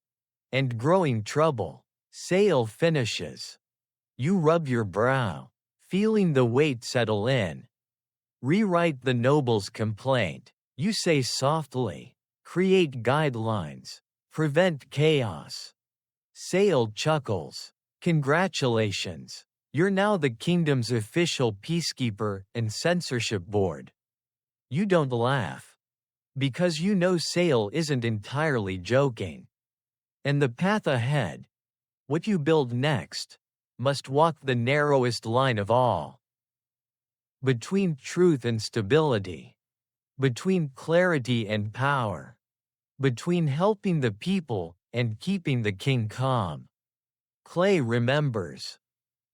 And growing trouble. Sale finishes. You rub your brow, feeling the weight settle in. Rewrite the noble's complaint. You say softly, create guidelines, prevent chaos. Sale chuckles. Congratulations. You're now the kingdom's official peacekeeper and censorship board. You don't laugh. Because you know Sale isn't entirely joking. And the path ahead, what you build next, must walk the narrowest line of all. Between truth and stability. Between clarity and power. Between helping the people and keeping the king calm. Clay remembers.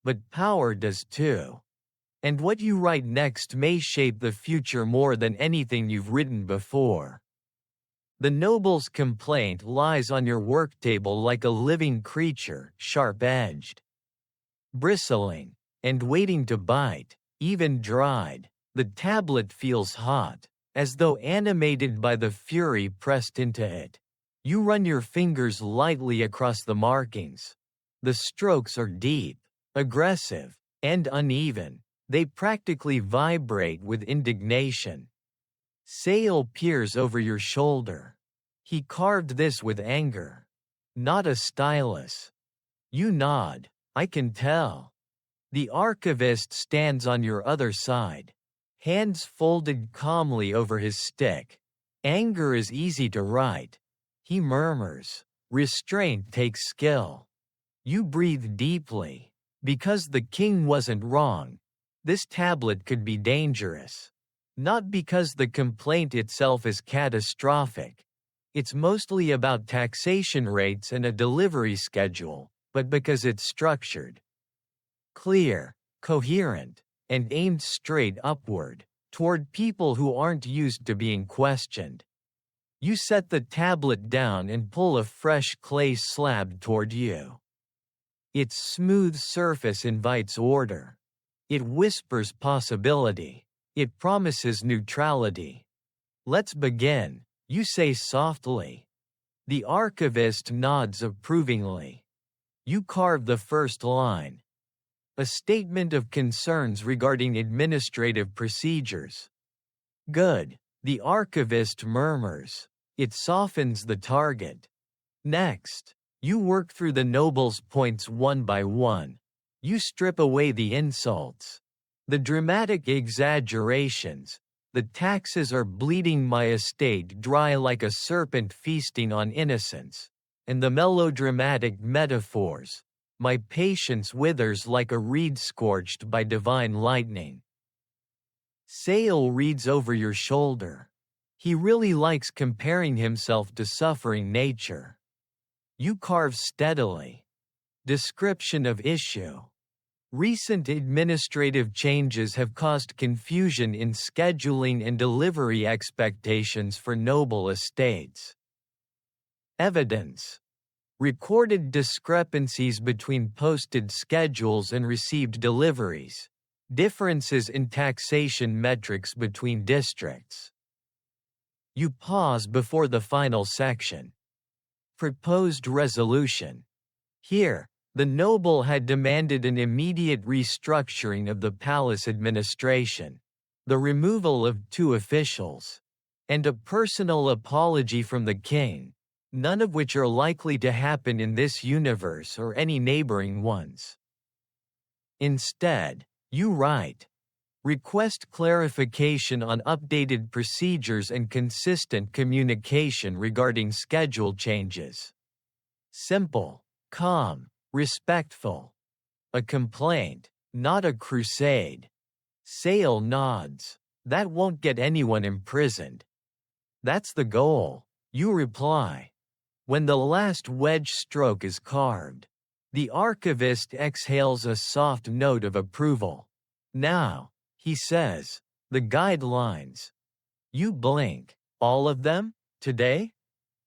But power does too. And what you write next may shape the future more than anything you've written before. The noble's complaint lies on your work table like a living creature, sharp-edged, bristling, and waiting to bite. Even dried, the tablet feels hot, as though animated by the fury pressed into it. You run your fingers lightly across the markings. The strokes are deep, aggressive, and uneven. They practically vibrate with indignation. Sale peers over your shoulder. He carved this with anger. Not a stylus. You nod. I can tell. The archivist stands on your other side, hands folded calmly over his stick. Anger is easy to write. He murmurs. Restraint takes skill. You breathe deeply. Because the king wasn't wrong. This tablet could be dangerous. Not because the complaint itself is catastrophic. It's mostly about taxation rates and a delivery schedule, but because it's structured. Clear, coherent, and aimed straight upward, toward people who aren't used to being questioned. You set the tablet down and pull a fresh clay slab toward you. Its smooth surface invites order. It whispers possibility. It promises neutrality. Let's begin, you say softly. The archivist nods approvingly. You carve the first line. A statement of concerns regarding administrative procedures. Good, the archivist murmurs. It softens the target. Next, you work through the noble's points one by one. You strip away the insults. The dramatic exaggerations. The taxes are bleeding my estate dry like a serpent feasting on innocence. And the melodramatic metaphors. My patience withers like a reed scorched by divine lightning. Sale reads over your shoulder. He really likes comparing himself to suffering nature. You carve steadily. Description of issue. Recent administrative changes have caused confusion in scheduling and delivery expectations for noble estates. Evidence. Recorded discrepancies between posted schedules and received deliveries. Differences in taxation metrics between districts. You pause before the final section. Proposed resolution. Here, the noble had demanded an immediate restructuring of the palace administration, the removal of 2 officials, and a personal apology from the king, none of which are likely to happen in this universe or any neighboring ones. Instead, you write, request clarification on updated procedures and consistent communication regarding schedule changes. Simple, calm, respectful. A complaint, not a crusade. Sale nods. That won't get anyone imprisoned. That's the goal, you reply. When the last wedge stroke is carved, the archivist exhales a soft note of approval. Now, he says, the guidelines. You blink. All of them? Today?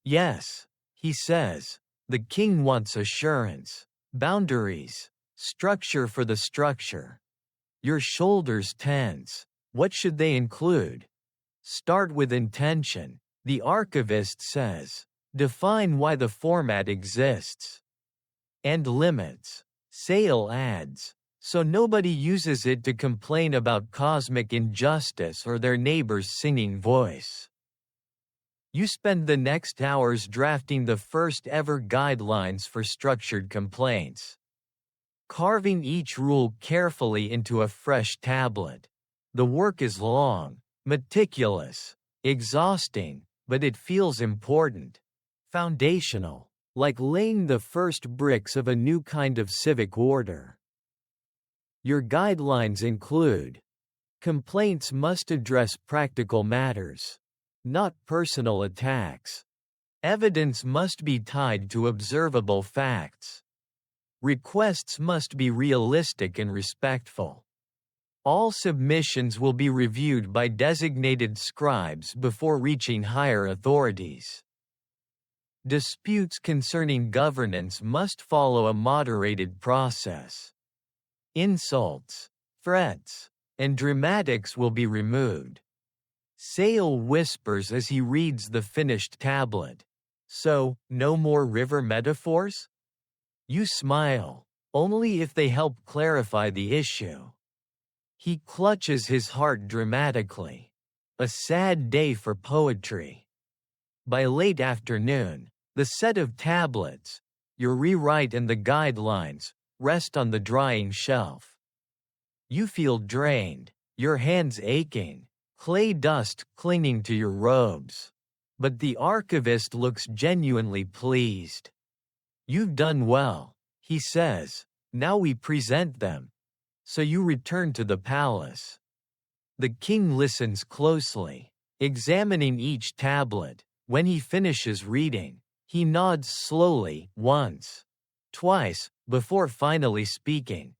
Yes, he says. The king wants assurance, boundaries, structure for the structure. Your shoulders tense. What should they include? Start with intention, the archivist says. Define why the format exists. And limits. Sale adds. So nobody uses it to complain about cosmic injustice or their neighbor's singing voice. You spend the next hours drafting the first ever guidelines for structured complaints. Carving each rule carefully into a fresh tablet. The work is long, meticulous, exhausting, but it feels important. Foundational, like laying the first bricks of a new kind of civic order. Your guidelines include: complaints must address practical matters, not personal attacks. Evidence must be tied to observable facts. Requests must be realistic and respectful. All submissions will be reviewed by designated scribes before reaching higher authorities. Disputes concerning governance must follow a moderated process. Insults, threats, and dramatics will be removed. Sale whispers as he reads the finished tablet. So, no more river metaphors? You smile. Only if they help clarify the issue. He clutches his heart dramatically. A sad day for poetry. By late afternoon, the set of tablets, your rewrite and the guidelines, rest on the drying shelf. You feel drained, your hands aching, clay dust clinging to your robes. But the archivist looks genuinely pleased. You've done well, he says. Now we present them. So you return to the palace. The king listens closely, examining each tablet. When he finishes reading, he nods slowly, once, twice, before finally speaking.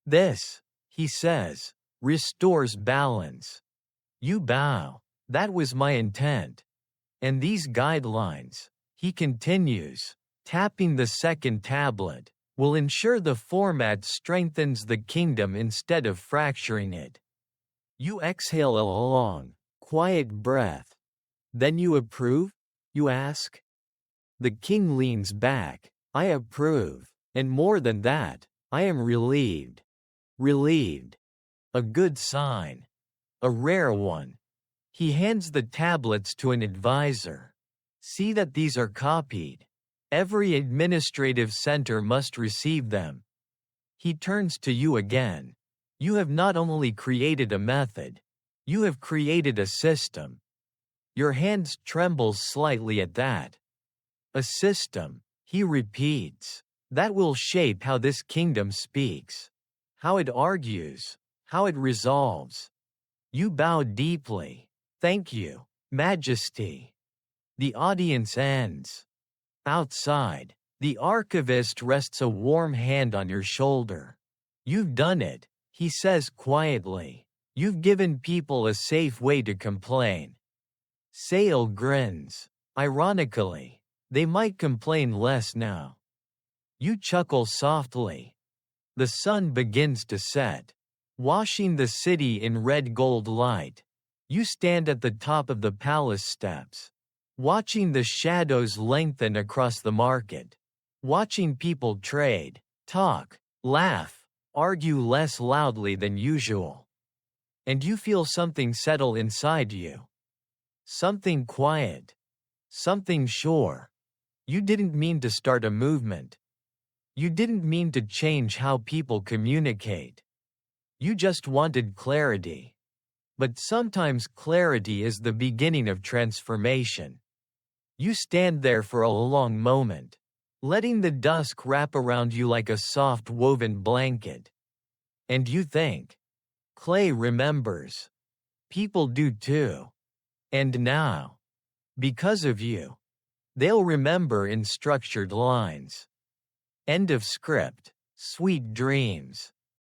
This, he says, restores balance. You bow. That was my intent. And these guidelines, he continues, tapping the second tablet, will ensure the format strengthens the kingdom instead of fracturing it. You exhale a long, quiet breath. Then you approve? You ask. The king leans back. I approve, and more than that, I am relieved. Relieved. A good sign. A rare one. He hands the tablets to an advisor. See that these are copied. Every administrative center must receive them. He turns to you again. You have not only created a method, you have created a system. Your hands tremble slightly at that. A system, he repeats, that will shape how this kingdom speaks, how it argues, how it resolves. You bow deeply. Thank you, Majesty. The audience ends. Outside, the archivist rests a warm hand on your shoulder. You've done it, he says quietly. You've given people a safe way to complain. Sale grins. Ironically, they might complain less now. You chuckle softly. The sun begins to set, washing the city in red gold light. You stand at the top of the palace steps, watching the shadows lengthen across the market, watching people trade, talk, laugh, argue less loudly than usual. And you feel something settle inside you. Something quiet. Something sure. You didn't mean to start a movement. You didn't mean to change how people communicate. You just wanted clarity. But sometimes clarity is the beginning of transformation. You stand there for a long moment, letting the dusk wrap around you like a soft woven blanket. And you think, clay remembers. People do too. And now, because of you, they'll remember in structured lines. End of script. Sweet dreams.